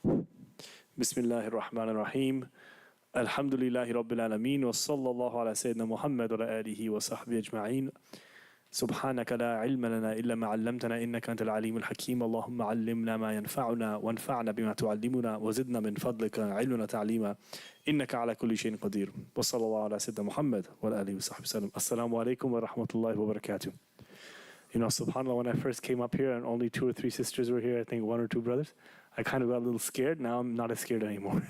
Bismillahir Rahmanir Rahim. Alhamdulillahi Rabbil Alameen. Wa sallallahu ala Sayyidina Muhammad wa ala alihi wa sahbihi ajma'een. سبحانك لا علم لنا إلا ما علمتنا إنك أنت العليم الحكيم اللهم علمنا ما ينفعنا وانفعنا بما تعلمنا وزدنا من فضلك علمنا تعليما إنك على كل شيء قدير وصلى الله على سيدنا محمد وعلى آله وصحبه وسلم السلام عليكم ورحمة الله وبركاته. You know, subhanAllah, when I first came up here and only 2 or 3 sisters were here, I think 1 or 2 brothers, I kind of got a little scared. Now I'm not as scared anymore.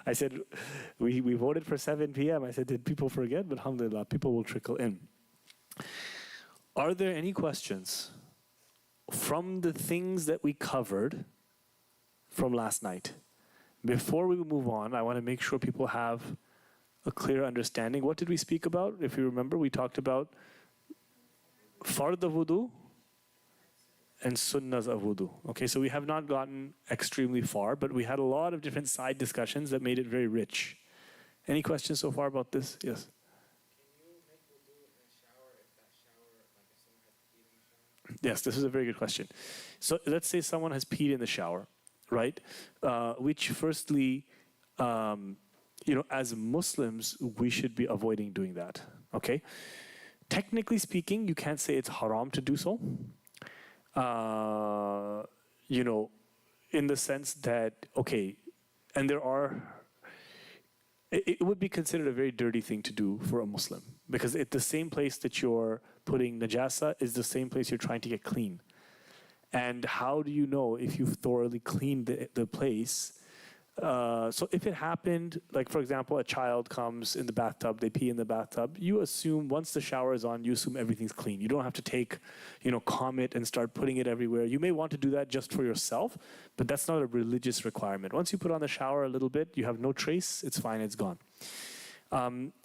I said, we voted for 7 p.m. I said, did people forget? But alhamdulillah, people will trickle in. Are there any questions from the things that we covered from last night? Before we move on, I want to make sure people have a clear understanding. What did we speak about? If you remember, we talked about fard of wudu and sunnahs of wudu. Okay, so we have not gotten extremely far, but we had a lot of different side discussions that made it very rich. Any questions so far about this? Yes? Yes, this is a very good question. So let's say someone has peed in the shower, right? Which firstly, as Muslims, we should be avoiding doing that, okay? Technically speaking, you can't say it's haram to do so. In the sense that, okay, and there are, it would be considered a very dirty thing to do for a Muslim because it's the same place that you're putting najasa is the same place you're trying to get clean. And how do you know if you've thoroughly cleaned the place? So if it happened, like for example, a child comes in the bathtub, they pee in the bathtub, you assume once the shower is on, you assume everything's clean. You don't have to take, comb it and start putting it everywhere. You may want to do that just for yourself, but that's not a religious requirement. Once you put on the shower a little bit, you have no trace, it's fine, it's gone.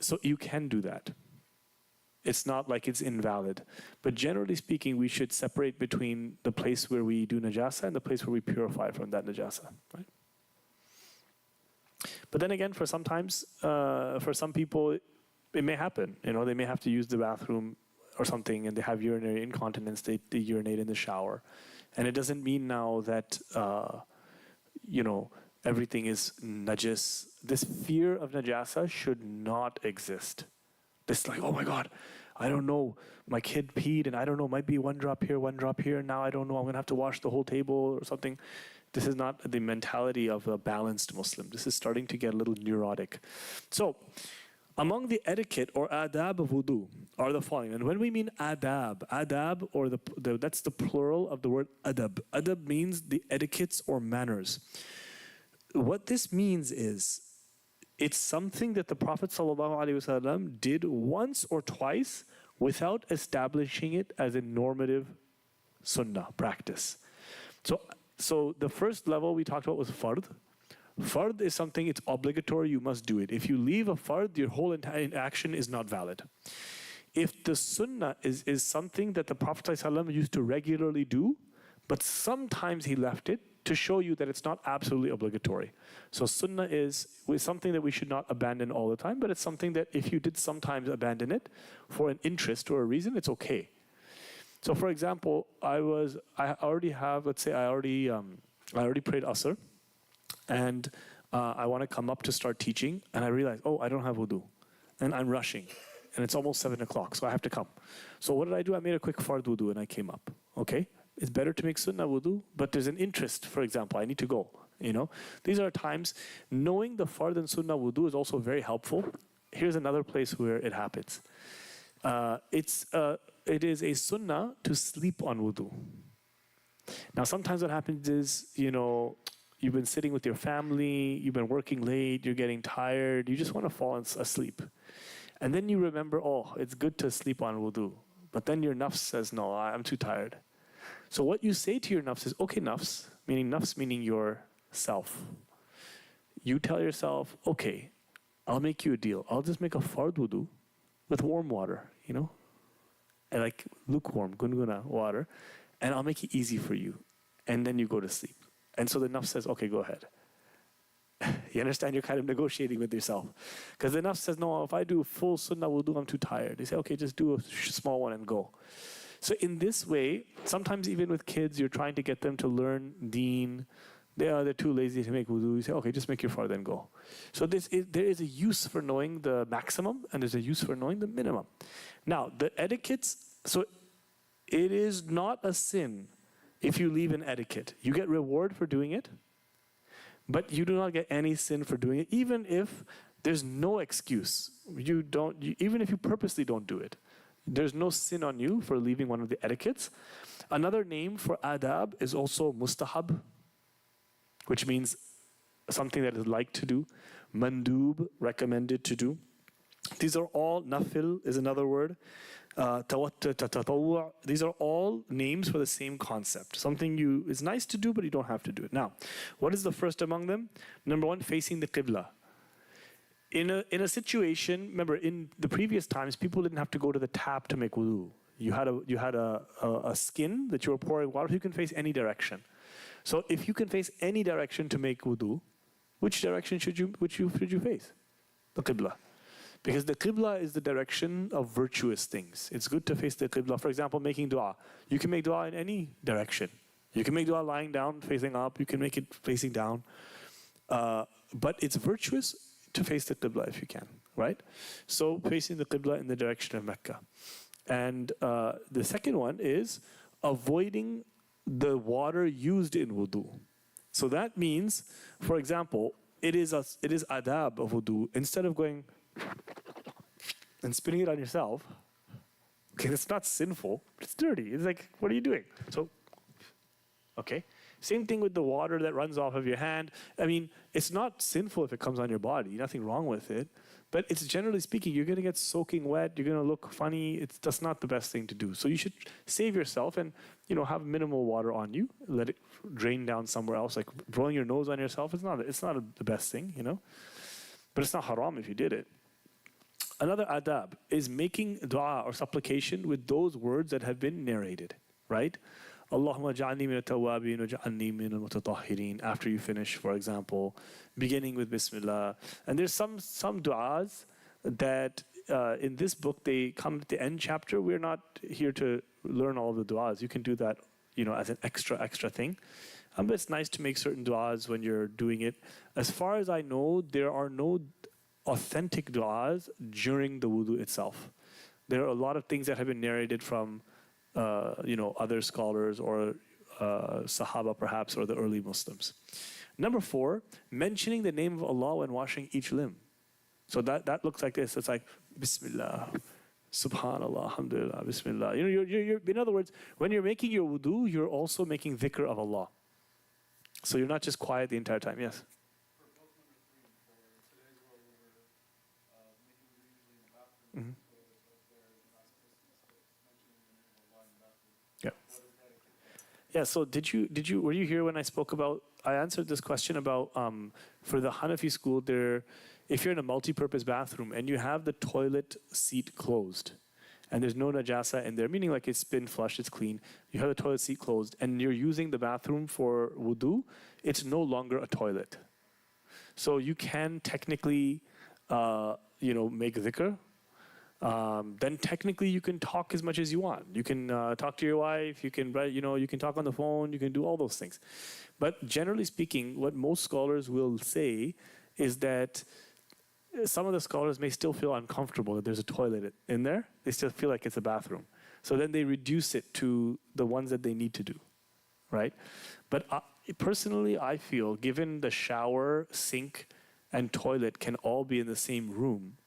So you can do that. It's not like it's invalid. But generally speaking, we should separate between the place where we do najasa and the place where we purify from that najasa, right? But then again, for some people, it may happen. They may have to use the bathroom or something and they have urinary incontinence, they urinate in the shower. And it doesn't mean now that, everything is najis. This fear of najasa should not exist. This like, oh my God, I don't know, my kid peed and I don't know, might be 1 drop here, 1 drop here, now I don't know, I'm going to have to wash the whole table or something. This is not the mentality of a balanced Muslim. This is starting to get a little neurotic. So, among the etiquette or adab of wudu are the following. And when we mean adab or that's the plural of the word adab. Adab means the etiquettes or manners. What this means is, it's something that the Prophet ﷺ did once or twice without establishing it as a normative sunnah practice. So the first level we talked about was fard. Fard is something, it's obligatory, you must do it. If you leave a fard, your whole entire action is not valid. If the sunnah is something that the Prophet ﷺ used to regularly do, but sometimes he left it to show you that it's not absolutely obligatory. So sunnah is something that we should not abandon all the time, but it's something that if you did sometimes abandon it for an interest or a reason, it's okay. So for example, I already prayed Asr, and I want to come up to start teaching, and I realize, oh, I don't have wudu, and I'm rushing, and it's almost 7 o'clock, so I have to come. So what did I do? I made a quick fard wudu, and I came up. Okay, it's better to make sunnah wudu, but there's an interest. For example, I need to go. These are times knowing the fard and sunnah wudu is also very helpful. Here's another place where it happens. It is a sunnah to sleep on wudu. Now sometimes what happens is, you've been sitting with your family, you've been working late, you're getting tired, you just want to fall asleep. And then you remember, oh, it's good to sleep on wudu. But then your nafs says, no, I'm too tired. So what you say to your nafs is, okay, nafs meaning yourself. You tell yourself, okay, I'll make you a deal. I'll just make a fard wudu with warm water, and like lukewarm, gunguna water, and I'll make it easy for you. And then you go to sleep. And so the nafs says, okay, go ahead. You understand? You're kind of negotiating with yourself. Because the nafs says, no, if I do full sunnah wudu, I'm too tired. They say, okay, just do a small one and go. So in this way, sometimes even with kids, you're trying to get them to learn deen, they're too lazy to make wudu. You say, okay, just make your fard, then go. So there is a use for knowing the maximum, and there's a use for knowing the minimum. Now, the etiquettes, so it is not a sin if you leave an etiquette. You get reward for doing it, but you do not get any sin for doing it, even if there's no excuse. Even if you purposely don't do it. There's no sin on you for leaving one of the etiquettes. Another name for adab is also mustahab, which means something that is liked to do. Mandub, recommended to do. These are all, nafil is another word. These are all names for the same concept. Something is nice to do, but you don't have to do it. Now, what is the first among them? Number one, facing the qibla. In a situation, remember, in the previous times, people didn't have to go to the tap to make wudu. You had a skin that you were pouring water. You can face any direction. So if you can face any direction to make wudu, which direction should you face? The qibla. Because the qibla is the direction of virtuous things. It's good to face the qibla. For example, making dua. You can make dua in any direction. You can make dua lying down, facing up. You can make it facing down. But it's virtuous to face the qibla if you can, right? So facing the qibla in the direction of Mecca. And the second one is avoiding the water used in wudu. So that means, for example, it is adab of wudu. Instead of going and spitting it on yourself, okay, that's not sinful. It's dirty. It's like, what are you doing? So, okay. Same thing with the water that runs off of your hand. I mean, it's not sinful if it comes on your body. Nothing wrong with it. But it's generally speaking, you're going to get soaking wet. You're going to look funny. That's not the best thing to do. So you should save yourself and, have minimal water on you. Let it drain down somewhere else. Like blowing your nose on yourself, it's not the best thing, But it's not haram if you did it. Another adab is making dua or supplication with those words that have been narrated, right? Allahumma ja'alni min at-tawwabin wa ja'alni min al-mutatahhirin. After you finish, for example, beginning with Bismillah. And there's some du'as that in this book, they come at the end chapter. We're not here to learn all of the du'as. You can do that, as an extra thing. But it's nice to make certain du'as when you're doing it. As far as I know, there are no authentic du'as during the wudu itself. There are a lot of things that have been narrated from other scholars or Sahaba perhaps, or the early Muslims. Number 4, mentioning the name of Allah when washing each limb. So that looks like this. It's like Bismillah, Subhanallah, Alhamdulillah, Bismillah. You're in other words, when you're making your wudu, you're also making dhikr of Allah. So you're not just quiet the entire time. Yes. Mm-hmm. Yeah, so were you here when I spoke about, I answered this question about, for the Hanafi school, if you're in a multi-purpose bathroom and you have the toilet seat closed and there's no najasa in there, meaning like it's been flushed, it's clean, you have the toilet seat closed and you're using the bathroom for wudu, it's no longer a toilet. So you can technically, make dhikr. Then technically you can talk as much as you want. You can talk to your wife, you can talk on the phone, you can do all those things. But generally speaking, what most scholars will say is that some of the scholars may still feel uncomfortable that there's a toilet in there. They still feel like it's a bathroom. So then they reduce it to the ones that they need to do, right? But personally, I feel given the shower, sink, and toilet can all be in the same room,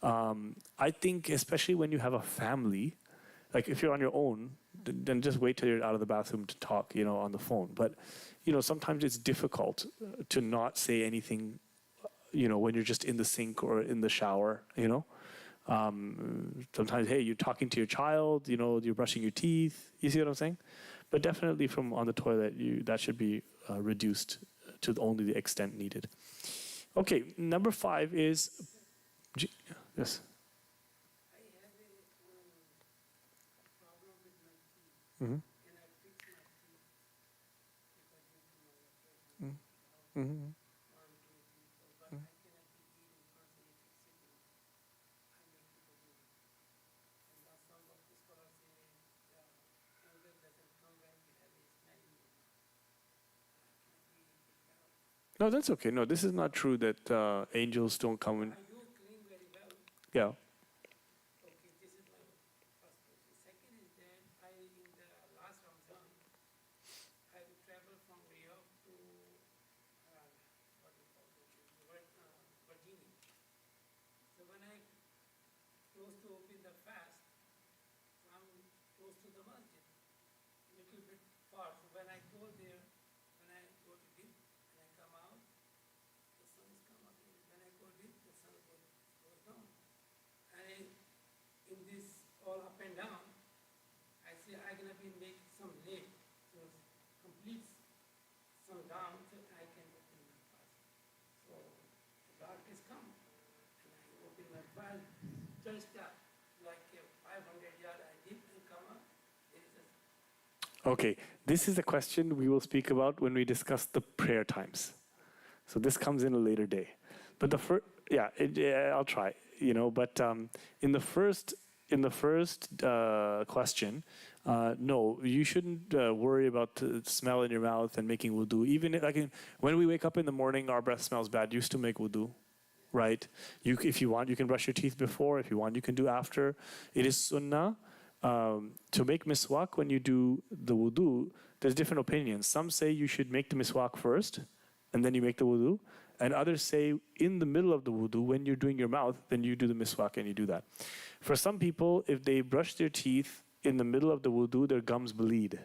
I think especially when you have a family, like if you're on your own, then just wait till you're out of the bathroom to talk, on the phone. But, sometimes it's difficult to not say anything, when you're just in the sink or in the shower, Sometimes, hey, you're talking to your child, you're brushing your teeth. You see what I'm saying? But definitely from on the toilet, that should be reduced to only the extent needed. Okay, number 5 is... Yes. I have a problem with my teeth. Mm-hmm. Can I fix my teeth? Because due to my operation, Mm-hmm. 1, 2, 3, 4, but I cannot be eating constantly fixing it. I make people do it. And now some of the scholars say anger doesn't come when you have a smelling. Can I be No, that's okay. No, this is not true that angels don't come in. You clean very well. Yeah. Okay, this is my first question. Second is that in the last Ramadan, I traveled from New York to what do you call it, Virginia. So when I close to open the fast, I'm close to the masjid, little bit far. So when I go there, when I go to dip and I come out, the sun is come up. When I go dip, the sun goes down. And in this all up and down, I say I'm gonna be make some late, so complete some down so I can open my fast. So the darkness come and I open my fast, just like 500 yard I dip and come up. There is a Okay, this is a question we will speak about when we discuss the prayer times. So this comes in a later day. But the first, I'll try. But in the first question, no, you shouldn't worry about the smell in your mouth and making wudu. Even when we wake up in the morning, our breath smells bad. You still make wudu, right? If you want, you can brush your teeth before. If you want, you can do after. It is sunnah. To make miswak when you do the wudu, there's different opinions. Some say you should make the miswak first, and then you make the wudu. And others say in the middle of the wudu, when you're doing your mouth, then you do the miswak and you do that. For some people, if they brush their teeth in the middle of the wudu, their gums bleed.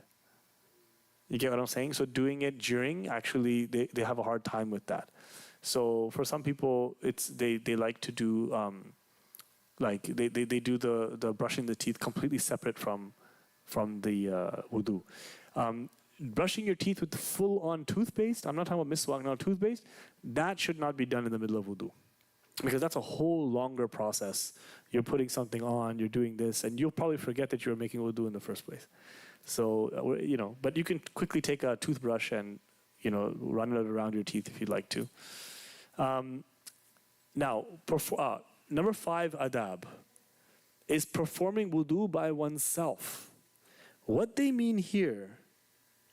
You get what I'm saying? So doing it during, actually, they have a hard time with that. So for some people, they like to do... they do the brushing the teeth completely separate from the wudu. Brushing your teeth with full-on toothpaste, I'm not talking about miswak, not toothpaste, that should not be done in the middle of wudu. Because that's a whole longer process. You're putting something on, you're doing this, and you'll probably forget that you were making wudu in the first place. So, but you can quickly take a toothbrush and, run it around your teeth if you'd like to. Now, number 5 adab is performing wudu by oneself. What they mean here,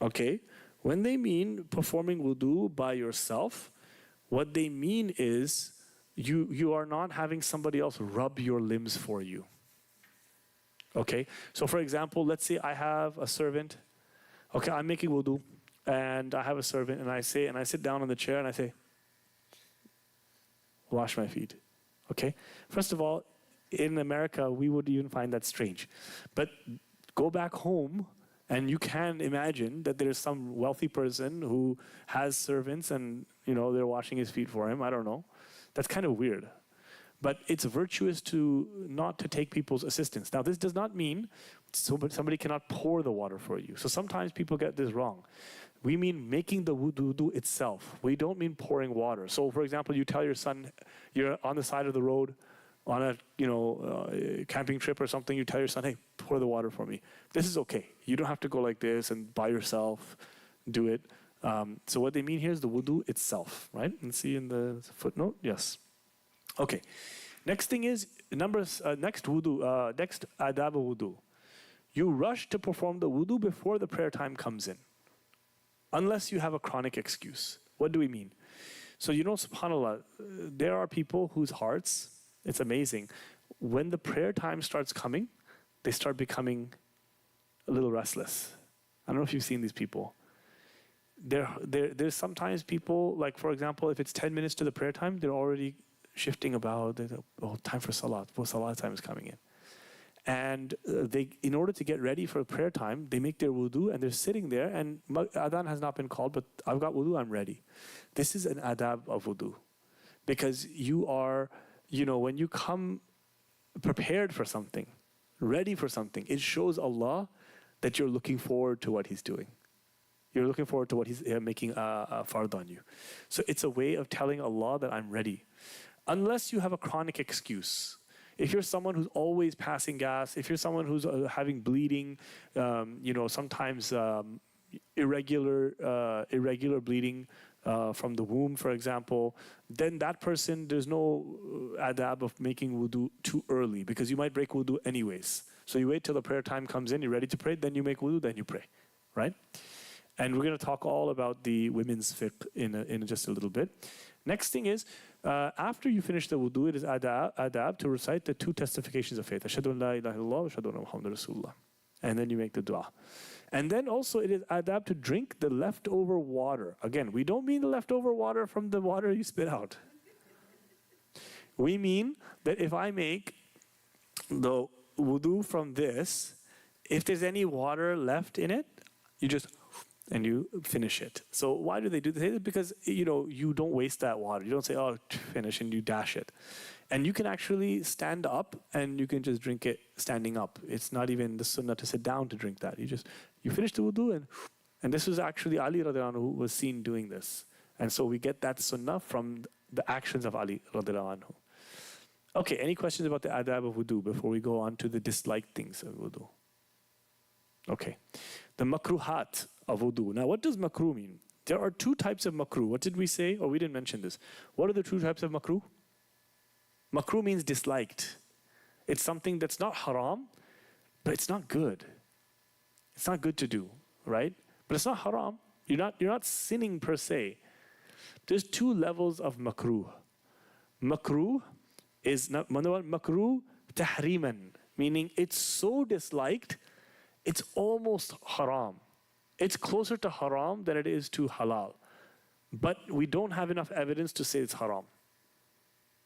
okay, when they mean performing wudu by yourself, what they mean is you are not having somebody else rub your limbs for you. Okay, so for example, let's say I have a servant. Okay, I'm making wudu, and I have a servant, and I sit down on the chair and I say, wash my feet. Okay, first of all, in America, we would even find that strange. But go back home, and you can imagine that there's some wealthy person who has servants, and they're washing his feet for him. I don't know. That's kind of weird. But it's virtuous not to take people's assistance. Now, this does not mean somebody cannot pour the water for you. So sometimes people get this wrong. We mean making the wudu itself. We don't mean pouring water. So, for example, you tell your son, you're on the side of the road on a camping trip or something. You tell your son, hey, pour the water for me. This is okay. You don't have to go like this and by yourself do it. So what they mean here is the wudu itself, right? And see in the footnote? Yes. Okay. Next thing is, next adab wudu. You rush to perform the wudu before the prayer time comes in. Unless you have a chronic excuse. What do we mean? So subhanAllah, there are people whose hearts, it's amazing, when the prayer time starts coming, they start becoming a little restless. I don't know if you've seen these people. There's sometimes people, like for example, if it's 10 minutes to the prayer time, they're already shifting about, time for salat, salat time is coming in. And in order to get ready for prayer time, they make their wudu and they're sitting there and adhan has not been called, but I've got wudu, I'm ready. This is an adab of wudu. Because you are, when you come prepared for something, ready for something, it shows Allah that you're looking forward to what He's doing. You're looking forward to what He's making a fard on you. So it's a way of telling Allah that I'm ready. Unless you have a chronic excuse. If you're someone who's always passing gas, if you're someone who's having bleeding, sometimes irregular bleeding from the womb, for example, then that person, there's no adab of making wudu too early because you might break wudu anyways. So you wait till the prayer time comes in, you're ready to pray, then you make wudu, then you pray, right? And we're going to talk all about the women's fiqh in just a little bit. Next thing is, after you finish the wudu, it is adab to recite the 2 testifications of faith. Ashhadu an la ilaha illallah wa ashhadu anna Muhammadan Rasulullah. And then you make the dua. And then also it is adab to drink the leftover water. Again, we don't mean the leftover water from the water you spit out. We mean that if I make the wudu from this, if there's any water left in it, you just and you finish it. So why do they do this? Because you don't waste that water. You don't say, oh, finish, and you dash it. And you can actually stand up and you can just drink it standing up. It's not even the sunnah to sit down to drink that. You finish the wudu and this was actually Ali radiallahu anhu who was seen doing this. And so we get that sunnah from the actions of Ali radiallahu anhu. Okay, any questions about the adab of wudu before we go on to the disliked things of wudu? Okay, the makruhat of wudu. Now, what does makruh mean? There are 2 types of makruh. What did we say? Oh, we didn't mention this. What are the 2 types of makruh? Makruh means disliked. It's something that's not haram, but it's not good. It's not good to do, right? But it's not haram. You're not sinning per se. There's 2 levels of makruh. Makruh is not makruh tahriman, meaning it's so disliked, it's almost haram. It's closer to haram than it is to halal. But we don't have enough evidence to say it's haram.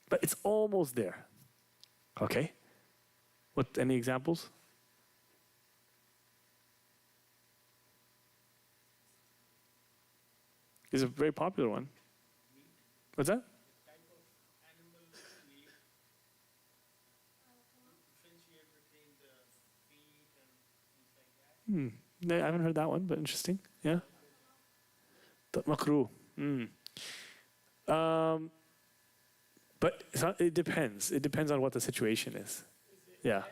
But it's almost there. Okay? Any examples? It's a very popular one. What's that? I haven't heard that one, but interesting. Yeah? Makruh. But it depends. It depends on what the situation is. Yeah.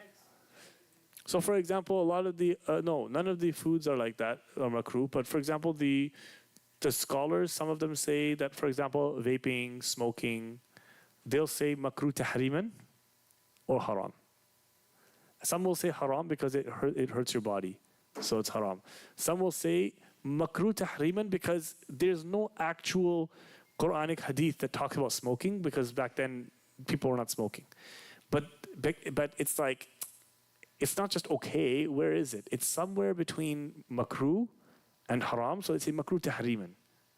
So for example, a lot of the, none of the foods are like that, or makruh. But for example, the scholars, some of them say that, for example, vaping, smoking, they'll say makruh tahriman or haram. Some will say haram because it hurts your body. So it's haram. Some will say makruh tahriman because there's no actual Quranic hadith that talks about smoking, because back then people were not smoking. But it's like, it's not just okay, where is it? It's somewhere between makruh and haram, so it's a makruh tahriman.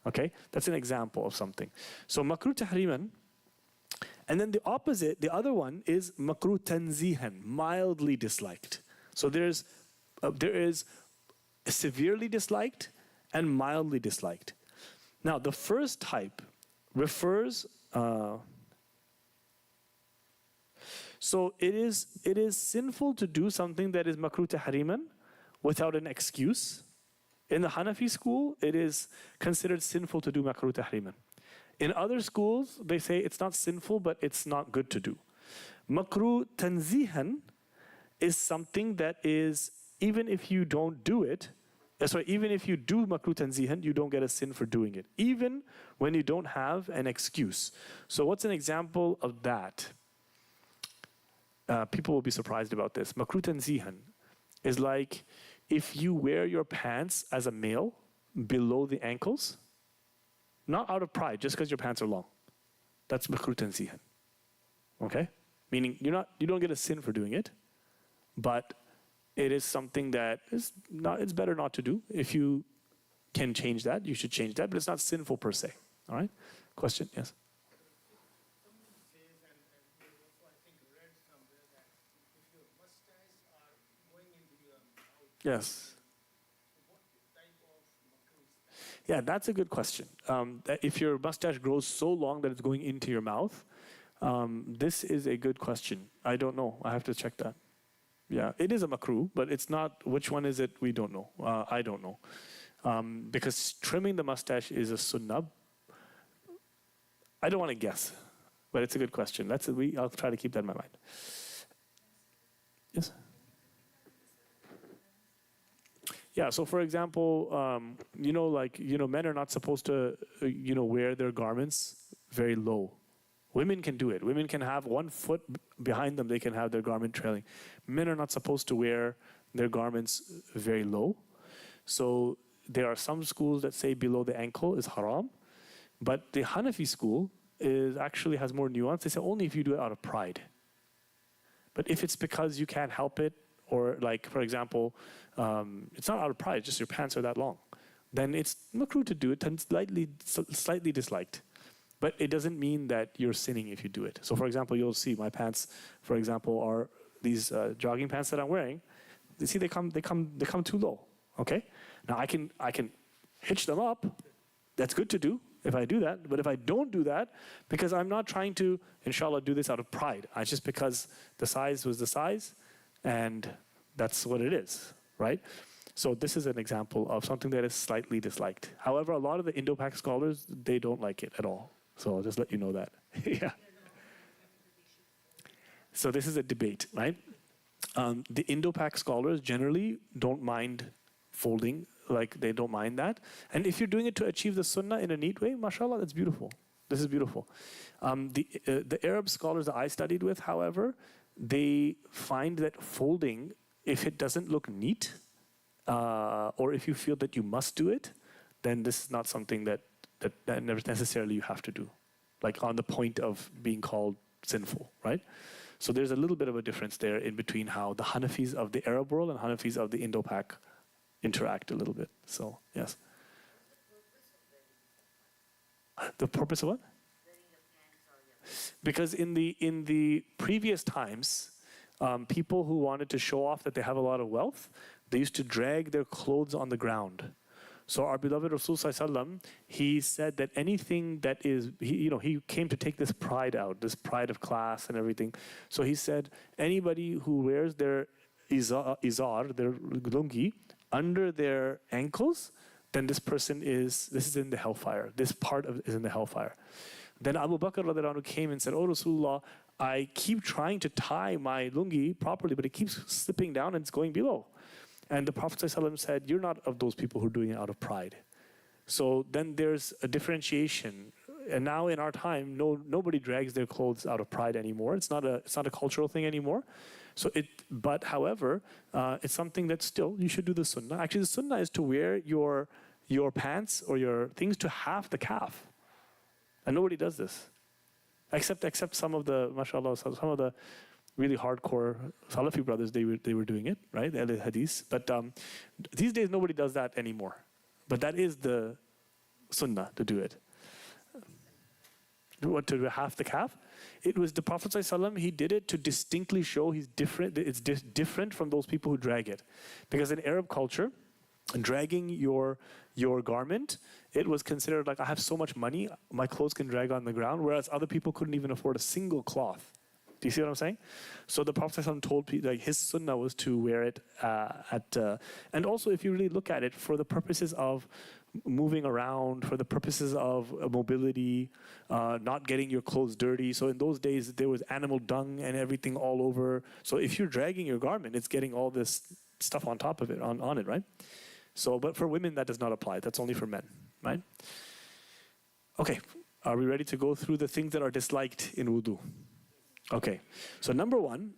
Okay? That's an example of something. So makruh tahriman, and then the opposite, the other one is makruh tanzihan, mildly disliked. So there is severely disliked and mildly disliked. Now, the first type refers, so it is sinful to do something that is makruh tahriman without an excuse. In the Hanafi school, it is considered sinful to do makruh tahriman. In other schools, they say it's not sinful, but it's not good to do. Makruh tanzihan is something that is, even if you don't do it, even if you do makruh tanzihan, you don't get a sin for doing it, even when you don't have an excuse. So what's an example of that? People will be surprised about this. Makruh tanzihan is like if you wear your pants as a male below the ankles, not out of pride, just because your pants are long. That's makruh tanzihan. Okay? Meaning you don't get a sin for doing it, but it is something that it's better not to do. If you can change that, you should change that, but it's not sinful per se. All right? Question? Yes? Someone says, and we also, I think, read somewhere that if your mustache are going into your mouth, Yes. what type of makruh is that? Yeah, that's a good question. If your mustache grows so long that it's going into your mouth, this is a good question. I don't know. I have to check that. Yeah, it is a makruh, but it's not, which one is it? We don't know. I don't know. Because trimming the mustache is a sunnah. I don't want to guess, but it's a good question. I'll try to keep that in my mind. Yes? Yeah, so for example, men are not supposed to, wear their garments very low. Women can do it. Women can have 1 foot behind them, they can have their garment trailing. Men are not supposed to wear their garments very low. So there are some schools that say below the ankle is haram, but the Hanafi school is actually has more nuance. They say only if you do it out of pride. But if it's because you can't help it, or like, for example, it's not out of pride, just your pants are that long, then it's makruh to do it and slightly disliked. But it doesn't mean that you're sinning if you do it. So for example, you'll see my pants, for example, are these jogging pants that I'm wearing. You see, they come too low. Okay? Now I can hitch them up. That's good to do if I do that. But if I don't do that, because I'm not trying to, inshallah, do this out of pride. It's just because the size was the size, and that's what it is, right? So this is an example of something that is slightly disliked. However, a lot of the Indo-Pak scholars, they don't like it at all. So I'll just let you know that. Yeah. So this is a debate, right? The Indo-Pak scholars generally don't mind folding, like they don't mind that. And if you're doing it to achieve the sunnah in a neat way, mashallah, that's beautiful. This is beautiful. The Arab scholars that I studied with, however, they find that folding, if it doesn't look neat, or if you feel that you must do it, then this is not something that never necessarily you have to do, like on the point of being called sinful, right? So there's a little bit of a difference there in between how the Hanafis of the Arab world and Hanafis of the Indo-Pak interact a little bit. So, yes. The purpose of what? Because in the previous times, people who wanted to show off that they have a lot of wealth, they used to drag their clothes on the ground. So our beloved Rasul Sallallahu Alaihi Wasallam, he said that anything that is, he came to take this pride out, this pride of class and everything. So he said, anybody who wears their izar, their lungi, under their ankles, then this is in the hellfire. This part is in the hellfire. Then Abu Bakr radiallahu anhu came and said, "Oh Rasulullah, I keep trying to tie my lungi properly, but it keeps slipping down and it's going below." And the Prophet ﷺ said, "You're not of those people who are doing it out of pride." So then there's a differentiation. And now in our time, nobody drags their clothes out of pride anymore. It's not a cultural thing anymore. But however, it's something that still you should do the sunnah. Actually, the sunnah is to wear your pants or your things to half the calf. And nobody does this. Except some of the, mashallah, some of the really hardcore Salafi brothers, they were doing it, right? The Hadith. But these days, nobody does that anymore. But that is the sunnah, to do it. What, to half the calf? It was the Prophet ﷺ, he did it to distinctly show he's different. It's different from those people who drag it. Because in Arab culture, dragging your garment, it was considered like, I have so much money, my clothes can drag on the ground, whereas other people couldn't even afford a single cloth. Do you see what I'm saying? So the Prophet ﷺ told people, like his sunnah was to wear it and also if you really look at it, for the purposes of moving around, for the purposes of mobility, not getting your clothes dirty. So in those days, there was animal dung and everything all over. So if you're dragging your garment, it's getting all this stuff on top of it, on it, right? So, but for women, that does not apply. That's only for men, right? Okay, are we ready to go through the things that are disliked in wudu? Okay, so number one,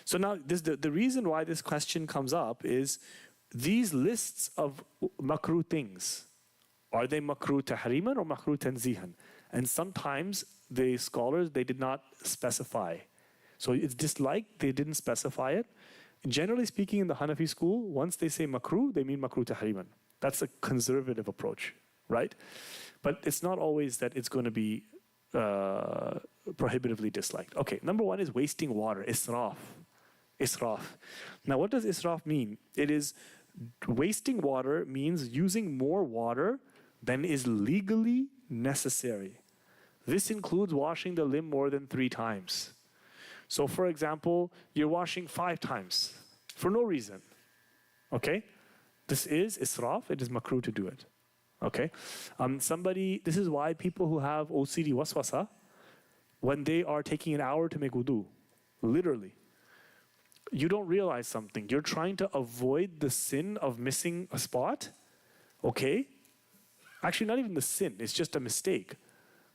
so now the reason why this question comes up is these lists of makruh things, are they makruh tahriman or makruh tanzihan? And sometimes the scholars, they did not specify. So it's disliked, they didn't specify it. Generally speaking, in the Hanafi school, once they say makruh, they mean makruh tahriman. That's a conservative approach, right? But it's not always that it's going to be prohibitively disliked. Okay, number one is wasting water, israf. Israf. Now, what does israf mean? It is wasting water means using more water than is legally necessary. This includes washing the limb more than 3 times. So, for example, you're washing 5 times for no reason. Okay? This is israf. It is makruh to do it. Okay? This is why people who have OCD waswasa, when they are taking an hour to make wudu, literally, you don't realize something. You're trying to avoid the sin of missing a spot, okay? Actually, not even the sin, it's just a mistake.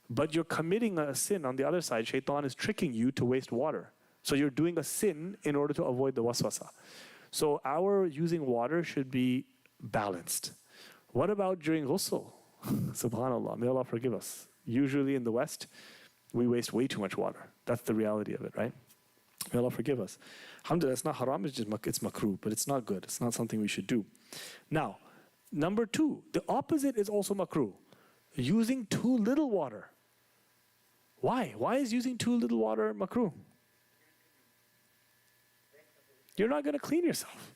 But you're committing a sin on the other side. Shaitan is tricking you to waste water. So you're doing a sin in order to avoid the waswasa. So our using water should be balanced. What about during ghusl? Subhanallah, may Allah forgive us. Usually in the West, we waste way too much water. That's the reality of it, right? May Allah forgive us. Alhamdulillah, it's not haram, it's makruh, but it's not good. It's not something we should do. Now, number two, the opposite is also makruh. Using too little water. Why? Why is using too little water makruh? You're not going to clean yourself.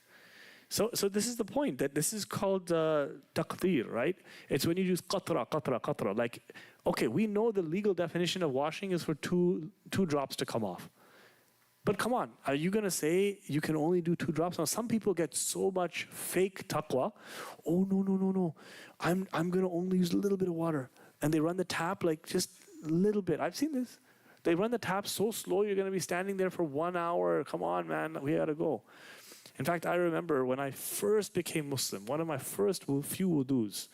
So this is the point, that this is called taqdir, right? It's when you use qatra. Like, okay, we know the legal definition of washing is for two drops to come off. But come on, are you going to say you can only do 2 drops? Now, some people get so much fake taqwa. Oh, no. I'm going to only use a little bit of water. And they run the tap like just a little bit. I've seen this. They run the tap so slow, you're going to be standing there for 1 hour. Come on, man, we got to go. In fact, I remember when I first became Muslim, one of my first few wudus,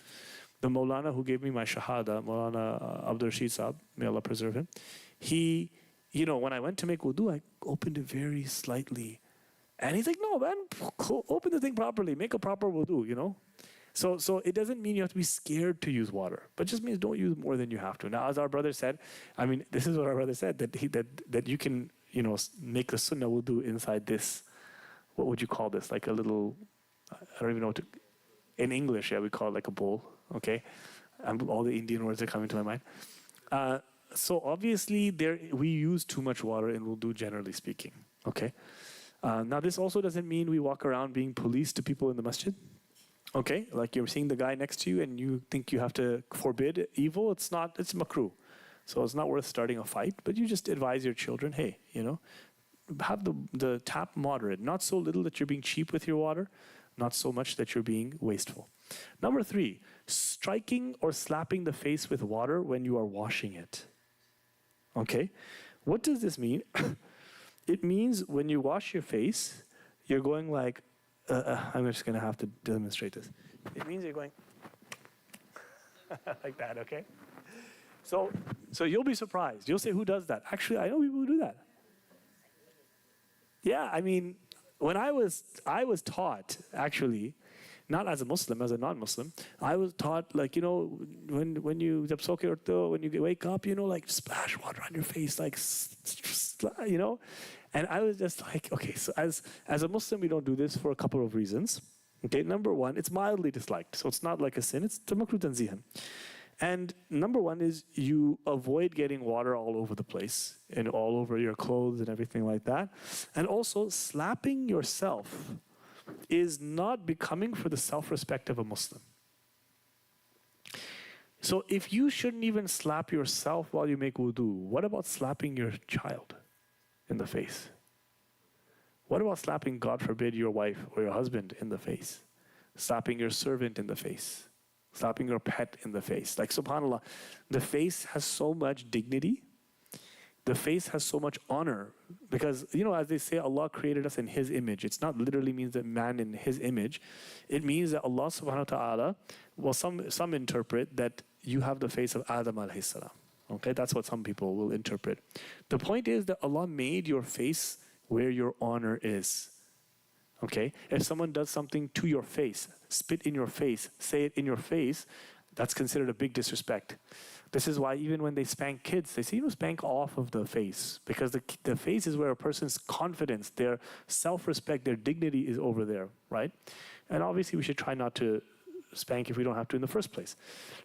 the Maulana who gave me my shahada, Maulana Abdul Rashid Saab, may Allah preserve him, he, you know, when I went to make wudu, I opened it very slightly. And he's like, no, man, open the thing properly, make a proper wudu, you know. So it doesn't mean you have to be scared to use water, but just means don't use more than you have to. Now, as our brother said, I mean, this is what our brother said, that you can, you know, make the sunnah wudu inside this. What would you call this? Like a little, I don't even know what to, in English, yeah, we call it like a bowl, okay? All the Indian words are coming to my mind. So obviously, we use too much water in wudu, generally speaking, okay? Now, this also doesn't mean we walk around being police to people in the masjid, okay? Like you're seeing the guy next to you and you think you have to forbid evil. It's makruh. So it's not worth starting a fight, but you just advise your children, hey, you know, have the tap moderate, not so little that you're being cheap with your water, not so much that you're being wasteful. Number 3, striking or slapping the face with water when you are washing it. Okay, what does this mean? It means when you wash your face, you're going like, I'm just going to have to demonstrate this. It means you're going like that, okay? So you'll be surprised. You'll say, who does that? Actually, I know people who do that. Yeah, I mean, when I was taught, actually, not as a Muslim, as a non-Muslim, I was taught, like, you know, when you wake up, you know, like splash water on your face, like, you know, and I was just like, okay, so as a Muslim, we don't do this for a couple of reasons. Okay, number 1, it's mildly disliked, so it's not like a sin, it's makruh tanzihan. And number 1 is you avoid getting water all over the place and all over your clothes and everything like that. And also, slapping yourself is not becoming for the self-respect of a Muslim. So if you shouldn't even slap yourself while you make wudu, what about slapping your child in the face? What about slapping, God forbid, your wife or your husband in the face? Slapping your servant in the face? Slapping your pet in the face? Like, subhanAllah, the face has so much dignity. The face has so much honor. Because, you know, as they say, Allah created us in His image. It's not literally means that man in His image. It means that Allah subhanahu wa ta'ala, well, some interpret that you have the face of Adam alayhi salam. Okay, that's what some people will interpret. The point is that Allah made your face where your honor is. Okay, if someone does something to your face, spit in your face, say it in your face, that's considered a big disrespect. This is why even when they spank kids, they say, you know, spank off of the face, because the face is where a person's confidence, their self-respect, their dignity is over there, right? And obviously we should try not to spank if we don't have to in the first place.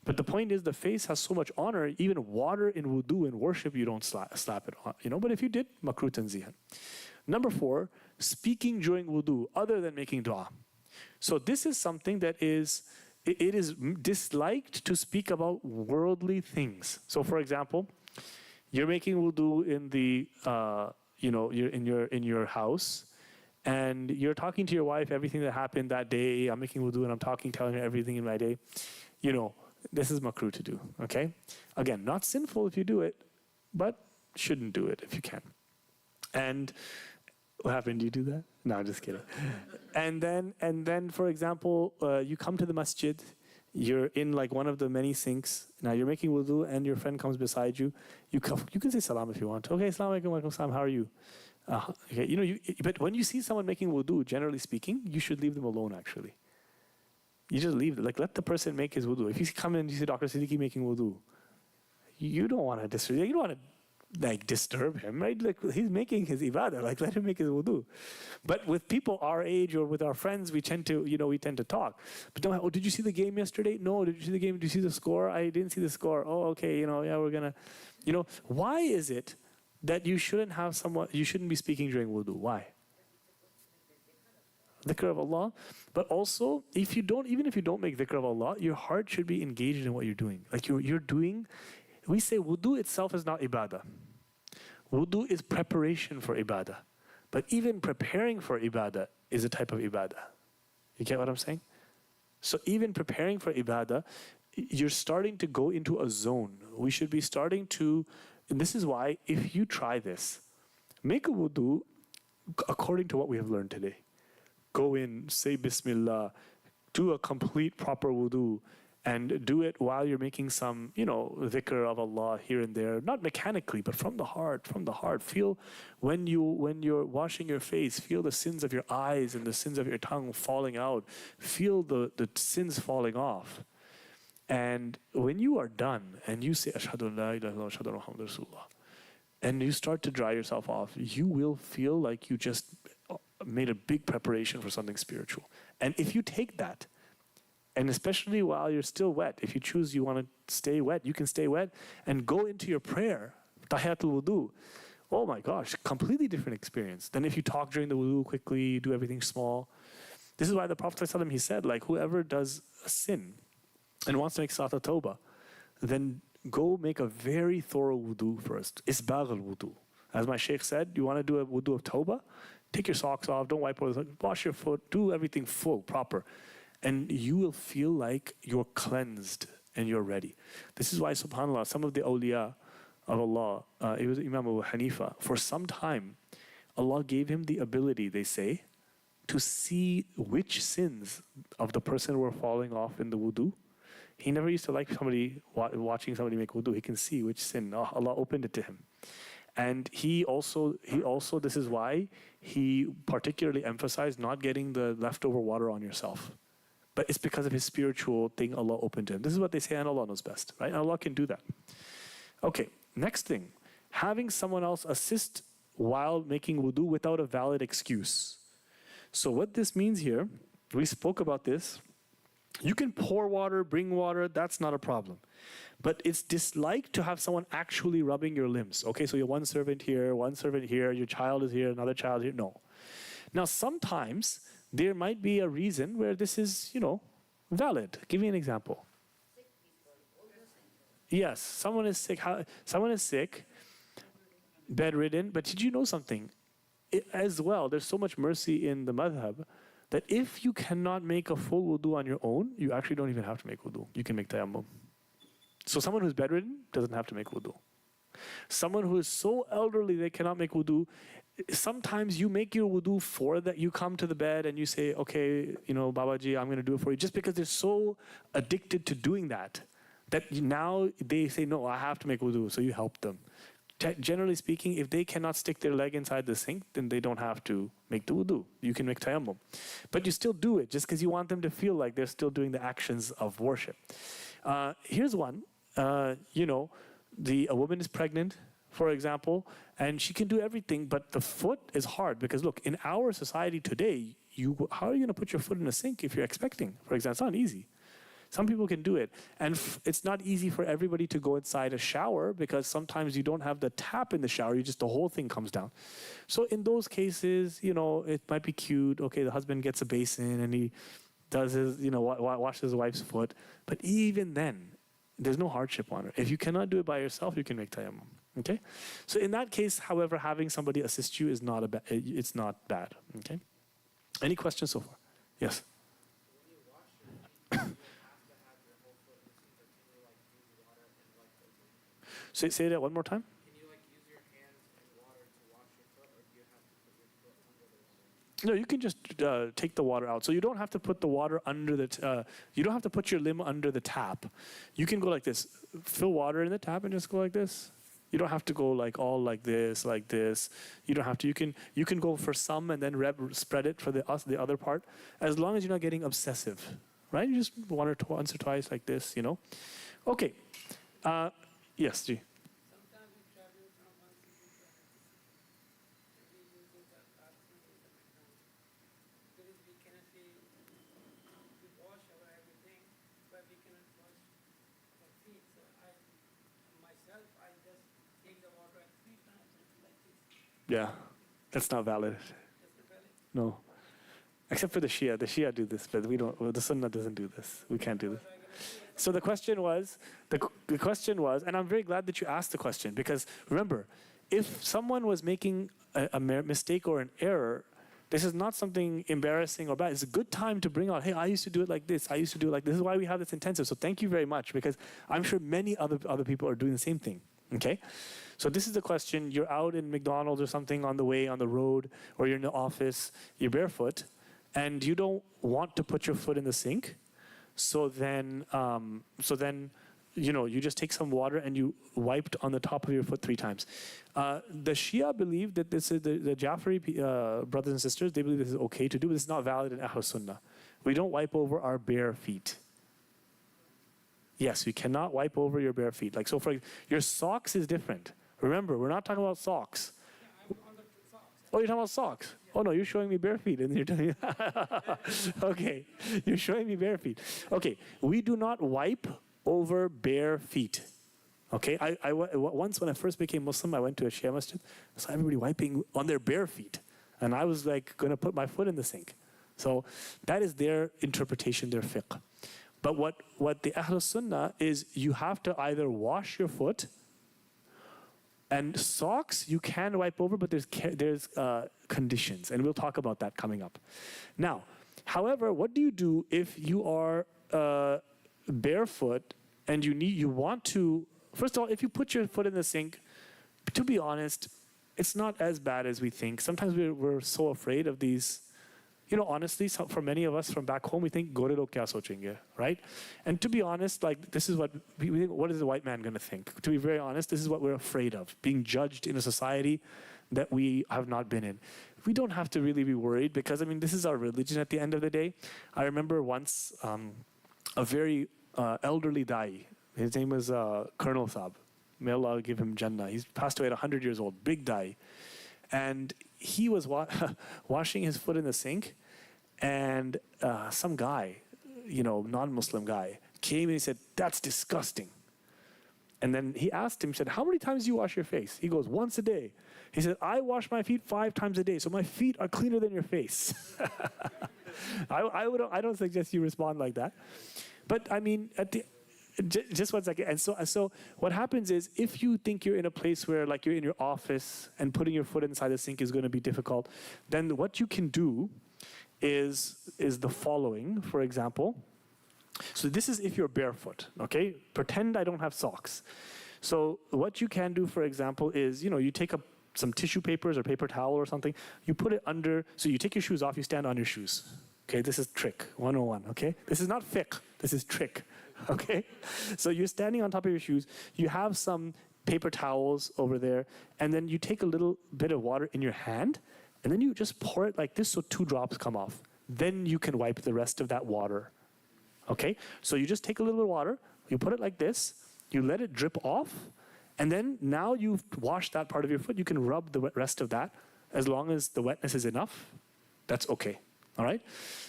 But the point is, the face has so much honor, even water in wudu and worship, you don't slap it on, you know, but if you did, makruh tanzihan. Number 4, speaking during wudu other than making dua. So this is something that it is disliked to speak about worldly things. So for example, you're making wudu in the, you're in your house, and you're talking to your wife everything that happened that day. I'm making wudu and I'm telling her everything in my day. You know, this is makruh to do, okay? Again, not sinful if you do it, but shouldn't do it if you can. And what happened? Do you do that? No, I'm just kidding. And then, for example, you come to the masjid. You're in like one of the many sinks. Now you're making wudu, and your friend comes beside you. You can say salam if you want. Okay, assalamu alaikum, walaikum salam. How are you? Okay, you know, but when you see someone making wudu, generally speaking, you should leave them alone. Actually, You just leave it. Like, let the person make his wudu. If you come in and you see Dr. Siddiqui making wudu, you don't want to disturb. You don't want to like disturb him, right? Like, he's making his ibadah. Like, let him make his wudu. But with people our age or with our friends, we tend to talk. But don't. Oh, did you see the game yesterday? No. Did you see the game? Did you see the score? I didn't see the score. Oh, okay. Yeah, we're gonna. Why is it that you shouldn't be speaking during wudu? Why? Dhikr of Allah. But also, even if you don't make dhikr of Allah, your heart should be engaged in what you're doing. Like you're doing. We say wudu itself is not ibadah. Wudu is preparation for ibadah. But even preparing for ibadah is a type of ibadah. You get what I'm saying? So even preparing for ibadah, you're starting to go into a zone. We should be starting to, and this is why, if you try this, make a wudu according to what we have learned today. Go in, say Bismillah, do a complete proper wudu, and do it while you're making some, dhikr of Allah here and there, not mechanically, but from the heart, Feel when you're washing your face, feel the sins of your eyes and the sins of your tongue falling out. Feel the sins falling off. And when you are done and you say, Ashhadu an la ilaha illallah, Ashhadu anna Muhammadan Rasulullah, and you start to dry yourself off, you will feel like you just made a big preparation for something spiritual. And if you take that, and especially while you're still wet, if you choose you want to stay wet, you can stay wet and go into your prayer, tahiyatul wudu. Oh my gosh, completely different experience than if you talk during the wudu quickly, do everything small. This is why the Prophet ﷺ, he said, like, whoever does a sin and wants to make salat al-tawbah, then go make a very thorough wudu first. Isbagh al-wudu. As my sheikh said, you want to do a wudu of tawbah? Take your socks off, don't wipe over, wash your foot, do everything full, proper. And you will feel like you're cleansed and you're ready. This is why, subhanAllah, some of the awliya of Allah, it was Imam Abu Hanifa, for some time, Allah gave him the ability, they say, to see which sins of the person who were falling off in the wudu. He never used to like somebody watching somebody make wudu. He can see which sin. Allah opened it to him. And he also, this is why he particularly emphasized not getting the leftover water on yourself. But it's because of his spiritual thing Allah opened to him. This is what they say, and Allah knows best, right? And Allah can do that. Okay, next thing. Having someone else assist while making wudu without a valid excuse. So what this means here, we spoke about this. You can pour water, bring water, that's not a problem. But it's disliked to have someone actually rubbing your limbs. Okay, so you're one servant here, your child is here, another child here. No. Now sometimes there might be a reason where this is, valid. Give me an example. Yes, someone is sick, bedridden, but did you know something? As well, there's so much mercy in the madhab that if you cannot make a full wudu on your own, you actually don't even have to make wudu. You can make tayammum. So someone who's bedridden doesn't have to make wudu. Someone who is so elderly they cannot make wudu, sometimes you make your wudu for that. You come to the bed and you say, okay, Babaji, I'm going to do it for you. Just because they're so addicted to doing that now they say, no, I have to make wudu. So you help them. Generally speaking, if they cannot stick their leg inside the sink, then they don't have to make the wudu. You can make tayammum. But you still do it just because you want them to feel like they're still doing the actions of worship. Here's one. A woman is pregnant, for example, and she can do everything, but the foot is hard because look, in our society today, how are you going to put your foot in a sink if you're expecting? For example, it's not easy. Some people can do it. And it's not easy for everybody to go inside a shower because sometimes you don't have the tap in the shower, the whole thing comes down. So in those cases, it might be cute. Okay, the husband gets a basin and he does his, washes his wife's foot. But even then, there's no hardship on her. If you cannot do it by yourself, you can make tayammum. Okay? So in that case, however, having somebody assist you is not it's not bad. Okay? Any questions so far? Yes? Say that one more time. Can you use your hands and water to wash your foot, or do you have to put your foot under the water? No, you can just take the water out. So you don't have to put the water under you don't have to put your limb under the tap. You can go like this. Fill water in the tap and just go like this. You don't have to go all like this. You don't have to. You can go for some and then spread it for the other part. As long as you're not getting obsessive. right? You just once or twice like this, you know. Okay. Yes, G. Sometimes we travel from one city to another city. We using the bathroom in the McDonald's. There is, we cannot say, we wash our everything, but we cannot wash our feet. So myself, I just take the water 3 times like this. Yeah, that's not valid. That's the valid. No. Except for the Shia. The Shia do this, but we don't. Well, the Sunnah doesn't do this. We can't do this. So the question was, and I'm very glad that you asked the question, because remember, if someone was making a mistake or an error, this is not something embarrassing or bad. It's a good time to bring out, hey, I used to do it like this. I used to do it like this. This is why we have this intensive. So thank you very much, because I'm sure many other people are doing the same thing. Okay? So this is the question. You're out in McDonald's or something on the way, on the road, or you're in the office, you're barefoot, and you don't want to put your foot in the sink. So then, you know, you just take some water and you wiped on the top of your foot 3 times. The Shia believe that this is the Jafari brothers and sisters. They believe this is okay to do, but it's not valid in Ahl Sunnah. We don't wipe over our bare feet. Yes, you cannot wipe over your bare feet. Like, so for your socks is different. Remember, we're not talking about socks. Yeah, I'm on the socks. Oh, you're talking about socks? Oh no, you're showing me bare feet, and you're doing. Okay, you're showing me bare feet. Okay, we do not wipe over bare feet. Okay, once when I first became Muslim, I went to a Shia masjid. I saw everybody wiping on their bare feet, and I was like going to put my foot in the sink. So that is their interpretation, their fiqh. But what the Ahl Sunnah is, you have to either wash your foot. And socks you can wipe over, but there's conditions, and we'll talk about that coming up. Now, however, what do you do if you are barefoot and you want to? First of all, if you put your foot in the sink, to be honest, it's not as bad as we think. Sometimes we're so afraid of these. You know, honestly, for many of us from back home, we think, "Gore log kya sochenge," right? And to be honest, like this is what we think. What is the white man going to think? To be very honest, this is what we're afraid of: being judged in a society that we have not been in. We don't have to really be worried, because I mean, this is our religion. At the end of the day, I remember once a very elderly dai. His name was Colonel Saab. May Allah give him Jannah. He's passed away at 100 years old. Big dai. And he was washing his foot in the sink, and some guy, you know, non-Muslim guy, came and he said, "That's disgusting." And then he asked him, he said, "How many times do you wash your face?" He goes, "Once a day." He said, "I wash my feet 5 times a day, so my feet are cleaner than your face." I don't suggest you respond like that. But I mean, just 1 second. And so what happens is, if you think you're in a place where, like, you're in your office and putting your foot inside the sink is going to be difficult, then what you can do is the following, for example. So this is if you're barefoot, okay? Pretend I don't have socks. So what you can do, for example, is, you know, you take some tissue papers or paper towel or something, you put it under, so you take your shoes off, you stand on your shoes. Okay, this is trick 101, okay? This is not fiqh, this is trick. Okay, so you're standing on top of your shoes, you have some paper towels over there, and then you take a little bit of water in your hand, and then you just pour it like this so 2 drops come off. Then you can wipe the rest of that water. Okay, so you just take a little bit of water, you put it like this, you let it drip off, and then now you've washed that part of your foot, you can rub the rest of that. As long as the wetness is enough, that's okay. All right?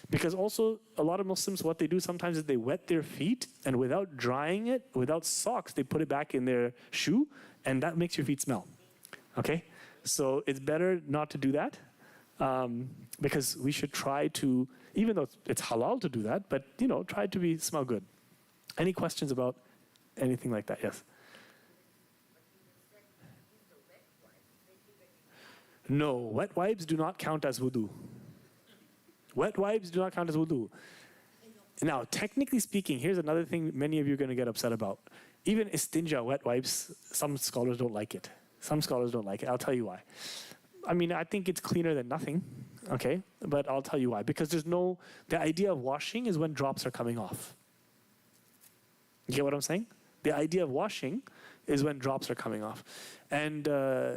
Because also, a lot of Muslims, what they do sometimes is they wet their feet, and without drying it, without socks, they put it back in their shoe, and that makes your feet smell. Okay? So it's better not to do that, because we should try to, even though it's halal to do that, but, you know, try to smell good. Any questions about anything like that? Yes? No, wet wipes do not count as wudu. Wet wipes do not count as wudu. Now, technically speaking, here's another thing many of you are going to get upset about. Even istinja, wet wipes, some scholars don't like it. Some scholars don't like it. I'll tell you why. I mean, I think it's cleaner than nothing, okay? But I'll tell you why. Because the idea of washing is when drops are coming off. You get what I'm saying? The idea of washing is when drops are coming off. And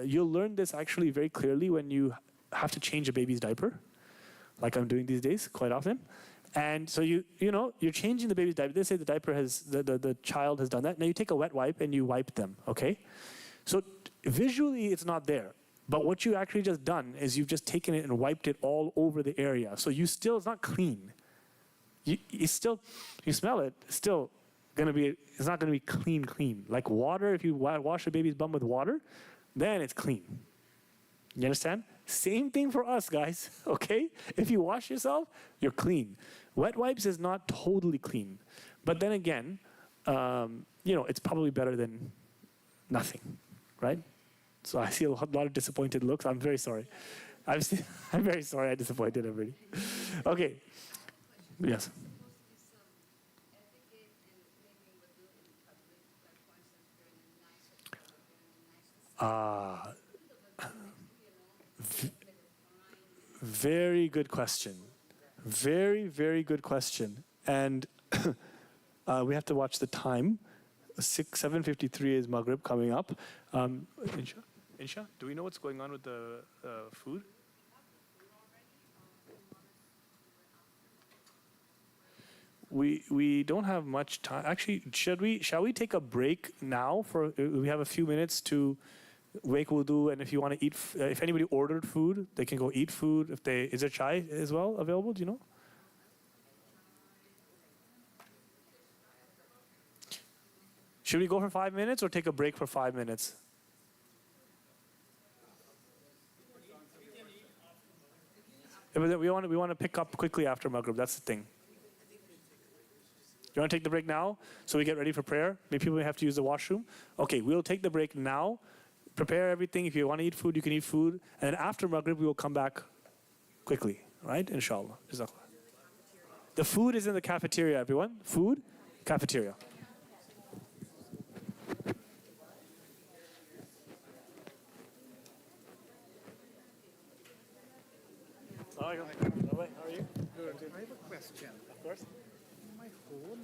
you'll learn this actually very clearly when you have to change a baby's diaper, like I'm doing these days quite often. And so you're changing the baby's diaper. They say the diaper has the child has done that. Now you take a wet wipe and you wipe them. Okay, so visually it's not there. But what you actually just done is you've just taken it and wiped it all over the area. So it's not clean. You smell it, it's still it's not gonna be clean. Like water, if you wash a baby's bum with water, then it's clean. You understand? Same thing for us, guys, okay? If you wash yourself, you're clean. Wet wipes is not totally clean. But then again, it's probably better than nothing, right? So I see a lot of disappointed looks. I'm very sorry. I'm very sorry I disappointed everybody. Okay. Yes. Very good question. Very, very good question. And we have to watch the time. 7:53 is Maghrib coming up. Insha, do we know what's going on with the food? We don't have much time. Actually, shall we take a break now we have a few minutes to wake wudu, and if you want to eat, if anybody ordered food, they can go eat food. Is there chai as well available? Do you know? Should we go for 5 minutes or take a break for 5 minutes? We want to pick up quickly after Maghrib. That's the thing. You want to take the break now so we get ready for prayer? Maybe people may have to use the washroom. Okay, we'll take the break now. Prepare everything. If you want to eat food, you can eat food. And then after Maghrib, we will come back quickly, right? Inshallah. The food is in the cafeteria, everyone. Food, cafeteria. How are you? Good. I have a question. Of course. My whole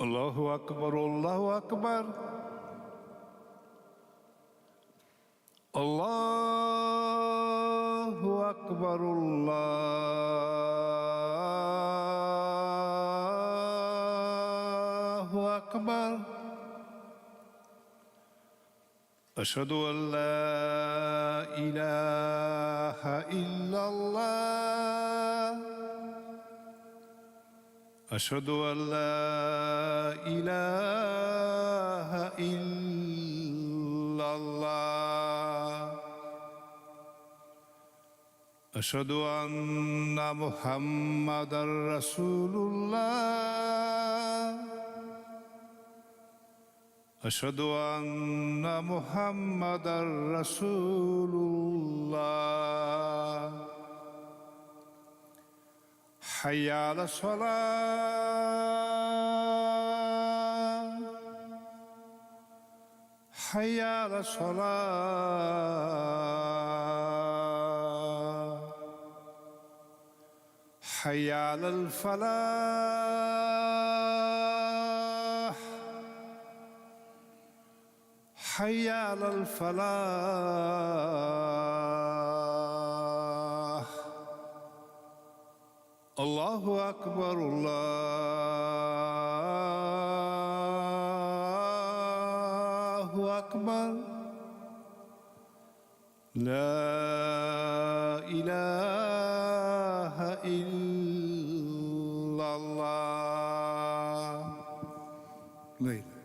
الله أكبر الله أكبر الله أكبر الله أكبر أشهد أن لا إله إلا الله أشهد أن لا إله إلا الله أشهد أن محمدًا رسول الله أشهد أن محمدًا رسول الله حي على الصلاة حي على الصلاة حي على الفلاح حي على الفلاح الله أكبر الله أكبر لا إله إلا الله ليلى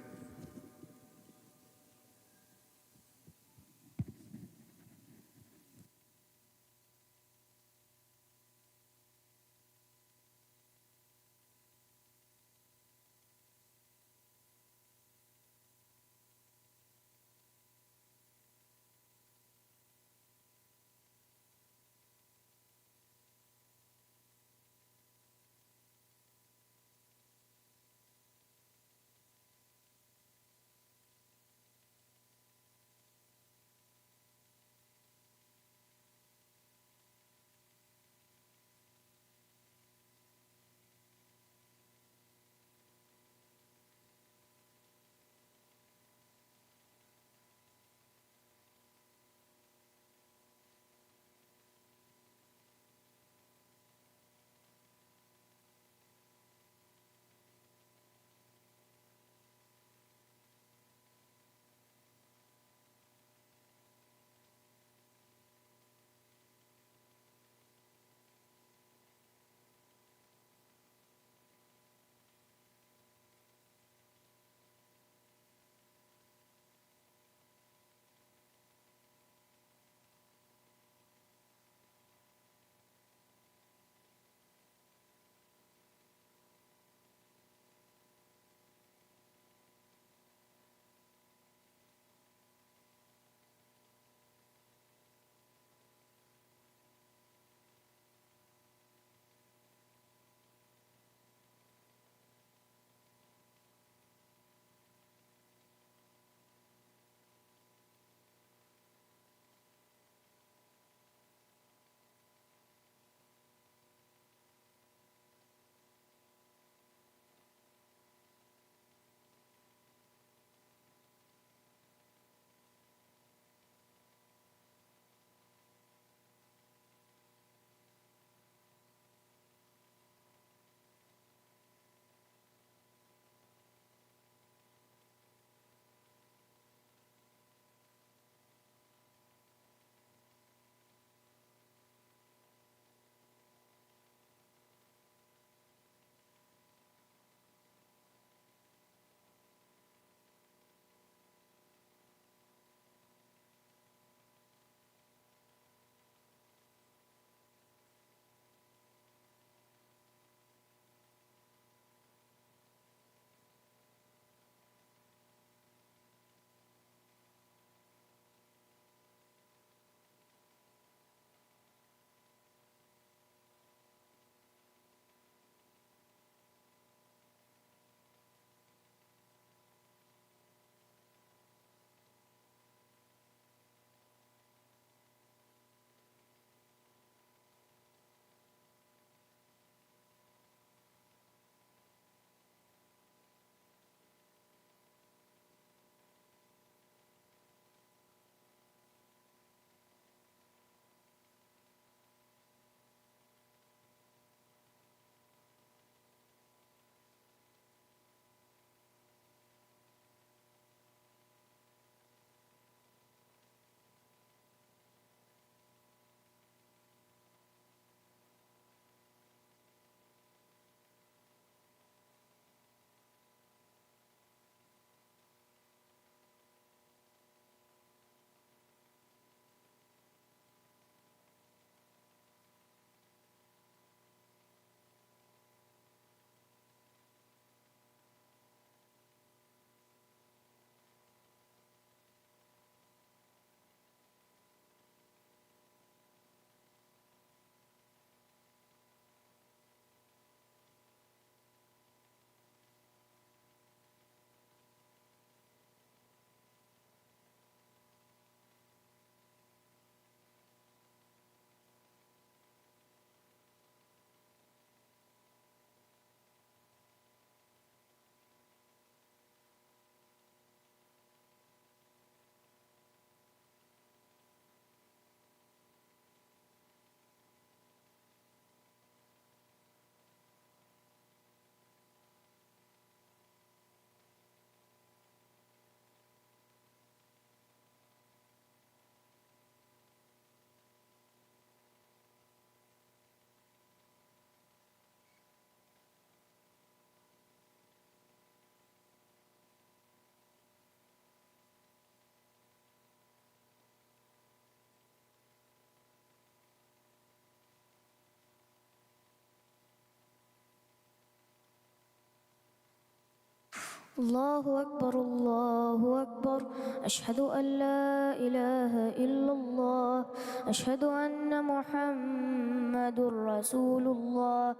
الله أكبر الله أكبر أشهد أن لا إله إلا الله أشهد أن محمد رسول الله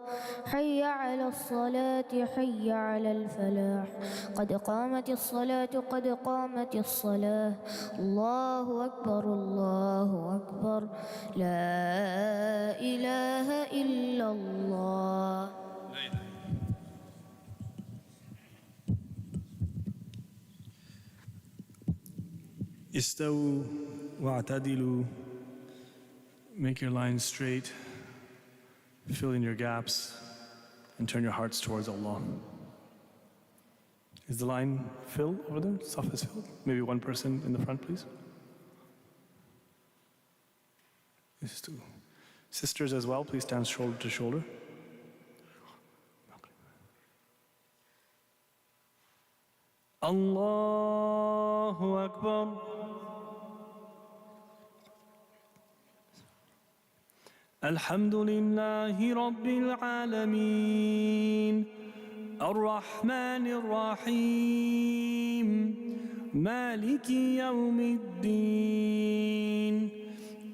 حي على الصلاة حي على الفلاح قد قامت الصلاة قد قامت الصلاة الله أكبر لا إله إلا الله. استووا واعتدلوا. Make your lines straight. Fill in your gaps and turn your hearts towards Allah. Is the line filled over there? Saf is filled? Maybe one person in the front, please. This is two. Sisters as well, please stand shoulder to shoulder. Allahu Akbar. Alhamdulillahi Rabbil Alameen. Ar-Rahmanir Rahim. Maliki Yawmiddin.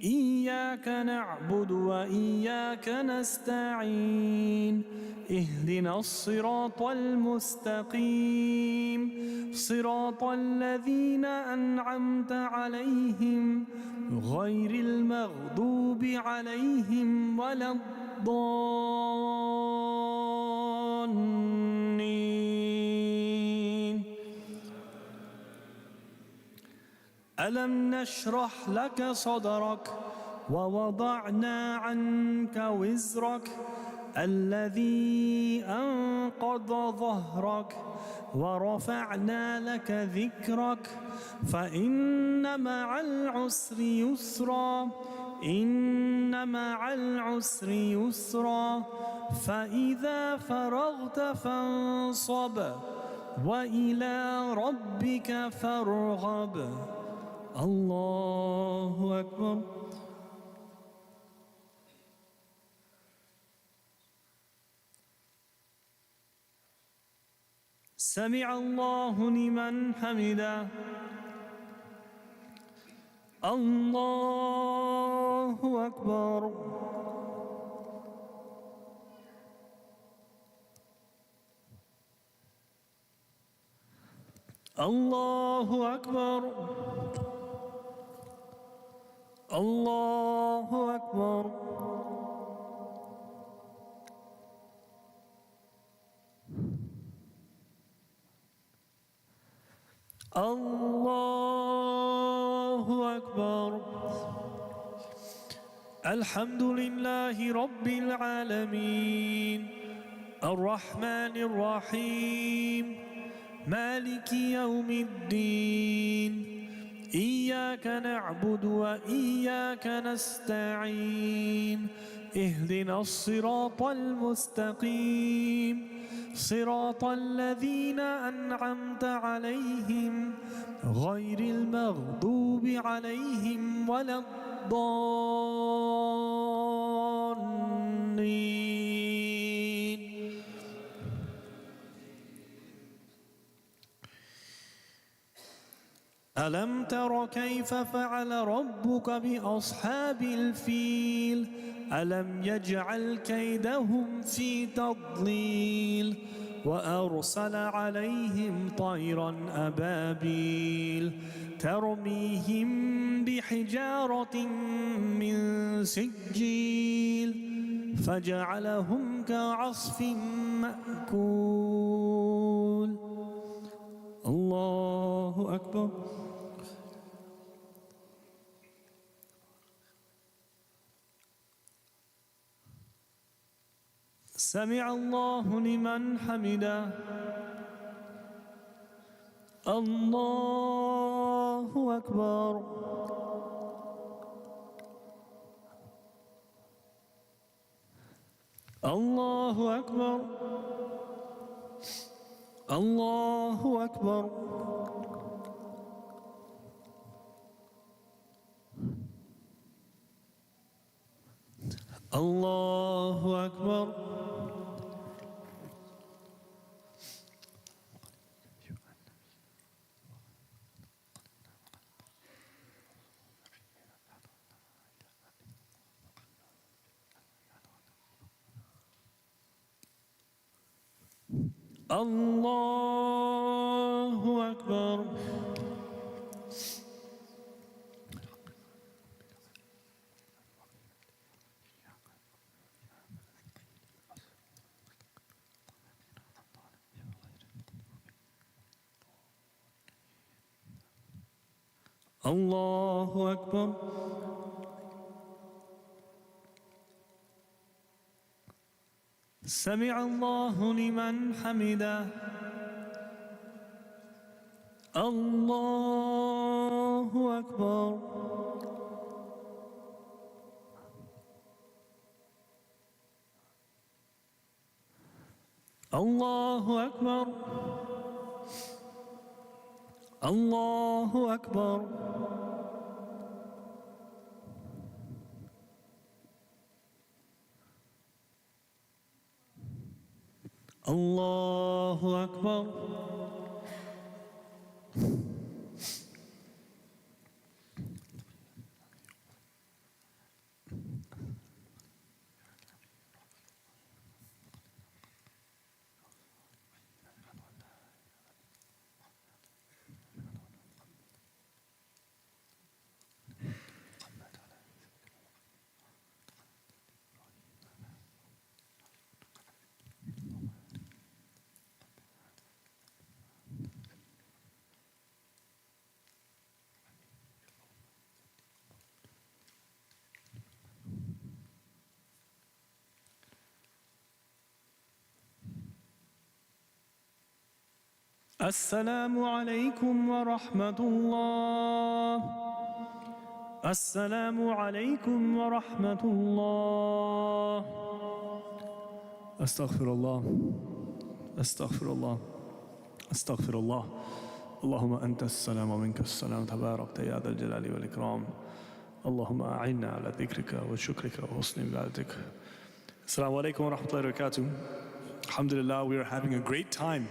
إياك نعبد وإياك نستعين اهدنا الصراط المستقيم صراط الذين أنعمت عليهم غير المغضوب عليهم ولا الضالين. ألم نشرح لك صدرك ووضعنا عنك وزرك الذي أنقض ظهرك ورفعنا لك ذكرك فإن مع العسر يسرا إن مع العسر يسرا فإذا فرغت فانصب وإلى ربك فارغب. الله أكبر. سمع الله لمن حمده. الله أكبر. الله أكبر. الله أكبر. الله أكبر. الحمد لله رب العالمين الرحمن الرحيم مالك يوم الدين إياك نعبد وإياك نستعين اهدنا الصراط المستقيم صراط الذين أنعمت عليهم غير المغضوب عليهم ولا الضالين. ألم تر كيف فعل ربك بأصحاب الفيل ألم يجعل كيدهم في تضليل وأرسل عليهم طيرا أبابيل ترميهم بحجارة من سجيل فجعلهم كعصف مأكول. الله أكبر. سمع الله لمن حمده. الله أكبر. الله أكبر. الله أكبر. الله أكبر. Allahu Akbar. Allahu Akbar. سمع الله لمن حمده. الله أكبر. الله أكبر. الله أكبر. الله أكبر. السلام عليكم ورحمة الله. السلام عليكم ورحمة الله. أستغفر الله. أستغفر الله. أستغفر الله. اللهم أنت السلام ومنك السلام تباركت يا ذا الجلال والإكرام. اللهم أعنا على ذكرك وشكرك وحسن عبادتك. Assalamu alaikum wa rahmatullahi wa barakatuh. Alhamdulillah, we are having a great time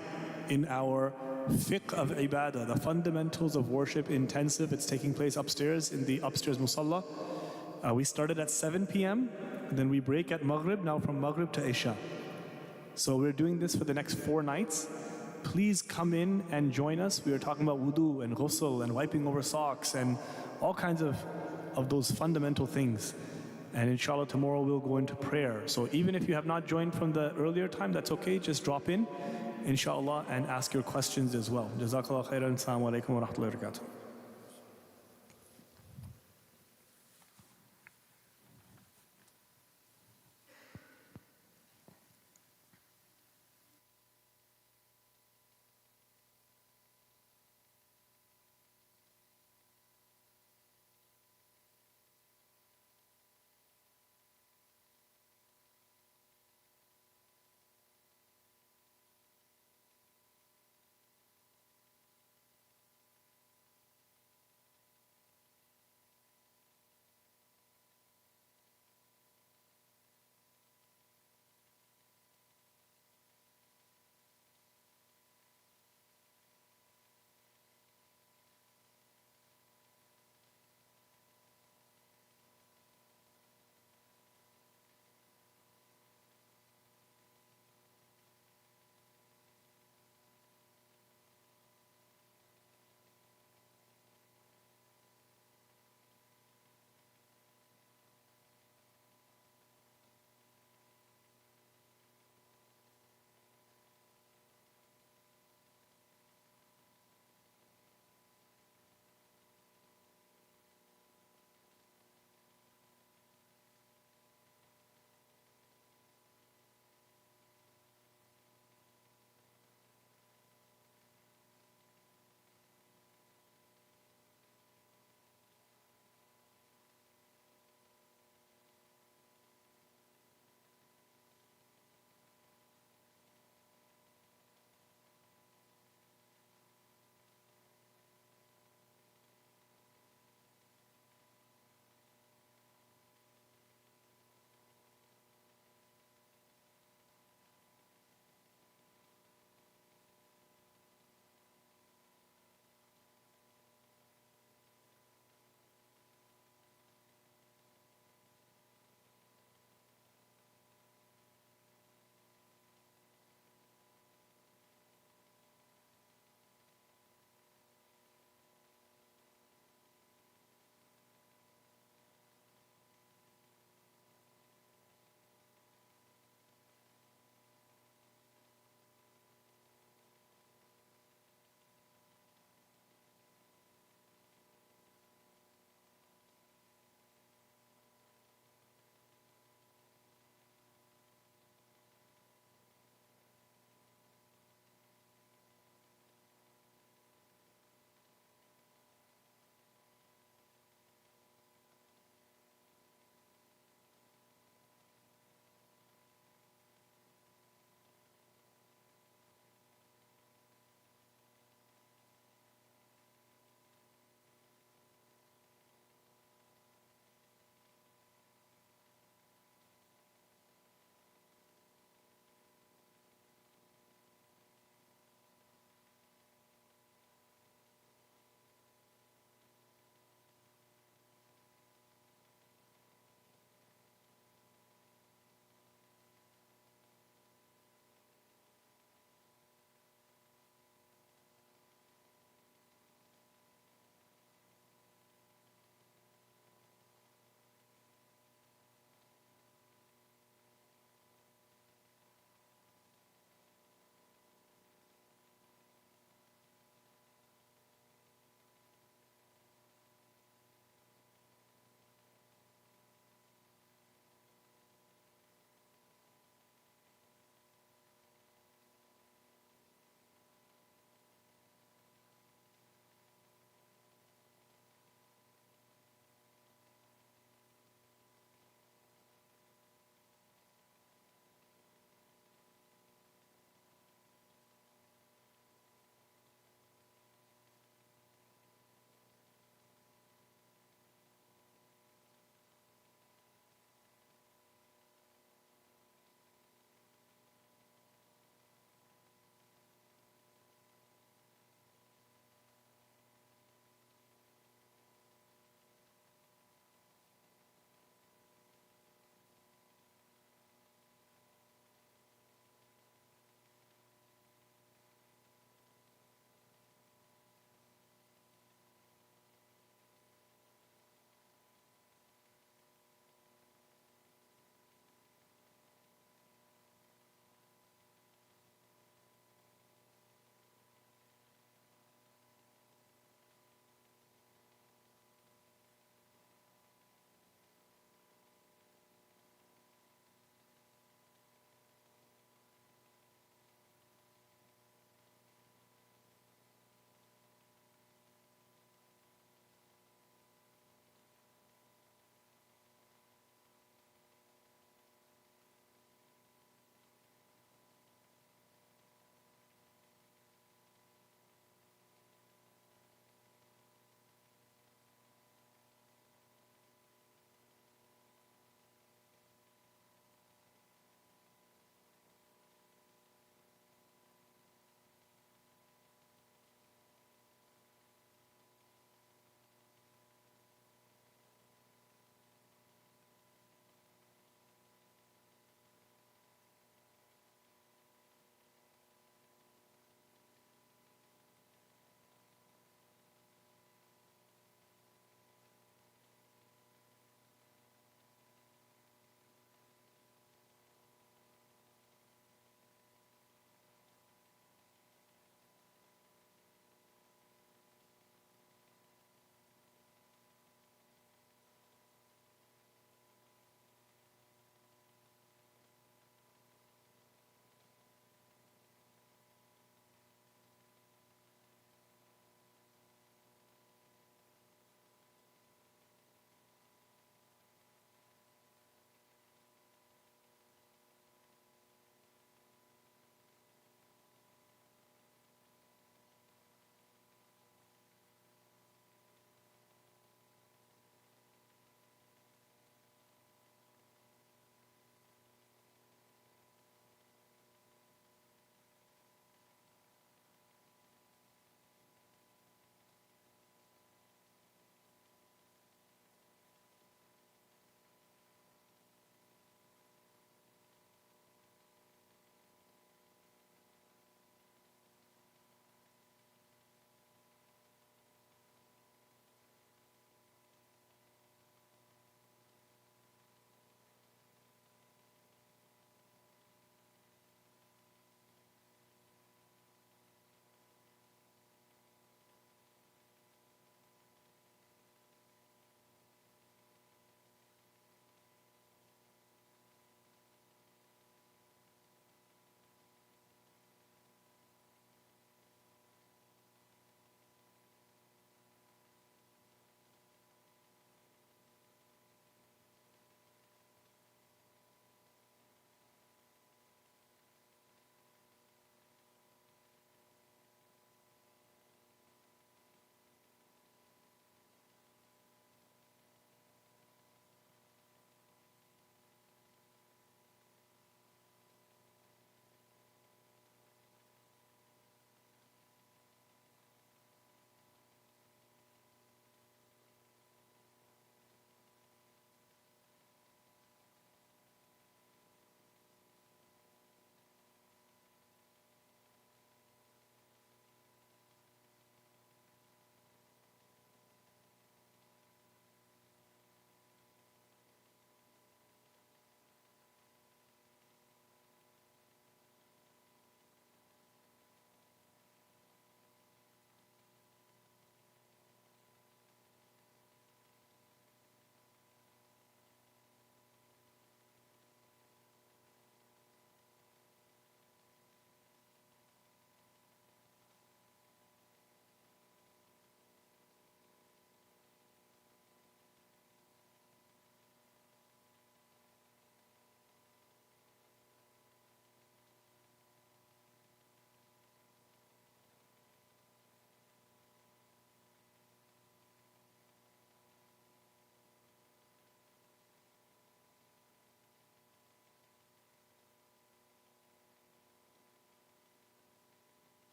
in our fiqh of ibadah, the fundamentals of worship intensive. It's taking place upstairs in the upstairs musalla. We started at 7 p.m. Then we break at Maghrib, now from Maghrib to Isha. So we're doing this for the next 4 nights. Please come in and join us. We are talking about wudu and ghusl and wiping over socks and all kinds of those fundamental things. And inshallah tomorrow we'll go into prayer. So even if you have not joined from the earlier time, that's okay, just drop in, inshallah, and ask your questions as well. Jazakallah khairan. Assalamu alaikum wa rahmatullahi wa barakatuh.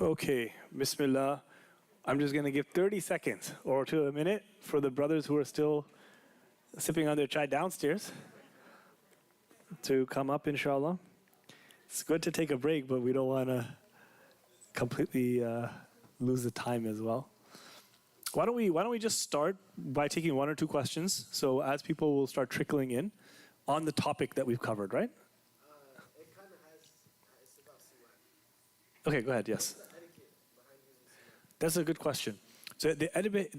Okay, Bismillah. I'm just going to give 30 seconds or to a minute for the brothers who are still sipping on their chai downstairs to come up, inshallah. It's good to take a break, but we don't want to completely lose the time as well. Why don't we just start by taking one or two questions? So as people will start trickling in on the topic that we've covered, right? It kind of has, it's about siwak. Okay, go ahead. Yes, The etiquette behind using siwak. that's a good question. So the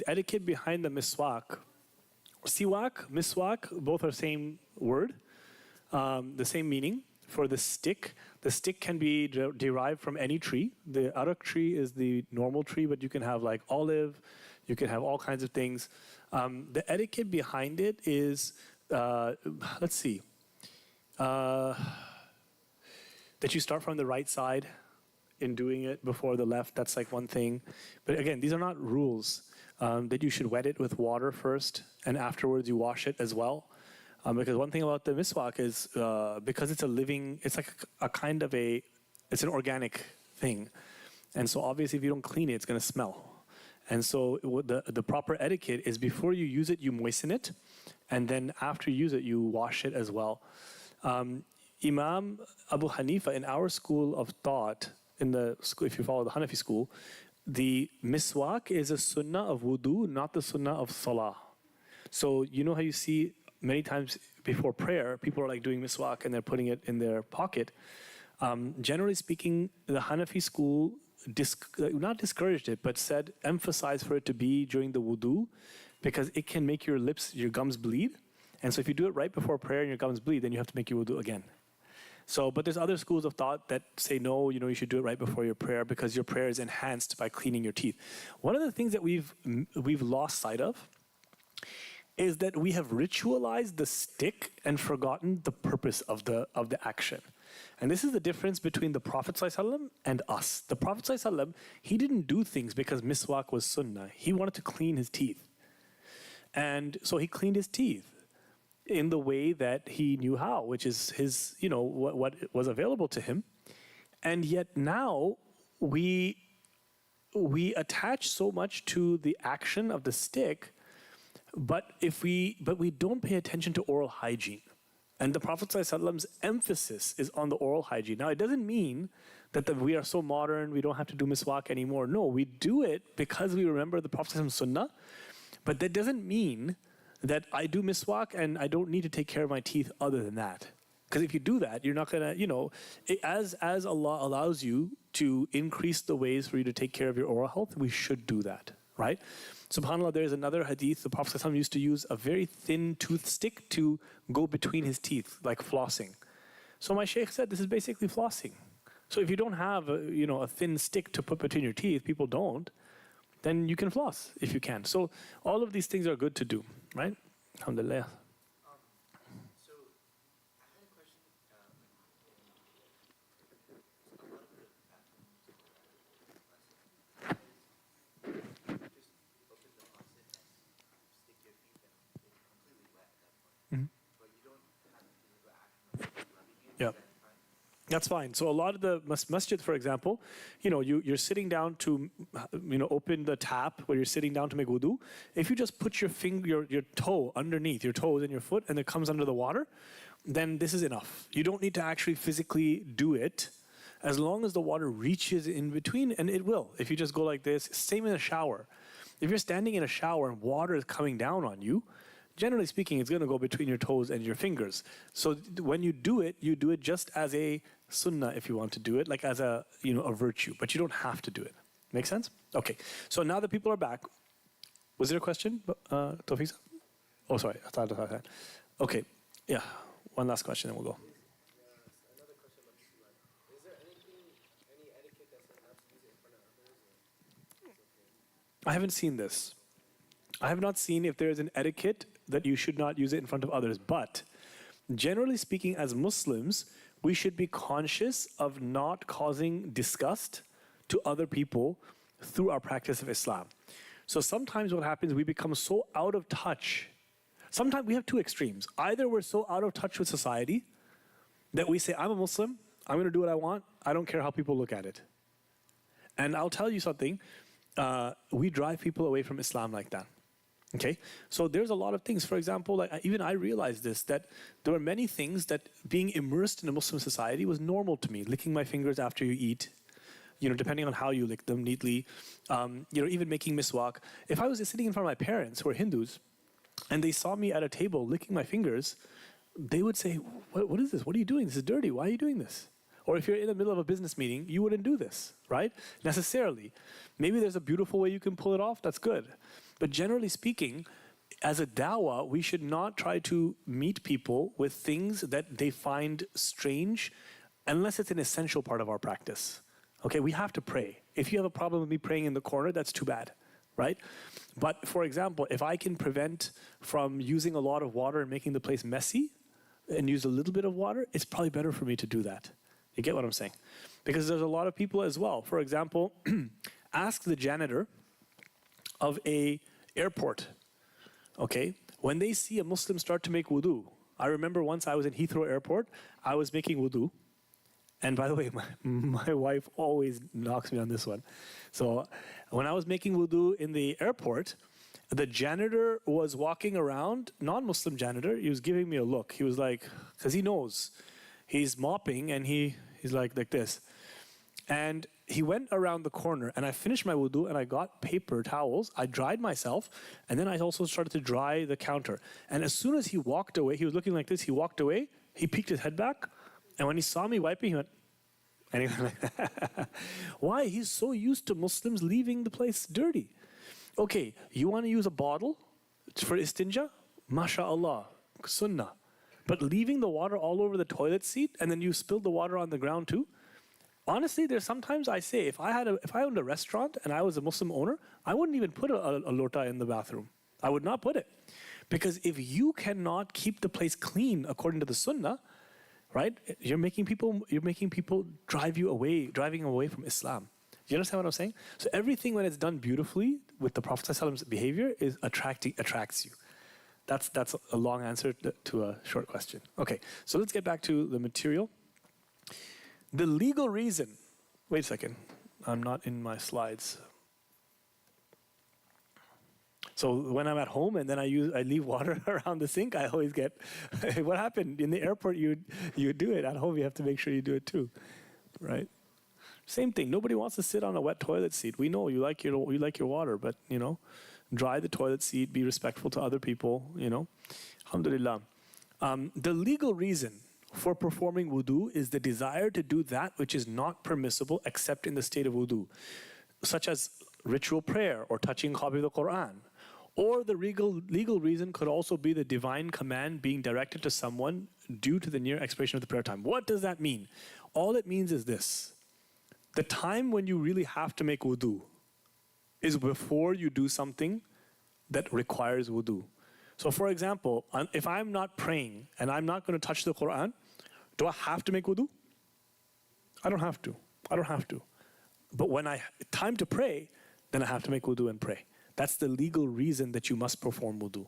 etiquette behind the miswak, siwak, miswak, both are same word, the same meaning. For the stick can be derived from any tree. The arak tree is the normal tree, but you can have like olive, you can have all kinds of things. The etiquette behind it is, let's see, that you start from the right side in doing it before the left. That's like one thing. But again, these are not rules. That you should wet it with water first, and afterwards you wash it as well. Because one thing about the miswak is because it's a living, it's like a kind of it's an organic thing. And so obviously if you don't clean it, it's going to smell. And so the proper etiquette is before you use it, you moisten it. And then after you use it, you wash it as well. Imam Abu Hanifa, in our school of thought, in the school, if you follow the Hanafi school, the miswak is a sunnah of wudu, not the sunnah of salah. So you know how you see many times before prayer, people are like doing miswak and they're putting it in their pocket. Generally speaking, the Hanafi school not discouraged it, but said emphasize for it to be during the wudu because it can make your gums bleed. And so if you do it right before prayer and your gums bleed, then you have to make your wudu again. So, but there's other schools of thought that say no, you should do it right before your prayer because your prayer is enhanced by cleaning your teeth. One of the things that we've lost sight of is that we have ritualized the stick and forgotten the purpose of the action. And this is the difference between the Prophet ﷺ and us. The Prophet ﷺ, he didn't do things because miswak was sunnah. He wanted to clean his teeth. And so he cleaned his teeth in the way that he knew how, which is his, what was available to him. And yet now we attach so much to the action of the stick, but we don't pay attention to oral hygiene. And the Prophet ﷺ's emphasis is on the oral hygiene. Now, it doesn't mean that we are so modern, we don't have to do miswak anymore. No, we do it because we remember the Prophet ﷺ's sunnah. But that doesn't mean that I do miswak and I don't need to take care of my teeth other than that. Because if you do that, you're not going to, as Allah allows you to increase the ways for you to take care of your oral health, we should do that, right? SubhanAllah, there is another hadith, the Prophet ﷺ used to use a very thin tooth stick to go between his teeth, like flossing. So my sheikh said, this is basically flossing. So if you don't have a thin stick to put between your teeth, people don't, then you can floss if you can. So all of these things are good to do, right? Alhamdulillah. So I had a question. Yeah, that's fine. So a lot of the masjid, for example, you're sitting down to, open the tap where you're sitting down to make wudu. If you just put your finger, your toe underneath your toes and your foot, and it comes under the water, then this is enough. You don't need to actually physically do it, as long as the water reaches in between, and it will. If you just go like this, same in a shower. If you're standing in a shower and water is coming down on you, generally speaking, it's going to go between your toes and your fingers. So when you do it just as a sunnah if you want to do it, like as a virtue, but you don't have to do it. Make sense? Okay. So now that people are back, was there a question, Tawfiq? Oh, sorry. I thought that. Okay. Yeah. One last question, then we'll go. Another question about siwak. Is there any etiquette that says not to use it in front of others? Or it's okay? I haven't seen this. I have not seen if there is an etiquette that you should not use it in front of others. But generally speaking, as Muslims, we should be conscious of not causing disgust to other people through our practice of Islam. So sometimes what happens, we become so out of touch. Sometimes we have two extremes. Either we're so out of touch with society that we say, I'm a Muslim, I'm going to do what I want, I don't care how people look at it. And I'll tell you something, we drive people away from Islam like that. Okay, so there's a lot of things. For example, like even I realized this, that there were many things that being immersed in a Muslim society was normal to me. Licking my fingers after you eat, depending on how you lick them neatly, even making miswak. If I was sitting in front of my parents who are Hindus, and they saw me at a table licking my fingers, they would say, what is this? What are you doing? This is dirty. Why are you doing this? Or if you're in the middle of a business meeting, you wouldn't do this, right? Necessarily. Maybe there's a beautiful way you can pull it off. That's good. But generally speaking, as a dawah, we should not try to meet people with things that they find strange unless it's an essential part of our practice. Okay, we have to pray. If you have a problem with me praying in the corner, that's too bad, right? But for example, if I can prevent from using a lot of water and making the place messy and use a little bit of water, it's probably better for me to do that. You get what I'm saying? Because there's a lot of people as well. For example, ask the janitor of a airport, okay? When they see a Muslim start to make wudu, I remember once I was in Heathrow Airport, I was making wudu. And by the way, my wife always knocks me on this one. So when I was making wudu in the airport, the janitor was walking around, non-Muslim janitor, he was giving me a look. He was like, because he knows, he's mopping and he's like this. And he went around the corner and I finished my wudu and I got paper towels. I dried myself and then I also started to dry the counter. And as soon as he walked away, he was looking like this, he walked away, he peeked his head back. And when he saw me wiping, he went, and he went like that. Why? He's so used to Muslims leaving the place dirty. Okay, you want to use a bottle for istinja? MashaAllah, sunnah. But leaving the water all over the toilet seat and then you spilled the water on the ground too? Honestly, there's sometimes I say, if I owned a restaurant and I was a Muslim owner, I wouldn't even put a lota in the bathroom. I would not put it. Because if you cannot keep the place clean according to the sunnah, right? You're making people driving away from Islam. You understand what I'm saying? So everything when it's done beautifully with the Prophet ﷺ's behavior is attracts you. That's a long answer to a short question. Okay, so let's get back to the material. The legal reason. Wait a second. I'm not in my slides. So when I'm at home and then I leave water around the sink, I always get, what happened? In the airport, you do it. At home, you have to make sure you do it too, right? Same thing. Nobody wants to sit on a wet toilet seat. We know you like your water, but dry the toilet seat. Be respectful to other people. Alhamdulillah. The legal reason for performing wudu is the desire to do that which is not permissible except in the state of wudu, such as ritual prayer or touching a copy of the Quran. Or the legal reason could also be the divine command being directed to someone due to the near expiration of the prayer time. What does that mean? All it means is this. The time when you really have to make wudu is before you do something that requires wudu. So for example, if I'm not praying and I'm not going to touch the Quran, do I have to make wudu? I don't have to. But when time to pray, then I have to make wudu and pray. That's the legal reason that you must perform wudu.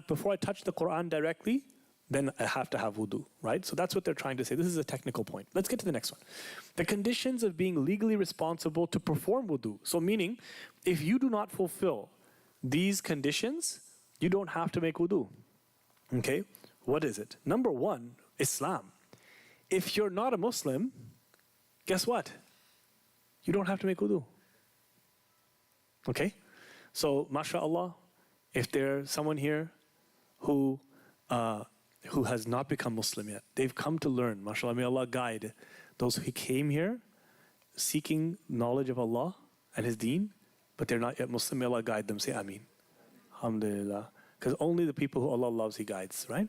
Before I touch the Quran directly, then I have to have wudu, right? So that's what they're trying to say. This is a technical point. Let's get to the next one. The conditions of being legally responsible to perform wudu. So meaning, if you do not fulfill these conditions, you don't have to make wudu. Okay? What is it? Number one, Islam. If you're not a Muslim, guess what? You don't have to make wudu. Okay? So, mashallah, if there's someone here who has not become Muslim yet, they've come to learn, mashallah, may Allah guide those who came here seeking knowledge of Allah and His deen, but they're not yet Muslim, may Allah guide them, say Ameen. Alhamdulillah. Because only the people who Allah loves, He guides, right?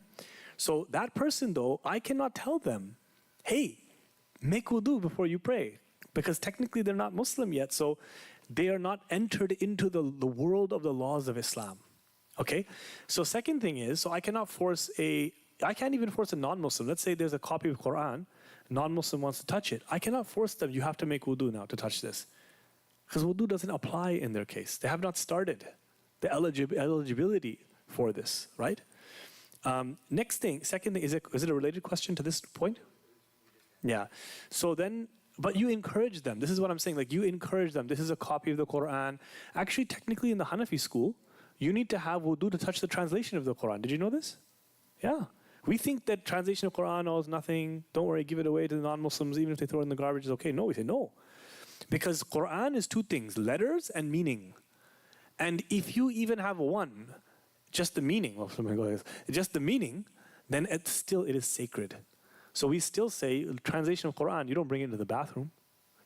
So that person though, I cannot tell them, hey, make wudu before you pray. Because technically they're not Muslim yet, so they are not entered into the world of the laws of Islam. Okay? So second thing is, so I can't even force a non-Muslim. Let's say there's a copy of Quran, non-Muslim wants to touch it. I cannot force them, you have to make wudu now to touch this. Because wudu doesn't apply in their case. They have not started the eligibility for this, right? Second thing, is it a related question to this point? Yeah. So then, But you encourage them. This is what I'm saying. Like, you encourage them. This is a copy of the Quran. Actually, technically, in the Hanafi school, you need to have wudu to touch the translation of the Quran. Did you know this? Yeah. We think that translation of Quran, oh, is nothing. Don't worry, give it away to the non-Muslims. Even if they throw it in the garbage, it's okay. No, we say no. Because Quran is two things, letters and meaning. And if you even have one, just the meaning, just the meaning, then it is sacred. So we still say, translation of Quran, you don't bring it into the bathroom.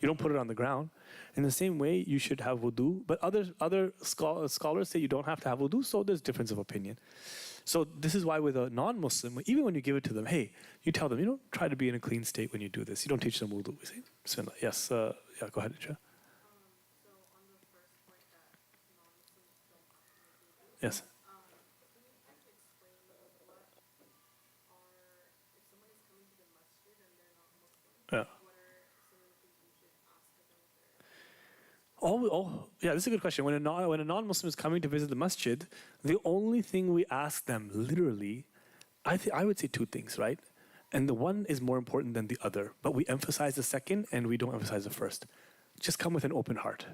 You don't put it on the ground. In the same way, you should have wudu. But other scholars say you don't have to have wudu, so there's difference of opinion. So this is why with a non-Muslim, even when you give it to them, hey, you tell them, you don't try to be in a clean state when you do this. You don't teach them wudu. We say, Bismillah. Yes, go ahead, Isha. So on the first point that non-Muslims don't have to make wudu, Yes. can you kind of explain what are, if someone is coming to the masjid and they're not Muslim, Yeah. what are some of the things you should ask of them if they're Yeah, this is a good question. When a non-Muslim is coming to visit the masjid, the only thing we ask them, literally, I would say two things, right? And the one is more important than the other, but we emphasize the second and we don't emphasize the first. Just come with an open heart.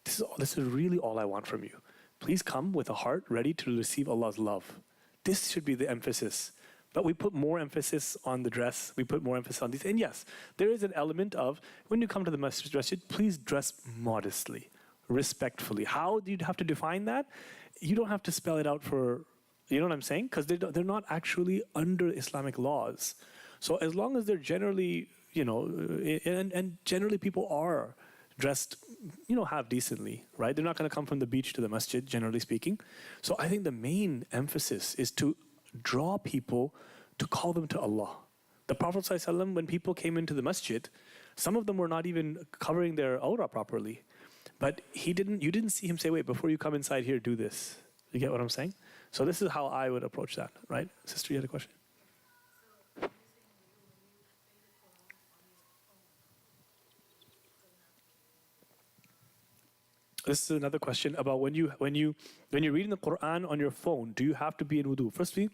This is really all I want from you. Please come with a heart ready to receive Allah's love. This should be the emphasis. But we put more emphasis on the dress. We put more emphasis on these. And yes, there is an element of, when you come to the masjid, please dress modestly, respectfully. How do you have to define that? You don't have to spell it out for, you know what I'm saying? Because they're not actually under Islamic laws. So as long as they're generally, and generally people are dressed, half decently, right? They're not going to come from the beach to the masjid, generally speaking. So I think the main emphasis is to draw people to call them to Allah. The Prophet ﷺ, when people came into the masjid, some of them were not even covering their awrah properly. But you didn't see him say, wait, before you come inside here, do this. You get what I'm saying? So this is how I would approach that, right? Sister, you had a question? This is another question about when you're reading the Quran on your phone, do you have to be in wudu? Firstly,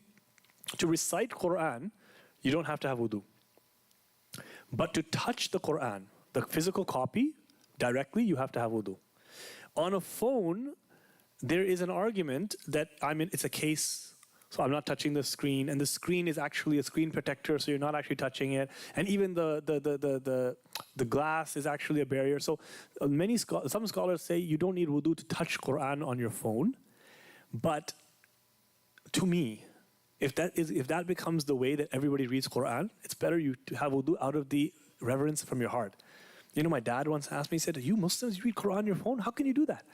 to recite Quran, you don't have to have wudu. But to touch the Quran, the physical copy, directly, you have to have wudu. On a phone, there is an argument that it's a case, so I'm not touching the screen, and the screen is actually a screen protector, so you're not actually touching it, and even the glass is actually a barrier. So some scholars say you don't need wudu to touch Quran on your phone, but to me, if that becomes the way that everybody reads Quran, it's better you to have wudu out of the reverence from your heart. My dad once asked me, he said, you Muslims, you read Quran on your phone? How can you do that?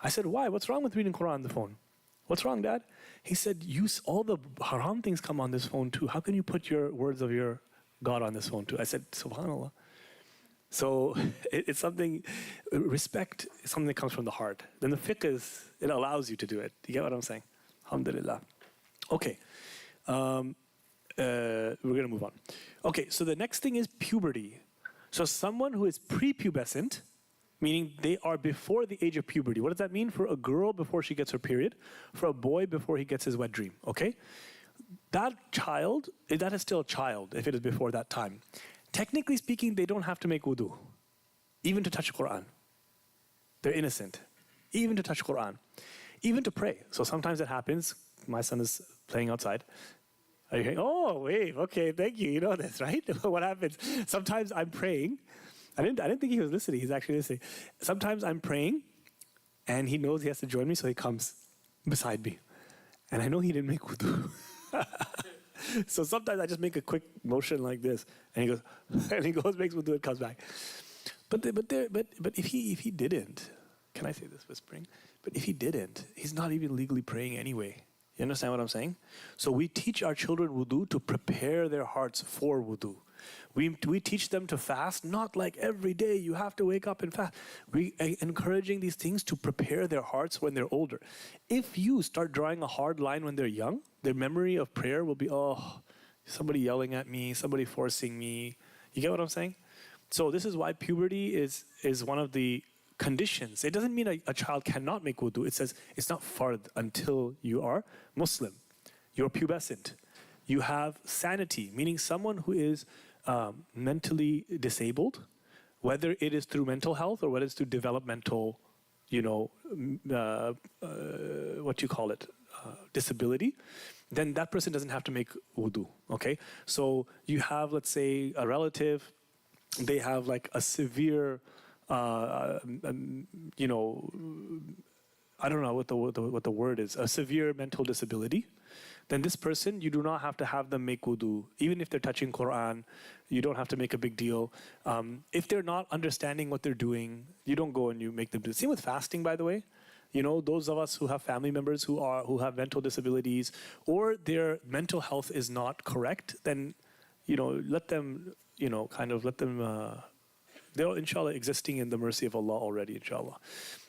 I said, why? What's wrong with reading Quran on the phone? What's wrong, Dad? He said, all the haram things come on this phone too. How can you put your words of your God on this phone too? I said, subhanAllah. So it's something, respect is something that comes from the heart. Then the fiqh it allows you to do it. You get what I'm saying? Alhamdulillah. Okay. We're going to move on. Okay, so the next thing is puberty. So someone who is prepubescent, meaning they are before the age of puberty. What does that mean? For a girl before she gets her period, for a boy before he gets his wet dream, okay? That child, that is still a child if it is before that time. Technically speaking, they don't have to make wudu, even to touch Quran. They're innocent, even to touch Quran, even to pray. So sometimes it happens, my son is playing outside. Are you hearing, oh, wave, okay, thank you, you know this, right? What happens? Sometimes I'm praying. I didn't think he was listening. He's actually listening. Sometimes I'm praying, and he knows he has to join me, so he comes beside me. And I know he didn't make wudu. So sometimes I just make a quick motion like this, and he goes, makes wudu, and comes back. But if he didn't, can I say this whispering? But if he didn't, he's not even legally praying anyway. You understand what I'm saying? So we teach our children wudu to prepare their hearts for wudu. We teach them to fast, not like every day you have to wake up and fast. We are encouraging these things to prepare their hearts when they're older. If you start drawing a hard line when they're young, their memory of prayer will be, oh, somebody yelling at me, somebody forcing me. You get what I'm saying? So this is why puberty is one of the conditions. It doesn't mean a child cannot make wudu. It says it's not fard until you are Muslim. You're pubescent. You have sanity, meaning someone who is mentally disabled, whether it is through mental health or whether it's through developmental, what you call it, disability, then that person doesn't have to make wudu, okay? So you have, let's say, a relative, they have like a severe, I don't know what the word is, a severe mental disability, then this person, you do not have to have them make wudu. Even if they're touching Quran, you don't have to make a big deal. If they're not understanding what they're doing, you don't go and you make them do it. Same with fasting, by the way. Those of us who have family members who have mental disabilities or their mental health is not correct, then, let them, they're inshallah existing in the mercy of Allah already, inshallah.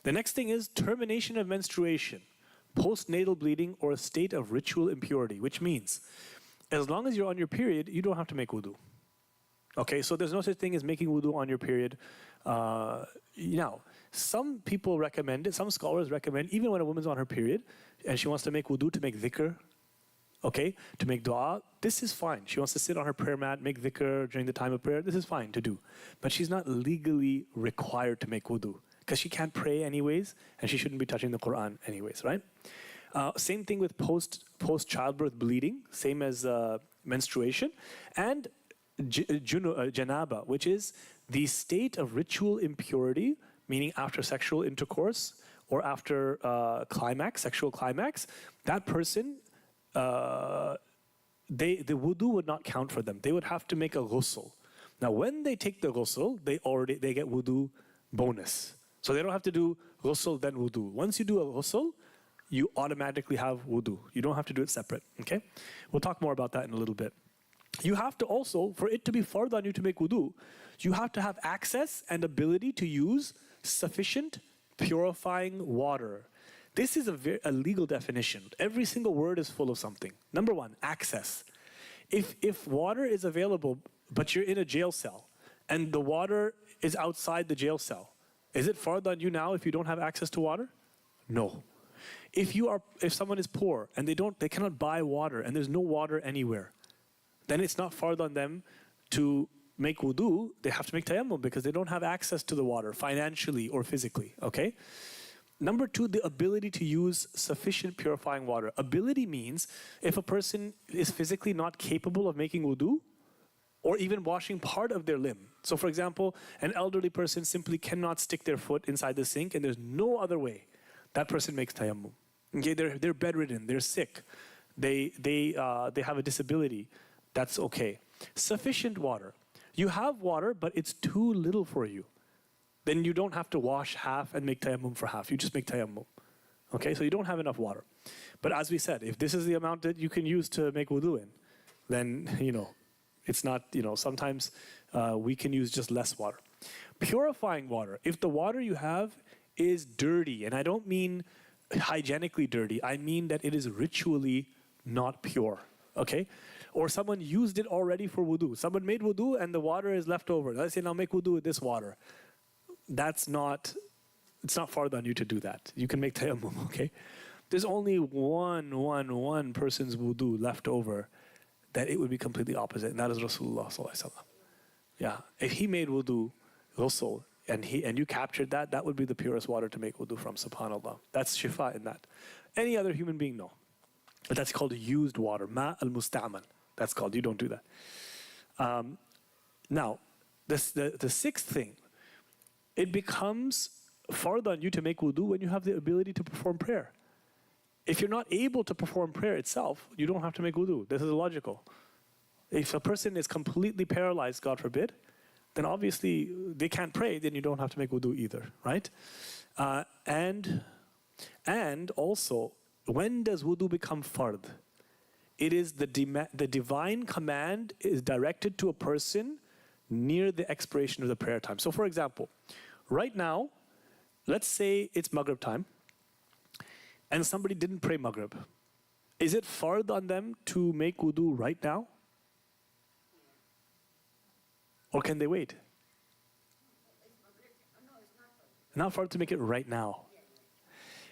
The next thing is termination of menstruation, postnatal bleeding, or a state of ritual impurity, which means as long as you're on your period, you don't have to make wudu. Okay, so there's no such thing as making wudu on your period. Now, some people recommend it, some scholars recommend, even when a woman's on her period and she wants to make wudu, to make dhikr, okay, to make dua, this is fine. She wants to sit on her prayer mat, make dhikr during the time of prayer, this is fine to do. But she's not legally required to make wudu because she can't pray anyways and she shouldn't be touching the Quran anyways, right? Same thing with post-childbirth bleeding, same as menstruation, and janaba, which is the state of ritual impurity, meaning after sexual intercourse or after sexual climax, that person, the wudu would not count for them. They would have to make a ghusl. Now, when they take the ghusl, they get wudu bonus. So they don't have to do ghusl then wudu. Once you do a ghusl, you automatically have wudu. You don't have to do it separate, okay? We'll talk more about that in a little bit. You have to also, for it to be fard on you to make wudu, you have to have access and ability to use sufficient purifying water. This is a legal definition. Every single word is full of something. Number one, access. If water is available, but you're in a jail cell, and the water is outside the jail cell, is it fard on you now if you don't have access to water? No. If someone is poor and they cannot buy water and there's no water anywhere, then it's not fard on them to make wudu. They have to make tayammum because they don't have access to the water financially or physically, okay? Number two, the ability to use sufficient purifying water. Ability means if a person is physically not capable of making wudu or even washing part of their limb. So for example, an elderly person simply cannot stick their foot inside the sink and there's no other way. That person makes tayammum. Okay, they're bedridden, they're sick, they have a disability. That's okay. Sufficient water. You have water, but it's too little for you. Then you don't have to wash half and make tayammum for half. You just make tayammum. Okay, so you don't have enough water. But as we said, if this is the amount that you can use to make wudu in, then, it's not, sometimes we can use just less water. Purifying water. If the water you have is dirty, and I don't mean hygienically dirty, I mean that it is ritually not pure. Okay? Or someone used it already for wudu. Someone made wudu and the water is left over. Let's say now make wudu with this water. It's not fard on you to do that. You can make tayammum, okay? There's only one person's wudu left over that it would be completely opposite, and that is Rasulullah sallallahu alaihi wasallam. Yeah, if he made wudu, ghusl, and you captured that, that would be the purest water to make wudu from, subhanAllah. That's shifa in that. Any other human being, no. But that's called used water, ma al-musta'mal. That's called, you don't do that. Now, the sixth thing, it becomes fard on you to make wudu when you have the ability to perform prayer. If you're not able to perform prayer itself, you don't have to make wudu. This is logical. If a person is completely paralyzed, God forbid, then obviously they can't pray, then you don't have to make wudu either, right? And also, when does wudu become fard? It is the divine command is directed to a person near the expiration of the prayer time. So for example, right now, let's say it's Maghrib time, and somebody didn't pray Maghrib. Is it fard on them to make wudu right now? Or can they wait? Not fard to make it right now.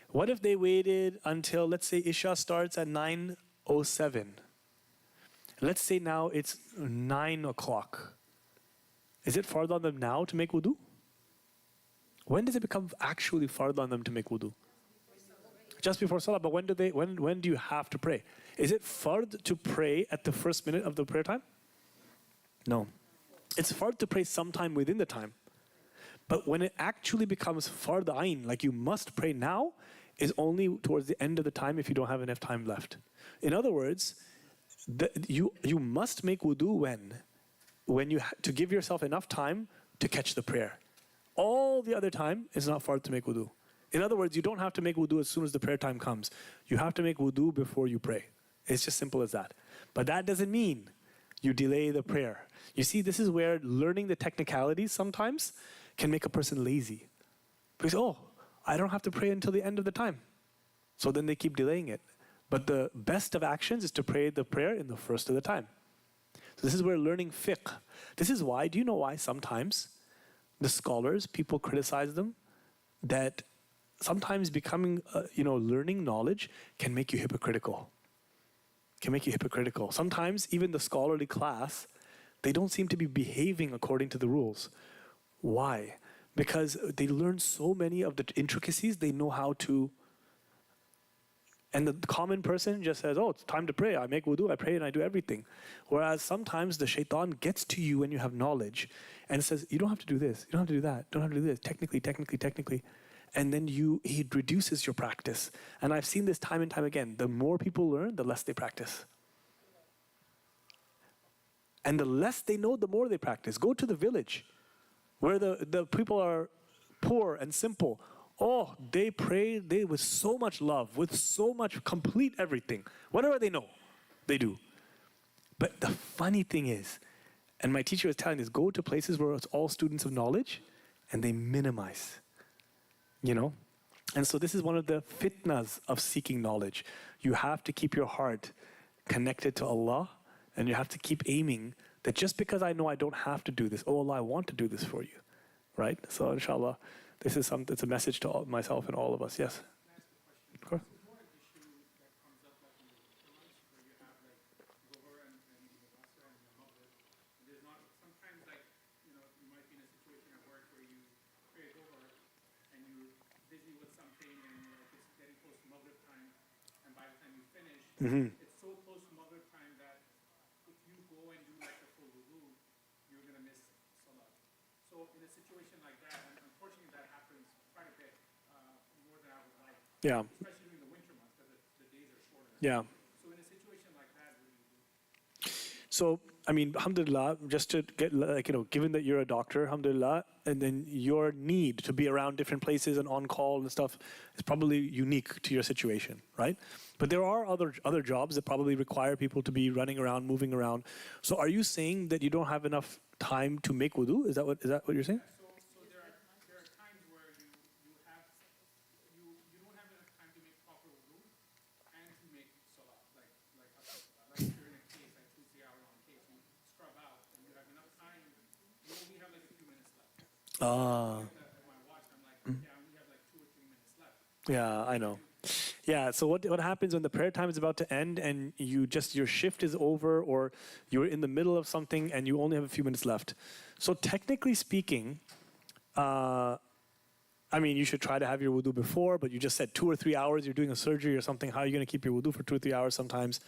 What if they waited until, let's say, Isha starts at 9:07, Let's say now it's 9 o'clock. Is it fard on them now to make wudu? When does it become actually fard on them to make wudu? Just before salah. But when do you have to pray? Is it fard to pray at the first minute of the prayer time? No. It's fard to pray sometime within the time. But when it actually becomes fard ayn, like you must pray now, is only towards the end of the time if you don't have enough time left. In other words, you must make wudu when to give yourself enough time to catch the prayer. All the other time is not fard to make wudu. In other words, you don't have to make wudu as soon as the prayer time comes. You have to make wudu before you pray. It's just simple as that. But that doesn't mean you delay the prayer. You see, this is where learning the technicalities sometimes can make a person lazy. Because, I don't have to pray until the end of the time. So then they keep delaying it. But the best of actions is to pray the prayer in the first of the time. So this is where learning fiqh. This is why, do you know why sometimes the scholars, people criticize them, that sometimes becoming, learning knowledge can make you hypocritical. Sometimes even the scholarly class, they don't seem to be behaving according to the rules. Why? Because they learn so many of the intricacies, they know how to. And the common person just says, it's time to pray. I make wudu, I pray, and I do everything. Whereas sometimes the shaitan gets to you when you have knowledge and says, you don't have to do this, you don't have to do that, don't have to do this, technically. And then he reduces your practice. And I've seen this time and time again. The more people learn, the less they practice. And the less they know, the more they practice. Go to the village where the people are poor and simple. They pray with so much love, with so much complete everything. Whatever they know, they do. But the funny thing is, and my teacher was telling us, go to places where it's all students of knowledge, and they minimize. And so this is one of the fitnas of seeking knowledge. You have to keep your heart connected to Allah, and you have to keep aiming that just because I know I don't have to do this, Allah, I want to do this for you, right? So inshallah, it's a message to myself and all of us. Yes? Of course. Mm-hmm. It's so close to Maghrib time that if you go and do like the full wudu, you're going to miss salah. So in a situation like that, and unfortunately that happens quite a bit, more than I would like. Yeah. Especially during the winter months because the days are shorter. Yeah. So in a situation like that, what do you do? So, alhamdulillah, just to get, given that you're a doctor, alhamdulillah, and then your need to be around different places and on call and stuff is probably unique to your situation, right? But there are other jobs that probably require people to be running around, moving around. So are you saying that you don't have enough time to make wudu? Is that what you're saying? So there are times where you don't have enough time to make proper wudu and to make salah. Like if you're in a case, like 2-3 hour long case, you scrub out and you have enough time. You only have like a few minutes left. At my watch, I'm like, I only have like 2 or 3 minutes left. Yeah, I know. Yeah, so what happens when the prayer time is about to end and your shift is over, or you're in the middle of something and you only have a few minutes left? So technically speaking, you should try to have your wudu before, but you just said 2 or 3 hours, you're doing a surgery or something. How are you going to keep your wudu for 2 or 3 hours sometimes?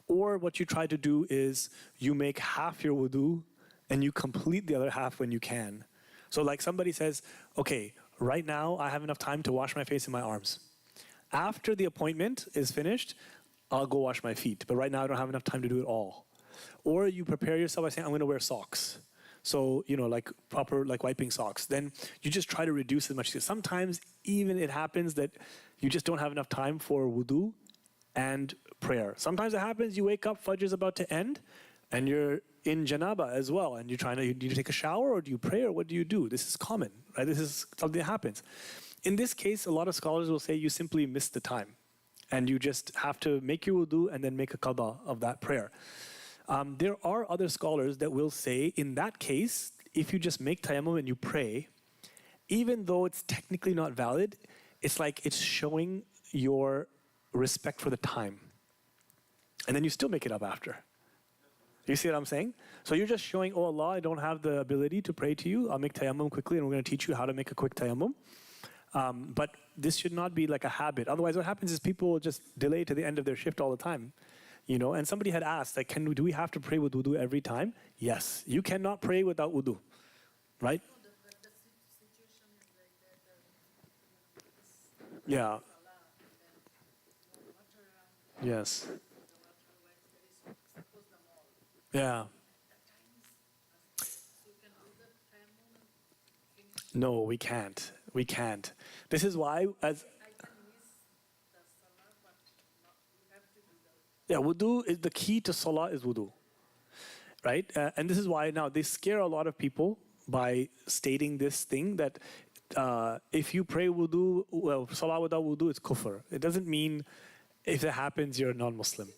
Or what you try to do is you make half your wudu and you complete the other half when you can. So like somebody says, okay, right now I have enough time to wash my face and my arms. After the appointment is finished, I'll go wash my feet. But right now I don't have enough time to do it all. Or you prepare yourself by saying, I'm going to wear socks. So, like proper, like wiping socks. Then you just try to reduce as much. Sometimes even it happens that you just don't have enough time for wudu and prayer. Sometimes it happens you wake up, Fajr is about to end, and you're in janaba as well. And do you take a shower or do you pray or what do you do? This is common, right? This is something that happens. In this case, a lot of scholars will say you simply miss the time. And you just have to make your wudu and then make a qada of that prayer. There are other scholars that will say, in that case, if you just make tayammum and you pray, even though it's technically not valid, it's like it's showing your respect for the time. And then you still make it up after. You see what I'm saying? So you're just showing, oh Allah, I don't have the ability to pray to you. I'll make tayammum quickly, and we're going to teach you how to make a quick tayammum. But this should not be like a habit. Otherwise, what happens is people will just delay to the end of their shift all the time. You know, and somebody had asked, like, do we have to pray with wudu every time? Yes. You cannot pray without wudu, right? Yeah. Yes. Yeah. No, we can't. We can't. This is why, yeah, wudu is the key to salah is wudu, right? And this is why now they scare a lot of people by stating this thing that if you pray wudu, well, salah without wudu, it's kufr. It doesn't mean if that happens, you're a non-Muslim.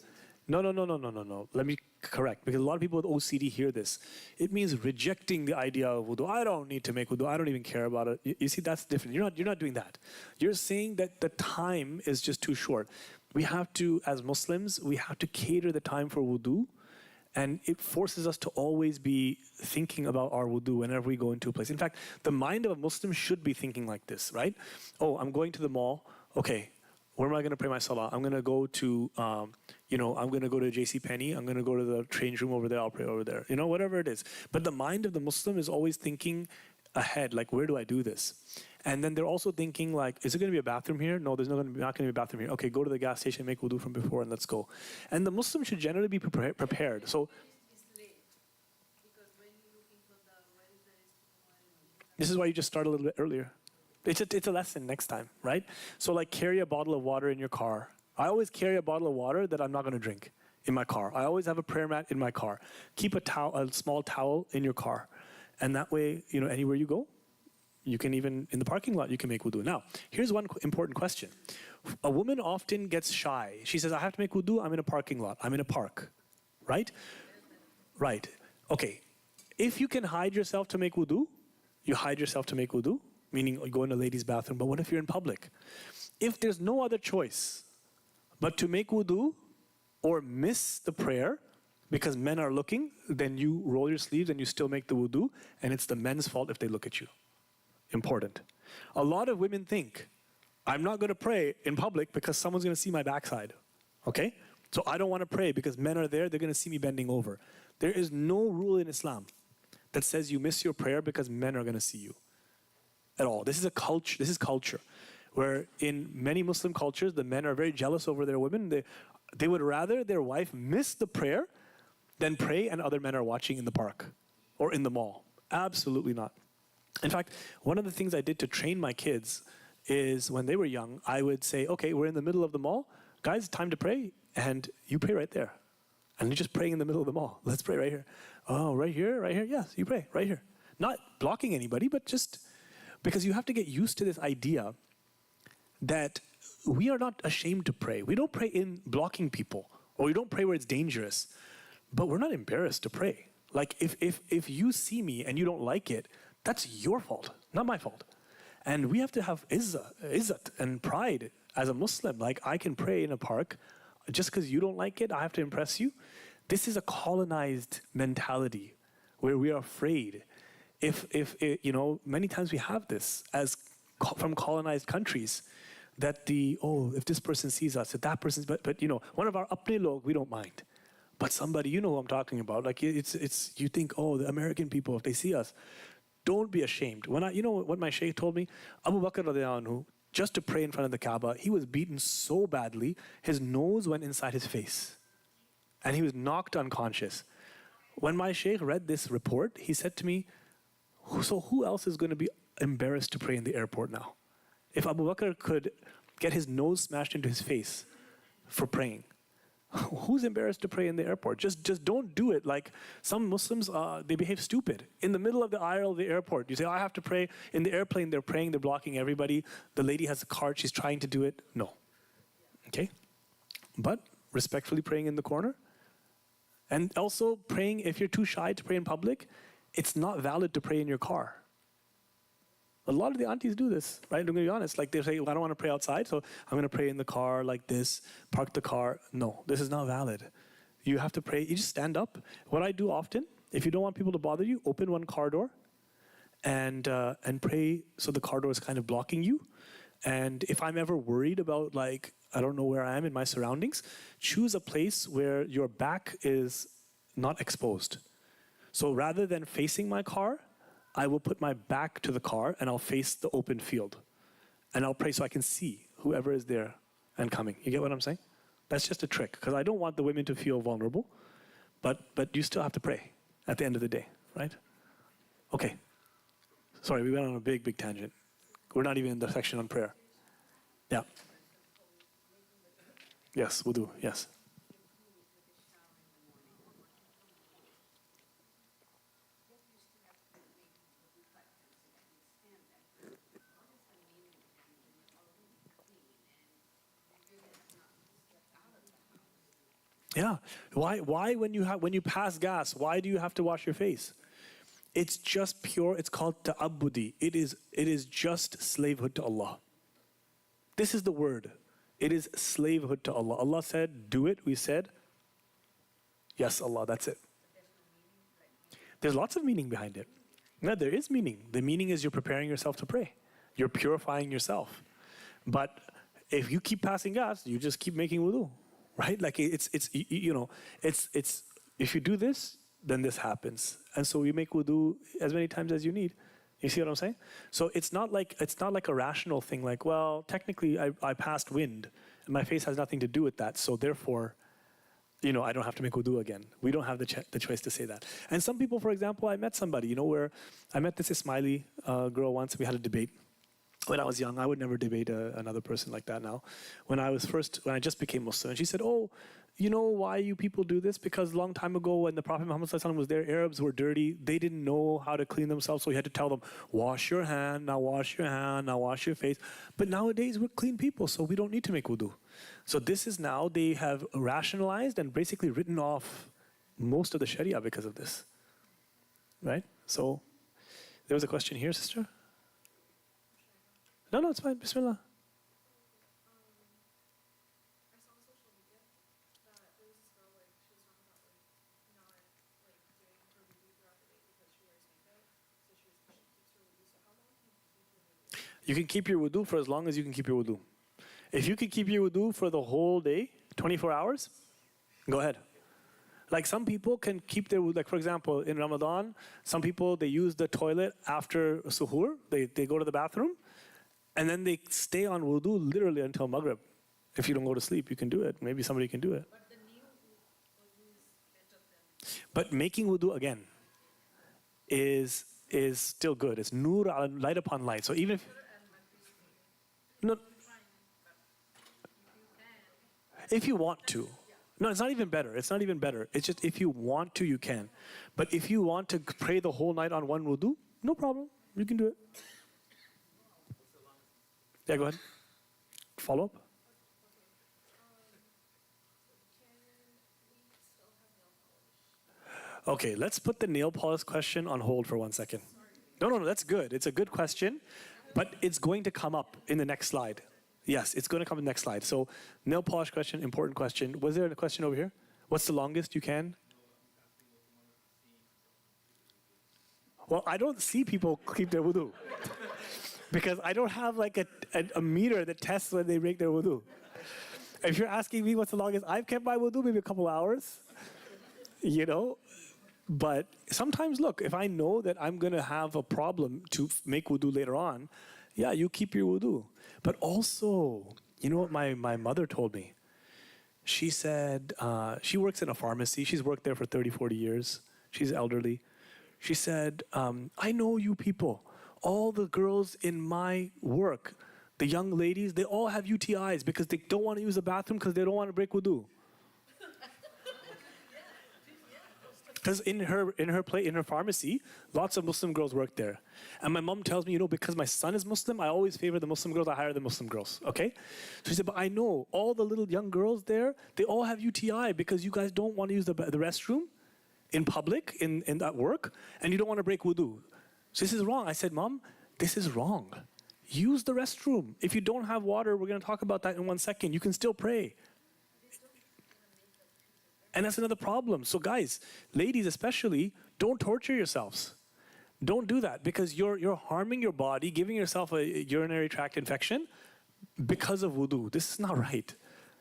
No. Let me correct, because a lot of people with OCD hear this. It means rejecting the idea of wudu. I don't need to make wudu. I don't even care about it. You see, that's different. You're not doing that. You're saying that the time is just too short. We have to, as Muslims, we have to cater the time for wudu, and it forces us to always be thinking about our wudu whenever we go into a place. In fact, the mind of a Muslim should be thinking like this, right? Oh, I'm going to the mall. Okay, where am I going to pray my salah? I'm going to go to, I'm going to go to JCPenney. I'm going to go to the change room over there. I'll pray over there. You know, whatever it is. But the mind of the Muslim is always thinking ahead, like, where do I do this? And then they're also thinking, like, is it going to be a bathroom here? No, there's not going to be a bathroom here. Okay, go to the gas station, make wudu from before, and let's go. And the Muslim should generally be prepared. So this is why you just start a little bit earlier. It's a lesson next time, right? So like carry a bottle of water in your car. I always carry a bottle of water that I'm not going to drink in my car. I always have a prayer mat in my car. Keep a small towel in your car. And that way, anywhere you go, you can even, in the parking lot, you can make wudu. Now, here's one important question. A woman often gets shy. She says, I have to make wudu, I'm in a parking lot, I'm in a park, right? Right. Okay. If you can hide yourself to make wudu, you hide yourself to make wudu, meaning you go in a ladies' bathroom. But what if you're in public? If there's no other choice but to make wudu or miss the prayer because men are looking, then you roll your sleeves and you still make the wudu, and it's the men's fault if they look at you. Important. A lot of women think, I'm not going to pray in public because someone's going to see my backside. Okay? So I don't want to pray because men are there, they're going to see me bending over. There is no rule in Islam that says you miss your prayer because men are going to see you at all. This is a culture. This is culture, where in many Muslim cultures, the men are very jealous over their women. They would rather their wife miss the prayer than pray and other men are watching in the park or in the mall. Absolutely not. In fact, one of the things I did to train my kids is when they were young, I would say, okay, we're in the middle of the mall. Guys, time to pray. And you pray right there. And you're just praying in the middle of the mall. Let's pray right here. Oh, right here, right here? Yes, you pray right here. Not blocking anybody, but just because you have to get used to this idea that we are not ashamed to pray. We don't pray in blocking people, or we don't pray where it's dangerous, but we're not embarrassed to pray. Like if you see me and you don't like it, that's your fault, not my fault. And we have to have izzat and pride as a Muslim. Like, I can pray in a park. Just because you don't like it, I have to impress you. This is a colonized mentality where we are afraid. If many times we have this from colonized countries, that if this person sees us, if that person's, but one of our apne log, we don't mind. But somebody, who I'm talking about, like it's you think, the American people, if they see us, don't be ashamed. When what my shaykh told me, Abu Bakr radiallahu anhu, just to pray in front of the Kaaba, he was beaten so badly, his nose went inside his face. And he was knocked unconscious. When my shaykh read this report, he said to me, so who else is going to be embarrassed to pray in the airport now? If Abu Bakr could get his nose smashed into his face for praying, who's embarrassed to pray in the airport? Just don't do it. Like some Muslims, they behave stupid. In the middle of the aisle of the airport, you say, I have to pray. In the airplane, they're praying, they're blocking everybody. The lady has a cart, she's trying to do it. No. Okay? But respectfully praying in the corner. And also praying, if you're too shy to pray in public, it's not valid to pray in your car. A lot of the aunties do this, right? I'm going to be honest. Like they say, I don't want to pray outside, so I'm going to pray in the car like this, park the car. No, this is not valid. you have to pray. You just stand up. What I do often, if you don't want people to bother you, open one car door and pray so the car door is kind of blocking you. And if I'm ever worried about, like, I don't know where I am in my surroundings, choose a place where your back is not exposed. So rather than facing my car, I will put my back to the car and I'll face the open field. And I'll pray so I can see whoever is there and coming. You get what I'm saying? That's just a trick, because I don't want the women to feel vulnerable, but you still have to pray at the end of the day, right? Okay. Sorry, we went on a big tangent. We're not even in the section on prayer. Yeah. Yes, wudu, yes. Yeah. Why when you pass gas, why do you have to wash your face? It's just pure, it's called ta'abbudi. It is just slavehood to Allah. This is the word. It is slavehood to Allah. Allah said, do it. We said, yes, Allah, that's it. There's lots of meaning behind it. No, there is meaning. The meaning is you're preparing yourself to pray. You're purifying yourself. But if you keep passing gas, you just keep making wudu, right? Like it's if you do this, then this happens. And so you make wudu as many times as you need. You see what I'm saying? So it's not like a rational thing like, well, technically I passed wind and my face has nothing to do with that. So therefore, I don't have to make wudu again. We don't have the choice to say that. And some people, for example, I met somebody, where I met this Ismaili girl once and we had a debate. When I was young, I would never debate another person like that now. When I just became Muslim, and she said, oh, you know why you people do this? Because a long time ago when the Prophet Muhammad was there, Arabs were dirty. They didn't know how to clean themselves, so he had to tell them, wash your hand, now wash your hand, now wash your face. But nowadays, we're clean people, so we don't need to make wudu. So this is now, they have rationalized and basically written off most of the Sharia because of this. Right? So there was a question here, sister? No, it's fine. Bismillah. I saw on social media that there was this girl, like, she was talking about, like, not, like, doing her review throughout the day because she wears makeup. So she keeps her review. So how long can you keep your review? You can keep your wudu for as long as you can keep your wudu. If you can keep your wudu for the whole day, 24 hours, go ahead. Like some people can keep their wudu, like for example, in Ramadan, some people, they use the toilet after suhoor, they go to the bathroom, and then they stay on wudu literally until Maghrib. If you don't go to sleep, you can do it. Maybe somebody can do it. But the new wudu is better than... But making wudu again is still good. It's nur, light upon light. So even if... No, if you want to. No, it's not even better. It's not even better. It's just if you want to, you can. But if you want to pray the whole night on one wudu, no problem. You can do it. Yeah, go ahead. Follow up. Okay, let's put the nail polish question on hold for 1 second. No, that's good. It's a good question, but it's going to come up in the next slide. Yes, it's going to come in the next slide. So, nail polish question, important question. Was there a question over here? What's the longest you can? Well, I don't see people keep their wudu. Because I don't have like a meter that tests when they break their wudu. If you're asking me what's the longest I've kept my wudu, maybe a couple hours. But sometimes, look, if I know that I'm going to have a problem to make wudu later on, yeah, you keep your wudu. But also, you know what my mother told me? She said, she works in a pharmacy. She's worked there for 30, 40 years. She's elderly. She said, I know you people. All the girls in my work, the young ladies, they all have UTIs because they don't want to use the bathroom because they don't want to break wudu. Because in her pharmacy, lots of Muslim girls work there. And my mom tells me, because my son is Muslim, I always favor the Muslim girls, I hire the Muslim girls, okay? So she said, but I know all the little young girls there, they all have UTI because you guys don't want to use the restroom in public, at work, and you don't want to break wudu. So this is wrong. I said, Mom, this is wrong. Use the restroom. If you don't have water, we're going to talk about that in 1 second. You can still pray. And that's another problem. So guys, ladies especially, don't torture yourselves. Don't do that because you're harming your body, giving yourself a urinary tract infection because of wudu. This is not right.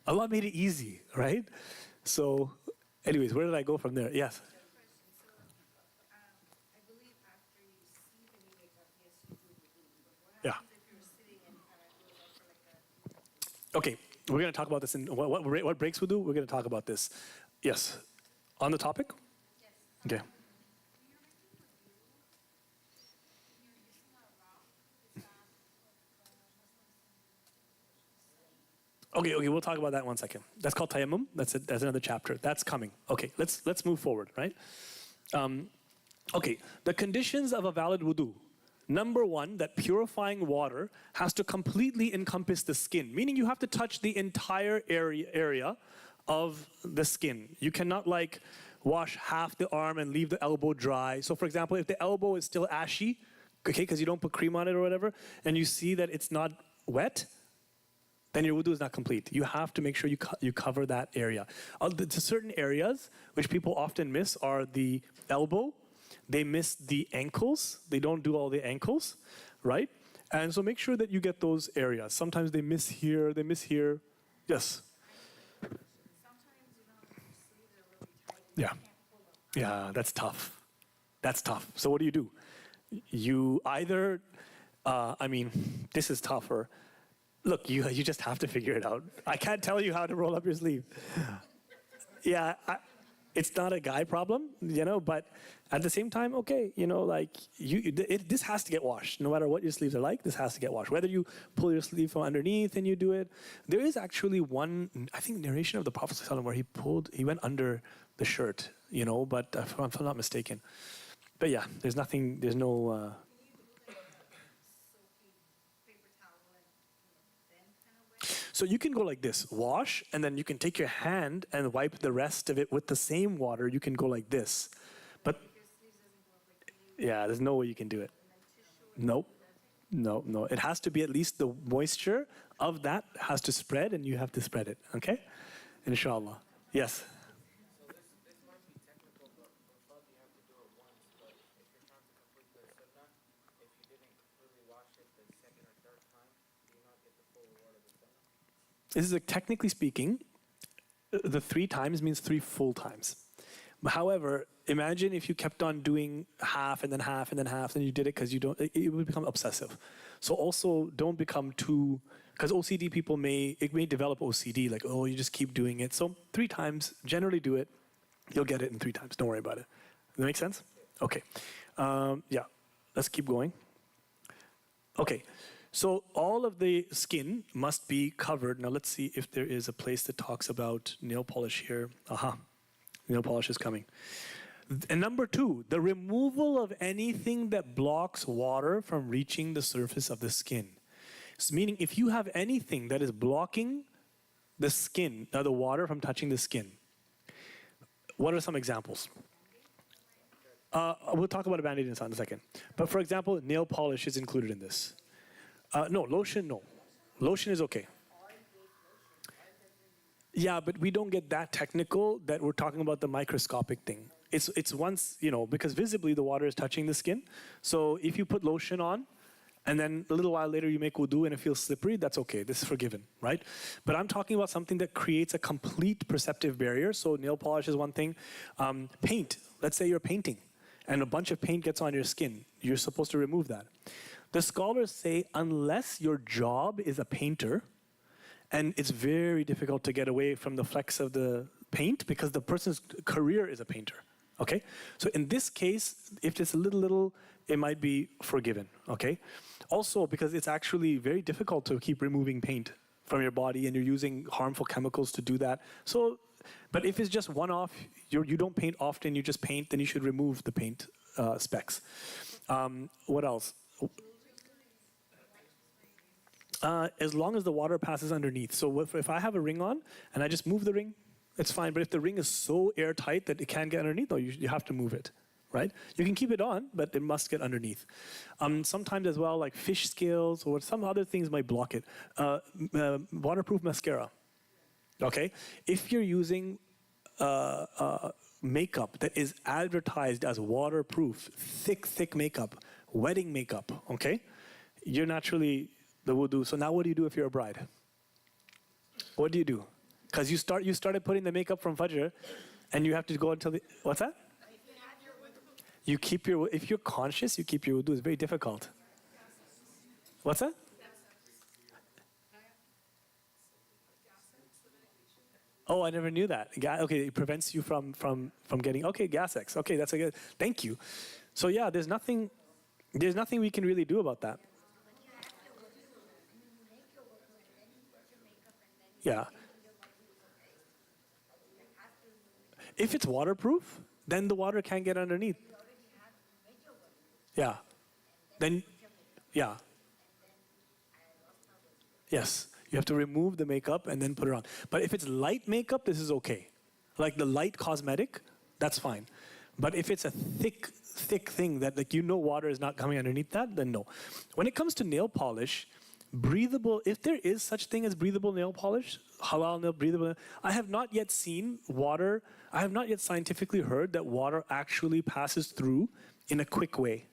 Allah made it easy, right? So, anyways, where did I go from there? Yes. I believe after you see the media cup, yes, you do the glue. But what Yeah. happens if you're sitting and kind of goes up for like a Okay, we're going to talk about this in what breaks wudu. We're going to talk about this. Yes. On the topic? Okay. Okay, we'll talk about that in 1 second. That's called tayammum. That's another chapter. That's coming. Okay, let's move forward, right? Okay, the conditions of a valid wudu. Number one, that purifying water has to completely encompass the skin, meaning you have to touch the entire area of the skin. You cannot like wash half the arm and leave the elbow dry. So for example, if the elbow is still ashy, okay, because you don't put cream on it or whatever, and you see that it's not wet, then your wudu is not complete. You have to make sure you cover that area. The certain areas which people often miss are the elbow. They miss the ankles. They don't do all the ankles, right? And so make sure that you get those areas. Sometimes they miss here, they miss here. Yes? Yeah. Yeah, that's tough. That's tough. So what do? You either, this is tougher. Look, you just have to figure it out. I can't tell you how to roll up your sleeve. Yeah, it's not a guy problem, but at the same time, okay, this has to get washed. No matter what your sleeves are like, this has to get washed. Whether you pull your sleeve from underneath and you do it. There is actually one, I think, narration of the Prophet ﷺ where he went under the shirt, but if I'm not mistaken. But yeah, there's no... So you can go like this, wash, and then you can take your hand and wipe the rest of it with the same water. You can go like this. But yeah, there's no way you can do it. Nope. No. It has to be at least the moisture of that has to spread, and you have to spread it, okay? Inshallah. Yes? So this might be technical, but for you have to do it once. But if you're trying to complete the sunnah, if you didn't completely wash it the second or third time, do you not get the full reward of the sunnah? This is technically speaking, the 3 times means 3 full times. However, imagine if you kept on doing half and then half and then half, and you did it because it would become obsessive. So also don't become too, because OCD people may develop OCD, like, oh, you just keep doing it. So 3 times, generally do it. You'll get it in 3 times. Don't worry about it. Does that make sense? Okay. Yeah, let's keep going. Okay. So all of the skin must be covered. Now let's see if there is a place that talks about nail polish here. Aha, nail polish is coming. And number 2, the removal of anything that blocks water from reaching the surface of the skin. So meaning if you have anything that is blocking the skin, the water from touching the skin. What are some examples? We'll talk about a Band-Aid in a second. But for example, nail polish is included in this. No, lotion, no. Lotion is okay. Yeah, but we don't get that technical that we're talking about the microscopic thing. It's once, because visibly the water is touching the skin. So if you put lotion on, and then a little while later you make wudu and it feels slippery, that's okay. This is forgiven, right? But I'm talking about something that creates a complete perceptive barrier. So nail polish is one thing. Paint, let's say you're painting, and a bunch of paint gets on your skin. You're supposed to remove that. The scholars say unless your job is a painter, and it's very difficult to get away from the flecks of the paint because the person's career is a painter, okay? So in this case, if it's a little, it might be forgiven, okay? Also, because it's actually very difficult to keep removing paint from your body and you're using harmful chemicals to do that. So, but if it's just one-off, you don't paint often, you just paint, then you should remove the paint specks. What else? As long as the water passes underneath. So if I have a ring on and I just move the ring, it's fine. But if the ring is so airtight that it can't get underneath, no, you have to move it, right? You can keep it on, but it must get underneath. Sometimes as well, like fish scales or some other things might block it. Waterproof mascara, okay? If you're using makeup that is advertised as waterproof, thick makeup, wedding makeup, okay? You're naturally the wudu. So now what do you do if you're a bride? What do you do? Because you started putting the makeup from Fajr, and you have to go until the, what's that? You keep your, if you're conscious, you keep your wudu. It's very difficult. What's that? Oh, I never knew that. Okay, it prevents you from getting, okay, gas X. Okay, that's a good, thank you. So yeah, there's nothing we can really do about that. Yeah. If it's waterproof, then the water can't get underneath. Yeah. Then, yeah. Yes. You have to remove the makeup and then put it on. But if it's light makeup, this is okay. Like the light cosmetic, that's fine. But if it's a thick thing that like water is not coming underneath that, then no. When it comes to nail polish, breathable, if there is such thing as breathable nail polish, halal nail, breathable nail, I have not yet seen water, I have not yet scientifically heard that water actually passes through in a quick way,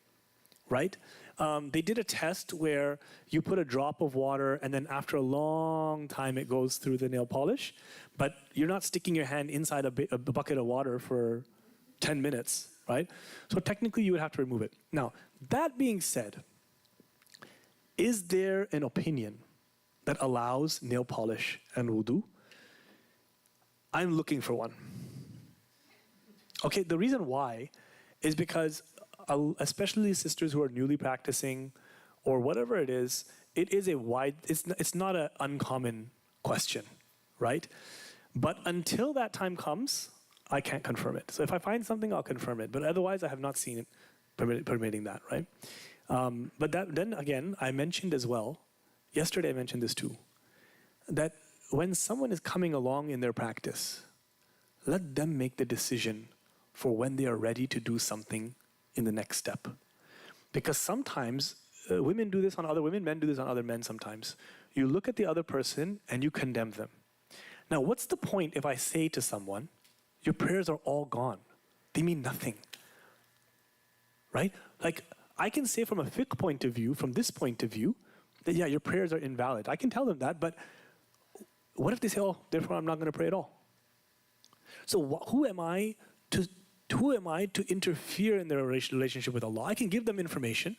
right? They did a test where you put a drop of water and then after a long time it goes through the nail polish, but you're not sticking your hand inside a bucket of water for 10 minutes, right? So technically you would have to remove it. Now, that being said, is there an opinion that allows nail polish and wudu? I'm looking for one. Okay, the reason why is because especially sisters who are newly practicing or whatever it is a wide, it's not an uncommon question, right? But until that time comes, I can't confirm it. So if I find something, I'll confirm it. But otherwise, I have not seen it permitting that, right? But then again, I mentioned as well, yesterday I mentioned this too, that when someone is coming along in their practice, let them make the decision for when they are ready to do something in the next step. Because sometimes women do this on other women, men do this on other men sometimes. You look at the other person and you condemn them. Now, what's the point if I say to someone, your prayers are all gone? They mean nothing, right? Like, I can say from a fiqh point of view, from this point of view, that yeah, your prayers are invalid. I can tell them that, but what if they say, oh, therefore I'm not going to pray at all? So who am I to interfere in their relationship with Allah? I can give them information,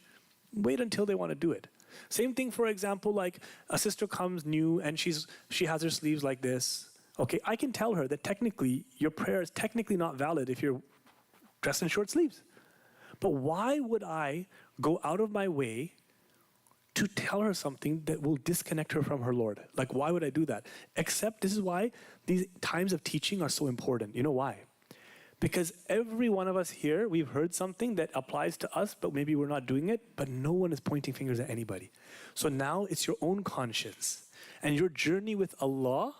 wait until they want to do it. Same thing, for example, like a sister comes new and she has her sleeves like this. Okay, I can tell her that technically your prayer is technically not valid if you're dressed in short sleeves. But why would I go out of my way to tell her something that will disconnect her from her Lord? Like, why would I do that? Except this is why these times of teaching are so important. You know why? Because every one of us here, we've heard something that applies to us, but maybe we're not doing it, but no one is pointing fingers at anybody. So now it's your own conscience and your journey with Allah.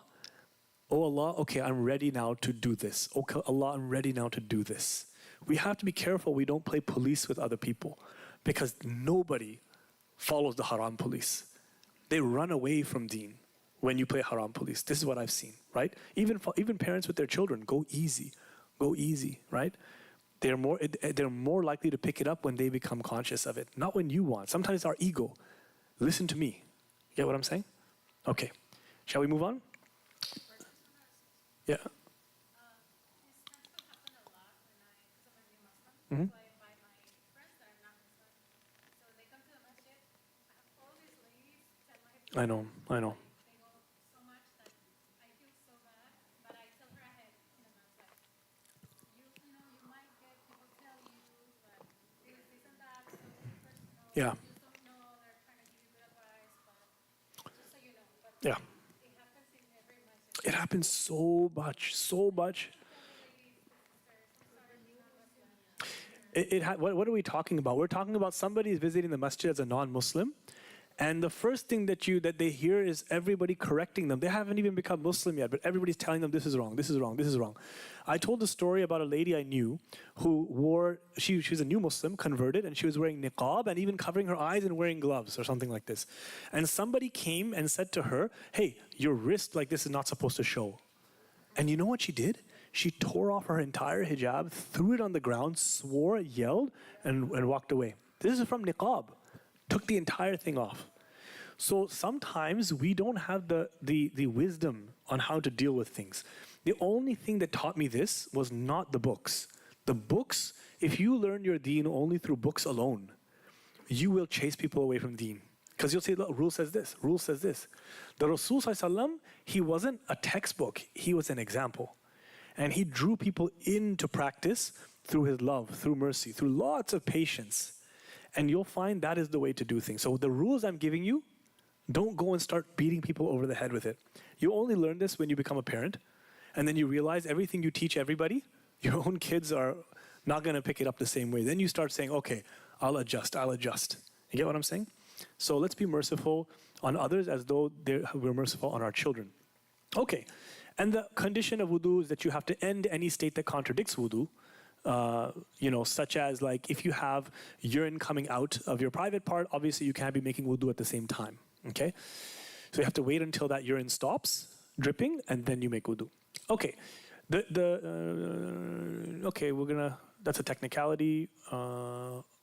Oh Allah, okay, I'm ready now to do this. Okay, Allah, I'm ready now to do this. We have to be careful we don't play police with other people, because nobody follows the haram police. They run away from deen when you play haram police. This is what I've seen, right? Even parents with their children, go easy, right? They're more likely to pick it up when they become conscious of it, not when you want. Sometimes it's our ego. Listen to me. You get what I'm saying? Okay. Shall we move on? Yeah. Mm-hmm. I know. They go so much that I feel so bad, but I tell her ahead in advance, like, you might get people tell you that this and that, something personal. Yeah. You don't know, they're trying to give you good advice, but just so you know. But Yeah. it happens in every masjid. It happens so much. What are we talking about? We're talking about somebody is visiting the masjid as a non-Muslim, and the first thing that they hear is everybody correcting them. They haven't even become Muslim yet, but everybody's telling them this is wrong, this is wrong, this is wrong. I told a story about a lady I knew who she was a new Muslim, converted, and she was wearing niqab and even covering her eyes and wearing gloves or something like this. And somebody came and said to her, hey, your wrist like this is not supposed to show. And you know what she did? She tore off her entire hijab, threw it on the ground, swore, yelled, and walked away. This is from niqab. Took the entire thing off. So sometimes we don't have the wisdom on how to deal with things. The only thing that taught me this was not the books. The books, if you learn your deen only through books alone, you will chase people away from deen. Because you'll say, look, rule says this, rule says this. The Rasul ﷺ, he wasn't a textbook, he was an example. And he drew people into practice through his love, through mercy, through lots of patience. And you'll find that is the way to do things. So the rules I'm giving you, don't go and start beating people over the head with it. You only learn this when you become a parent. And then you realize everything you teach everybody, your own kids are not going to pick it up the same way. Then you start saying, okay, I'll adjust, I'll adjust. You get what I'm saying? So let's be merciful on others as though we're merciful on our children. Okay. And the condition of wudu is that you have to end any state that contradicts wudu. Such as like if you have urine coming out of your private part, obviously you can't be making wudu at the same time. Okay? So you have to wait until that urine stops dripping and then you make wudu. Okay. Okay, that's a technicality.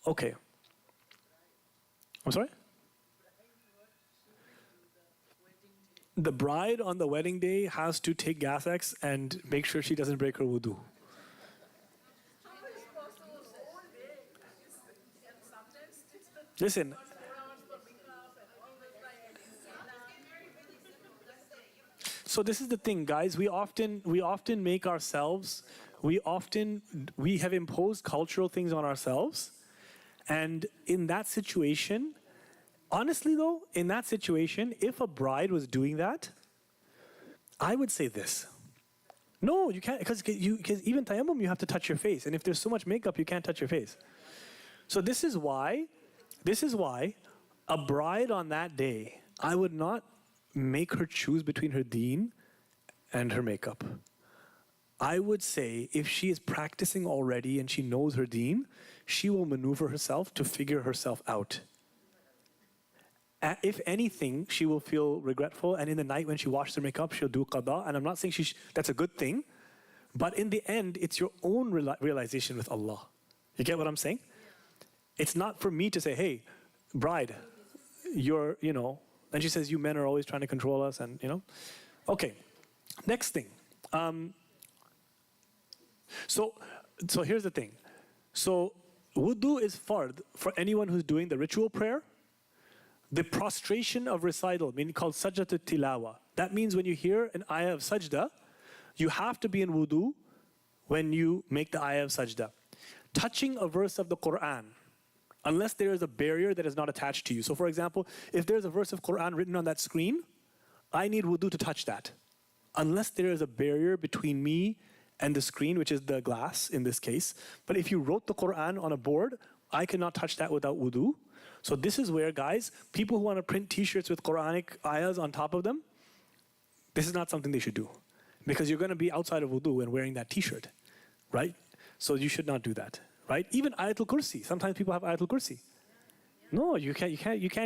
Okay. I'm sorry? The bride on the wedding day has to take Gas X and make sure she doesn't break her wudu. Listen. So this is the thing, guys. We often make ourselves. We have imposed cultural things on ourselves, and in that situation, honestly though, in that situation, if a bride was doing that, I would say this. No, you can't, because even tayammum, you have to touch your face, and if there's so much makeup, you can't touch your face. So this is why a bride on that day, I would not make her choose between her deen and her makeup. I would say if she is practicing already and she knows her deen, she will maneuver herself to figure herself out. If anything, she will feel regretful, and in the night when she washes her makeup, she'll do qada. And I'm not saying that's a good thing, but in the end, it's your own realization with Allah. You get what I'm saying? It's not for me to say, hey, bride, and she says, you men are always trying to control us, and Okay, next thing. So here's the thing. So wudu is fard for anyone who's doing the ritual prayer. The prostration of recital, meaning called sajdat tilawa. That means when you hear an ayah of sajda, you have to be in wudu when you make the ayah of sajda. Touching a verse of the Quran, unless there is a barrier that is not attached to you. So for example, if there's a verse of Quran written on that screen, I need wudu to touch that. Unless there is a barrier between me and the screen, which is the glass in this case. But if you wrote the Quran on a board, I cannot touch that without wudu. So this is where, guys, people who want to print t-shirts with Quranic ayahs on top of them, this is not something they should do. Because you're going to be outside of wudu and wearing that t-shirt, right? So you should not do that, right? Even Ayatul Kursi. Sometimes people have Ayatul Kursi. No, you can't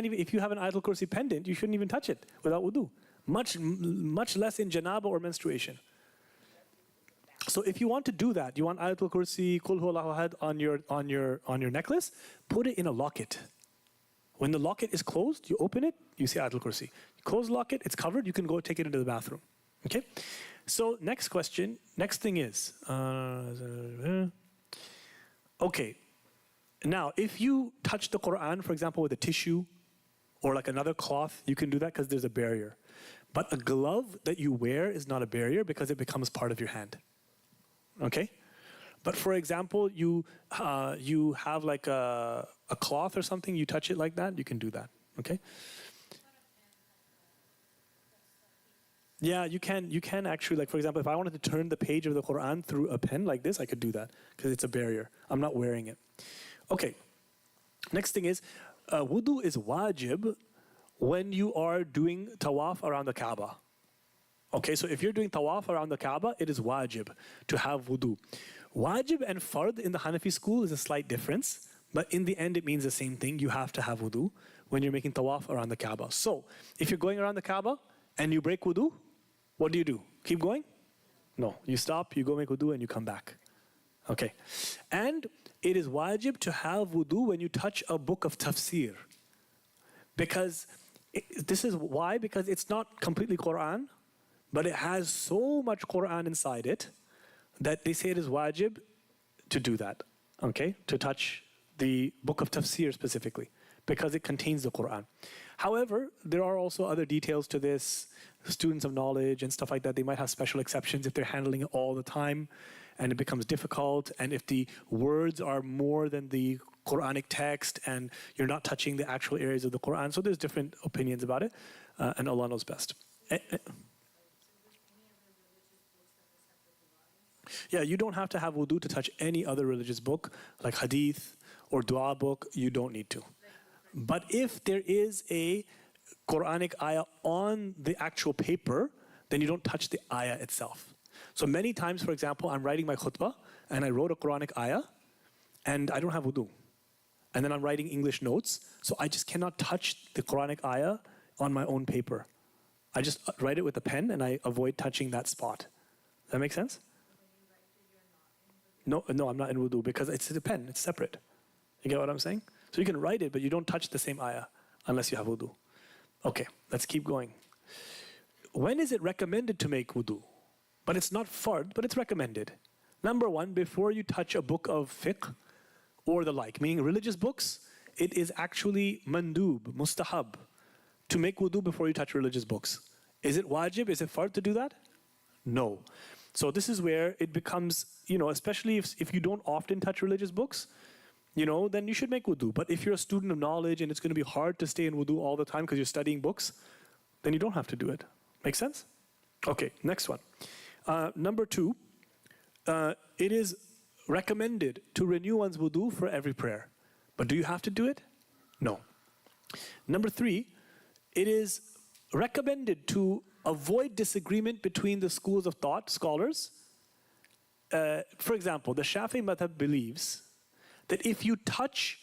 even, if you have an Ayatul Kursi pendant, you shouldn't even touch it without wudu. Much less in janaba or menstruation. So if you want to do that, you want Ayatul Kursi, Qul Huwallahu Ahad on your necklace, put it in a locket. When the locket is closed, you open it, you see Ayatul Kursi. You close the locket, it's covered, you can go take it into the bathroom. Okay? So next question, next thing is, okay, now if you touch the Quran, for example, with a tissue or like another cloth, you can do that because there's a barrier. But a glove that you wear is not a barrier because it becomes part of your hand. Okay? But for example, you have like a cloth or something, you touch it like that, you can do that. Okay? Yeah, you can actually, like for example, if I wanted to turn the page of the Quran through a pen like this, I could do that because it's a barrier. I'm not wearing it. Okay. Next thing is, wudu is wajib when you are doing tawaf around the Kaaba. Okay, so if you're doing tawaf around the Kaaba, it is wajib to have wudu. Wajib and fard in the Hanafi school is a slight difference, but in the end it means the same thing. You have to have wudu when you're making tawaf around the Kaaba. So if you're going around the Kaaba and you break wudu, what do? Keep going? No, you stop, you go make wudu, and you come back. Okay. And it is wajib to have wudu when you touch a book of tafsir. Because this is why, because it's not completely Quran, but it has so much Quran inside it that they say it is wajib to do that. Okay? To touch the book of tafsir specifically, because it contains the Quran. However, there are also other details to this. Students of knowledge and stuff like that, they might have special exceptions if they're handling it all the time and it becomes difficult, and if the words are more than the Quranic text and you're not touching the actual areas of the Quran. So there's different opinions about it, and Allah knows best. Yeah, you don't have to have wudu to touch any other religious book, like hadith or dua book. You don't need to. But if there is a Quranic ayah on the actual paper, then you don't touch the ayah itself. So many times, for example, I'm writing my khutbah and I wrote a Quranic ayah and I don't have wudu. And then I'm writing English notes, so I just cannot touch the Quranic ayah on my own paper. I just write it with a pen and I avoid touching that spot. Does that make sense? No, I'm not in wudu because it's a pen, it's separate. You get what I'm saying? So you can write it, but you don't touch the same ayah unless you have wudu. Okay, let's keep going. When is it recommended to make wudu? But it's not fard, but it's recommended. Number one, before you touch a book of fiqh or the like, meaning religious books, it is actually mandub, mustahab, to make wudu before you touch religious books. Is it wajib? Is it fard to do that? No. So this is where it becomes, especially if you don't often touch religious books, then you should make wudu. But if you're a student of knowledge and it's going to be hard to stay in wudu all the time because you're studying books, then you don't have to do it. Make sense? Okay, next one. Number two, it is recommended to renew one's wudu for every prayer. But do you have to do it? No. Number three, it is recommended to avoid disagreement between the schools of thought, scholars. For example, the Shafi'i madhab believes that if you touch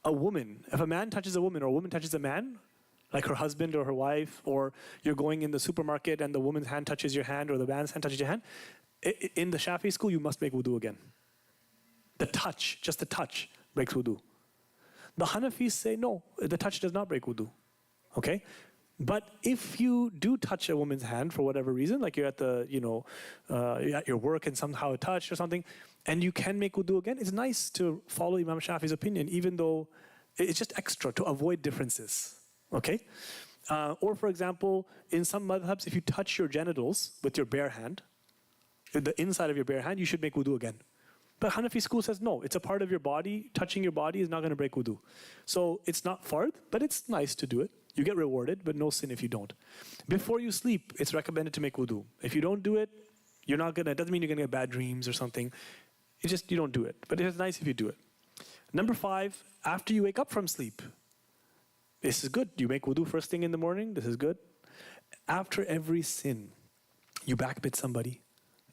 a woman, if a man touches a woman or a woman touches a man, like her husband or her wife, or you're going in the supermarket and the woman's hand touches your hand or the man's hand touches your hand, in the Shafi'i school, you must make wudu again. The touch, just the touch, breaks wudu. The Hanafis say no, the touch does not break wudu. Okay? But if you do touch a woman's hand for whatever reason, like you're at you're at your work and somehow it touched or something, and you can make wudu again, it's nice to follow Imam Shafi'i's opinion, even though it's just extra to avoid differences. Okay? Or for example, in some madhabs, if you touch your genitals with your bare hand, the inside of your bare hand, you should make wudu again. But Hanafi school says no, it's a part of your body. Touching your body is not going to break wudu. So it's not fard, but it's nice to do it. You get rewarded, but no sin if you don't. Before you sleep, it's recommended to make wudu. If you don't do it, it doesn't mean you're going to get bad dreams or something. It's just you don't do it. But it's nice if you do it. Number 5, after you wake up from sleep, this is good. You make wudu first thing in the morning, this is good. After every sin, you backbit somebody,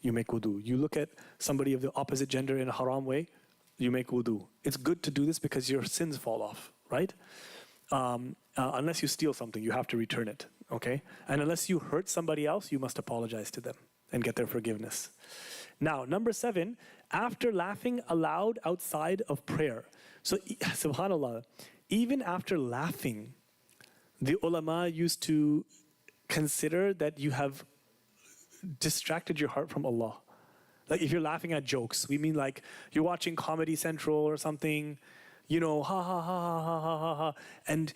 you make wudu. You look at somebody of the opposite gender in a haram way, you make wudu. It's good to do this because your sins fall off, right? Unless you steal something, you have to return it, okay? And unless you hurt somebody else, you must apologize to them and get their forgiveness. Now, number 7, after laughing aloud outside of prayer. So, subhanAllah, even after laughing, the ulama used to consider that you have distracted your heart from Allah. Like if you're laughing at jokes, we mean like you're watching Comedy Central or something, ha ha ha ha ha ha ha ha. And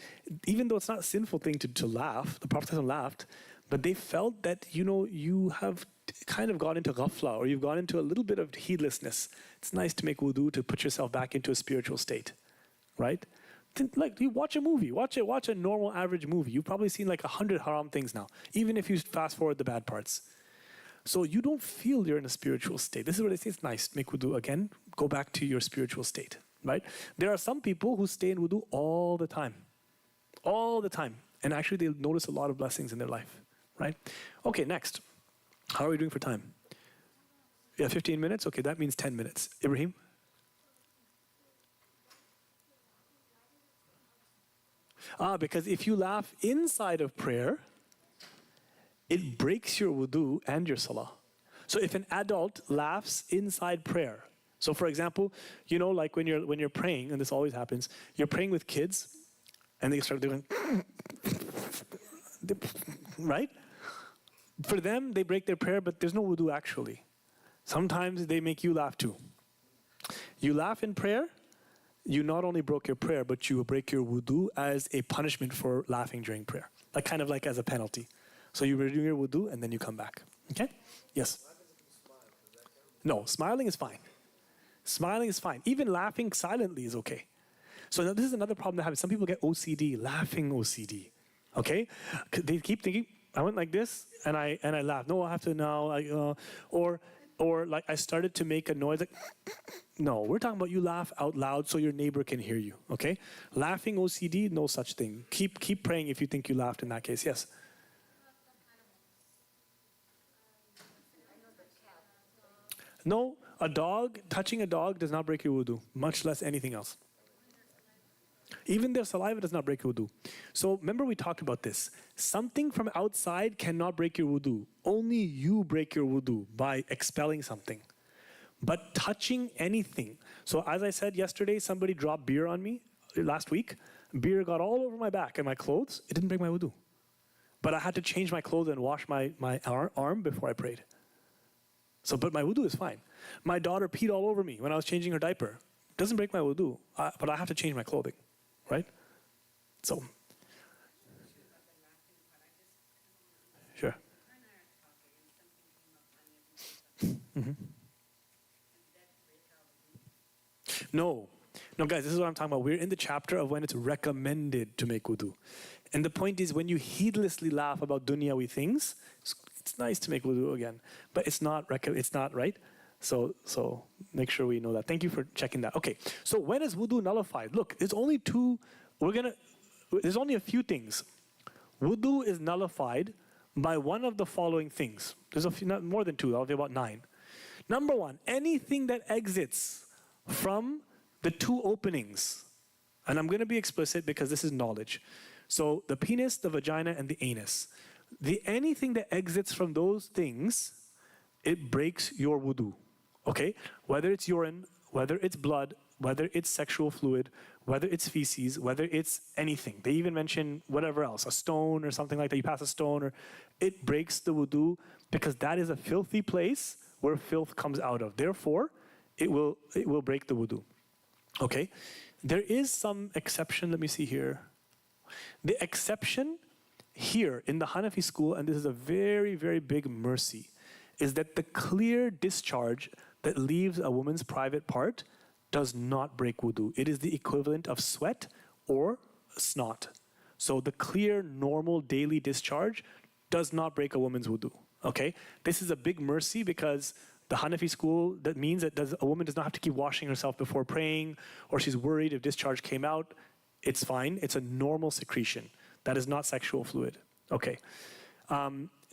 even though it's not a sinful thing to laugh, the Prophet laughed, but they felt that, you have kind of got into ghafla, or you've got into a little bit of heedlessness. It's nice to make wudu to put yourself back into a spiritual state, right? Like you watch a movie, watch a normal average movie. You've probably seen like 100 haram things now, even if you fast forward the bad parts. So you don't feel you're in a spiritual state. This is what they say, it's nice, make wudu again, go back to your spiritual state, right? There are some people who stay in wudu all the time, and actually they'll notice a lot of blessings in their life, right? Okay, next. How are we doing for time? Yeah, 15 minutes? Okay, that means 10 minutes. Ibrahim? Because if you laugh inside of prayer, it breaks your wudu and your salah. So if an adult laughs inside prayer, so for example, you know, like when you're praying, and this always happens, you're praying with kids, and they start doing, right? For them, they break their prayer, but there's no wudu actually. Sometimes they make you laugh too. You laugh in prayer, you not only broke your prayer, but you break your wudu as a punishment for laughing during prayer. Like kind of like as a penalty. So you redo your wudu and then you come back. Okay? Yes? No, smiling is fine. Smiling is fine. Even laughing silently is okay. So now this is another problem that happens. Some people get OCD, laughing OCD. Okay? They keep thinking, I went like this and I laughed. No, I have to now. Or like I started to make a noise like, no, we're talking about you laugh out loud so your neighbor can hear you, okay? Laughing OCD, no such thing. Keep praying if you think you laughed in that case, yes? No, touching a dog does not break your wudu, much less anything else. Even their saliva does not break your wudu. So remember we talked about this. Something from outside cannot break your wudu. Only you break your wudu by expelling something. But touching anything. So as I said yesterday, somebody dropped beer on me last week. Beer got all over my back and my clothes. It didn't break my wudu. But I had to change my clothes and wash my arm before I prayed. But my wudu is fine. My daughter peed all over me when I was changing her diaper. Doesn't break my wudu, but I have to change my clothing. Right? So, sure. No, guys, this is what I'm talking about. We're in the chapter of when it's recommended to make wudu. And the point is, when you heedlessly laugh about dunyawi things, it's nice to make wudu again, but it's not right. So make sure we know that. Thank you for checking that. Okay, so when is wudu nullified? Look, there's only a few things. Wudu is nullified by one of the following things. There's a few, not more than two, I'll be about 9. Number 1, anything that exits from the 2 openings. And I'm going to be explicit because this is knowledge. So the penis, the vagina, and the anus. Anything that exits from those things, it breaks your wudu. Okay? Whether it's urine, whether it's blood, whether it's sexual fluid, whether it's feces, whether it's anything. They even mention whatever else, a stone or something like that. You pass a stone, or it breaks the wudu because that is a filthy place where filth comes out of. Therefore, it will break the wudu. Okay? There is some exception. Let me see here. The exception here in the Hanafi school, and this is a very, very big mercy, is that the clear discharge that leaves a woman's private part does not break wudu. It is the equivalent of sweat or snot. So the clear, normal, daily discharge does not break a woman's wudu. Okay? This is a big mercy because the Hanafi school, that means that a woman does not have to keep washing herself before praying, or she's worried if discharge came out. It's fine. It's a normal secretion. That is not sexual fluid. Okay.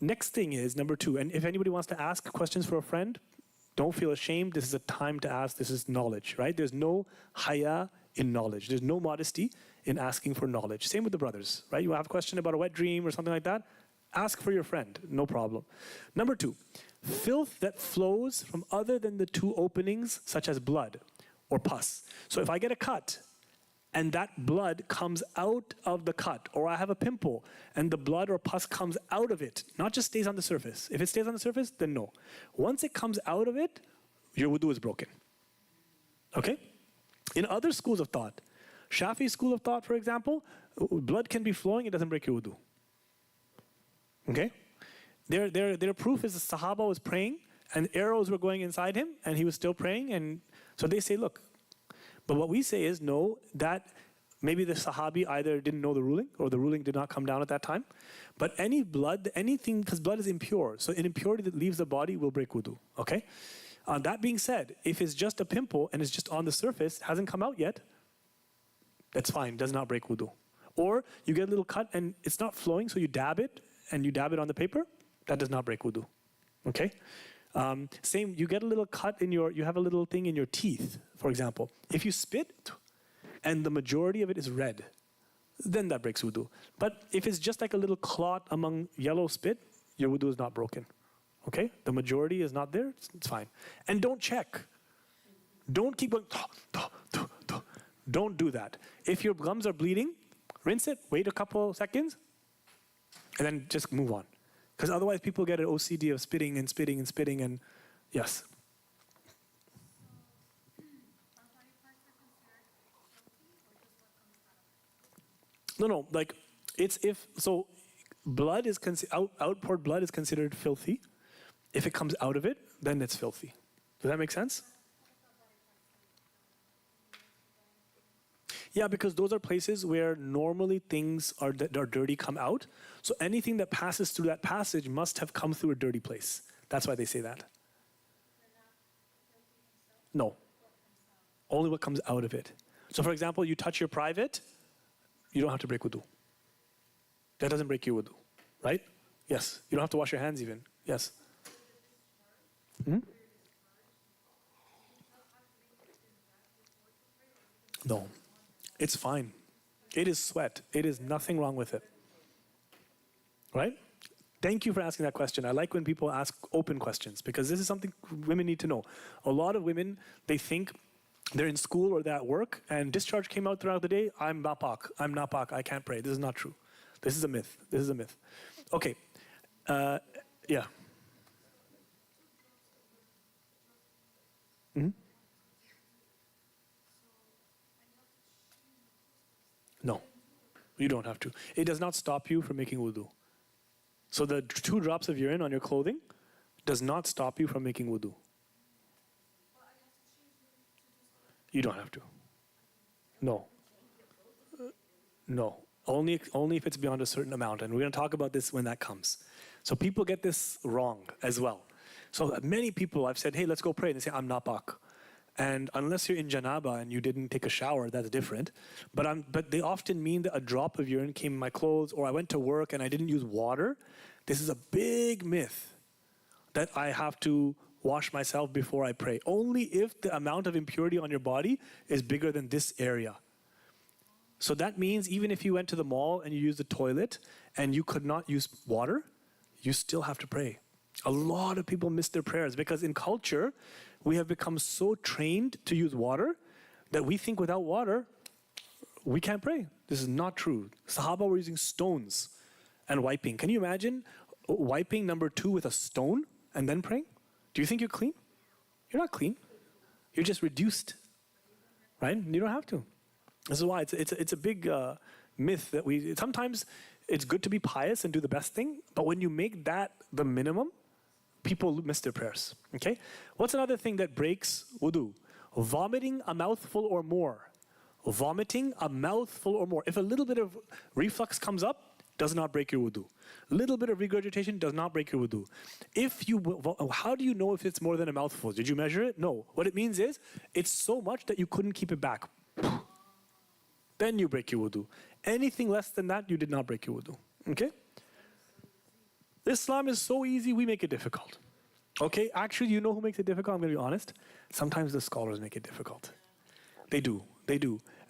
Next thing is number 2. And if anybody wants to ask questions for a friend, don't feel ashamed. This is a time to ask. This is knowledge, right? There's no haya in knowledge. There's no modesty in asking for knowledge. Same with the brothers, right? You have a question about a wet dream or something like that, ask for your friend, no problem. Number 2, filth that flows from other than the 2 openings, such as blood or pus. So if I get a cut and that blood comes out of the cut, or I have a pimple and the blood or pus comes out of it, not just stays on the surface. If it stays on the surface, then no. Once it comes out of it, your wudu is broken. Okay? In other schools of thought, Shafi school of thought, for example, blood can be flowing, it doesn't break your wudu. Okay? Their proof is the Sahaba was praying and arrows were going inside him and he was still praying, and so they say, look. But what we say is, no, that maybe the Sahabi either didn't know the ruling or the ruling did not come down at that time. But any blood, anything, because blood is impure, so an impurity that leaves the body will break wudu, okay? That being said, if it's just a pimple and it's just on the surface, hasn't come out yet, that's fine, does not break wudu. Or you get a little cut and it's not flowing, so you dab it and you dab it on the paper, that does not break wudu, okay? Same, you get a little cut you have a little thing in your teeth, for example. If you spit and the majority of it is red, then that breaks wudu. But if it's just like a little clot among yellow spit, your wudu is not broken. Okay? The majority is not there, it's fine. And don't check. Don't keep going, don't do that. If your gums are bleeding, rinse it, wait a couple seconds, and then just move on. Because otherwise people get an OCD of spitting and spitting and spitting and, yes. No, like, it's if, so blood is, outpoured blood is considered filthy. If it comes out of it, then it's filthy. Does that make sense? Yeah, because those are places where normally things that are dirty come out. So anything that passes through that passage must have come through a dirty place. That's why they say that. No. Only what comes out of it. So for example, you touch your private, you don't have to break wudu. That doesn't break your wudu, right? Yes. You don't have to wash your hands even. Yes. Hmm? No. It's fine. It is sweat. It is nothing wrong with it. Right? Thank you for asking that question. I like when people ask open questions because this is something women need to know. A lot of women, they think they're in school or they're at work and discharge came out throughout the day. I'm napak. I'm napak. I can't pray. This is not true. This is a myth. This is a myth. Okay. Yeah. Mm-hmm. No, you don't have to. It does not stop you from making wudu. So the 2 drops of urine on your clothing does not stop you from making wudu. You don't have to. No. No. Only if it's beyond a certain amount. And we're going to talk about this when that comes. So people get this wrong as well. So many people, I've said, hey, let's go pray. And they say, I'm napak. And unless you're in janaba and you didn't take a shower, that's different. But they often mean that a drop of urine came in my clothes, or I went to work and I didn't use water. This is a big myth that I have to wash myself before I pray. Only if the amount of impurity on your body is bigger than this area. So that means even if you went to the mall and you used the toilet and you could not use water, you still have to pray. A lot of people miss their prayers because in culture, we have become so trained to use water that we think without water, we can't pray. This is not true. Sahaba were using stones and wiping. Can you imagine wiping number 2 with a stone and then praying? Do you think you're clean? You're not clean. You're just reduced, right? You don't have to. This is why it's a big myth that sometimes it's good to be pious and do the best thing, but when you make that the minimum, people miss their prayers, okay? What's another thing that breaks wudu? Vomiting a mouthful or more. Vomiting a mouthful or more. If a little bit of reflux comes up, does not break your wudu. Little bit of regurgitation does not break your wudu. How do you know if it's more than a mouthful? Did you measure it? No. What it means is, it's so much that you couldn't keep it back. Then you break your wudu. Anything less than that, you did not break your wudu, okay? Islam is so easy, we make it difficult. Okay, actually, you know who makes it difficult? I'm going to be honest. Sometimes the scholars make it difficult. They do.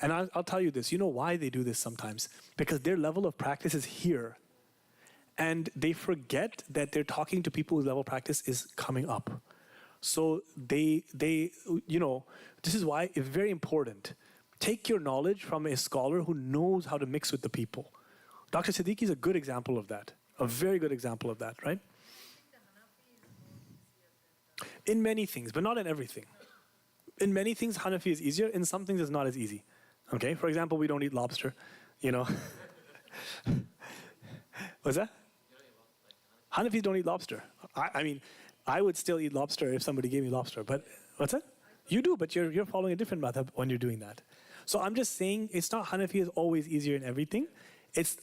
And I'll tell you this. You know why they do this sometimes? Because their level of practice is here. And they forget that they're talking to people whose level of practice is coming up. So they this is why it's very important. Take your knowledge from a scholar who knows how to mix with the people. Dr. Siddiqui is a good example of that. A very good example of that, right? In many things, but not in everything. In many things, Hanafi is easier. In some things, it's not as easy. Okay? For example, we don't eat lobster, What's that? Hanafis don't eat lobster. I mean, I would still eat lobster if somebody gave me lobster. But what's that? You do, but you're following a different madhab when you're doing that. So I'm just saying, it's not Hanafi is always easier in everything. It's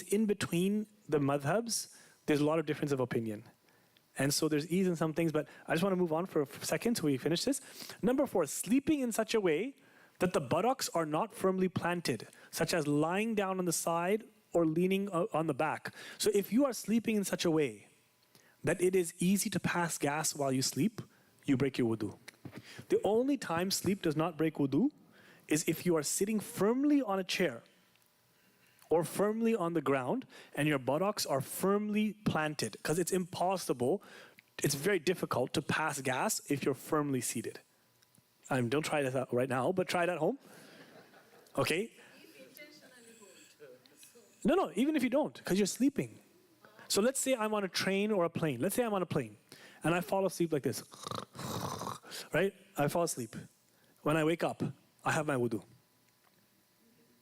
in between the madhabs. There's a lot of difference of opinion. And so there's ease in some things, but I just want to move on for a second till we finish this. Number 4, sleeping in such a way that the buttocks are not firmly planted, such as lying down on the side or leaning on the back. So if you are sleeping in such a way that it is easy to pass gas while you sleep, you break your wudu. The only time sleep does not break wudu is if you are sitting firmly on a chair or firmly on the ground and your buttocks are firmly planted, because it's impossible it's very difficult to pass gas if you're firmly seated. Don't try this out right now, but try it at home. Okay? No, even if you don't, because you're sleeping. So let's say I'm on a train or a plane. Let's say I'm on a plane, and I fall asleep like this. Right? I fall asleep. When I wake up, I have my wudu.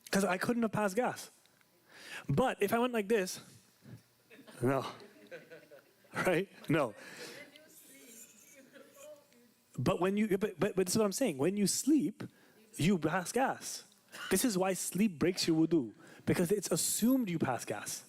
Because I couldn't have passed gas. But if I went like this, no. Right? No. But but this is what I'm saying. When you sleep, you pass gas. This is why sleep breaks your wudu, because it's assumed you pass gas.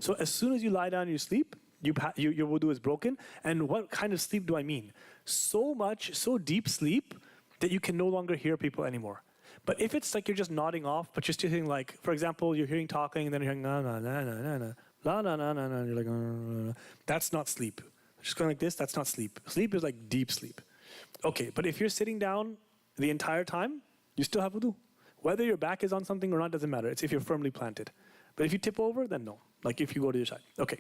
So as soon as you lie down and you sleep, your wudu is broken. And what kind of sleep do I mean? So deep sleep that you can no longer hear people anymore. But if it's like you're just nodding off, but you're still hearing, like, for example, you're hearing talking and then you're hearing na na na na na na la na na na na, you're like, that's not sleep. Just going like this, that's not sleep. Sleep is like deep sleep. Okay, but if you're sitting down the entire time, you still have wudu. Whether your back is on something or not doesn't matter. It's if you're firmly planted. But if you tip over, then no. Like if you go to your side. Okay.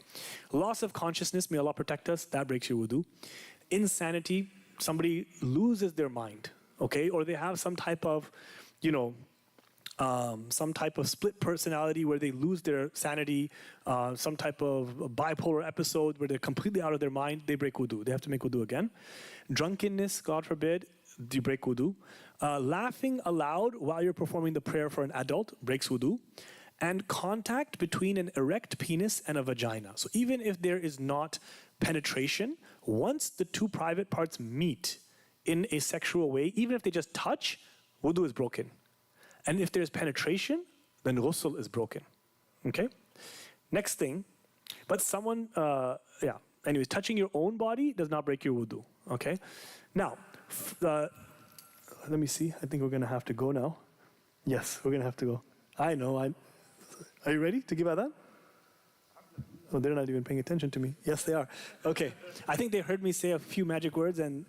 Loss of consciousness, may Allah protect us, that breaks your wudu. Insanity, somebody loses their mind, okay? Or they have some type of, some type of split personality where they lose their sanity, some type of bipolar episode where they're completely out of their mind, they break wudu. They have to make wudu again. Drunkenness, God forbid, you break wudu. Laughing aloud while you're performing the prayer for an adult breaks wudu. And contact between an erect penis and a vagina. So even if there is not penetration, once the two private parts meet in a sexual way, even if they just touch, wudu is broken. And if there's penetration, then ghusl is broken. Okay? Next thing, but someone, anyways, touching your own body does not break your wudu. Okay? Now, let me see. I think we're going to have to go now. Yes, we're going to have to go. I know. Are you ready to give adhan? Oh, they're not even paying attention to me. Yes, they are. Okay. I think they heard me say a few magic words and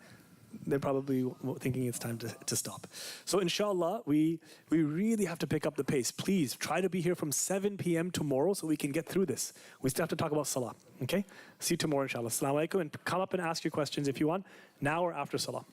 they're probably thinking it's time to stop. So inshallah, we really have to pick up the pace. Please try to be here from 7 p.m. tomorrow so we can get through this. We still have to talk about salah. Okay? See you tomorrow inshallah. Assalamu alaikum, and come up and ask your questions if you want, now or after salah.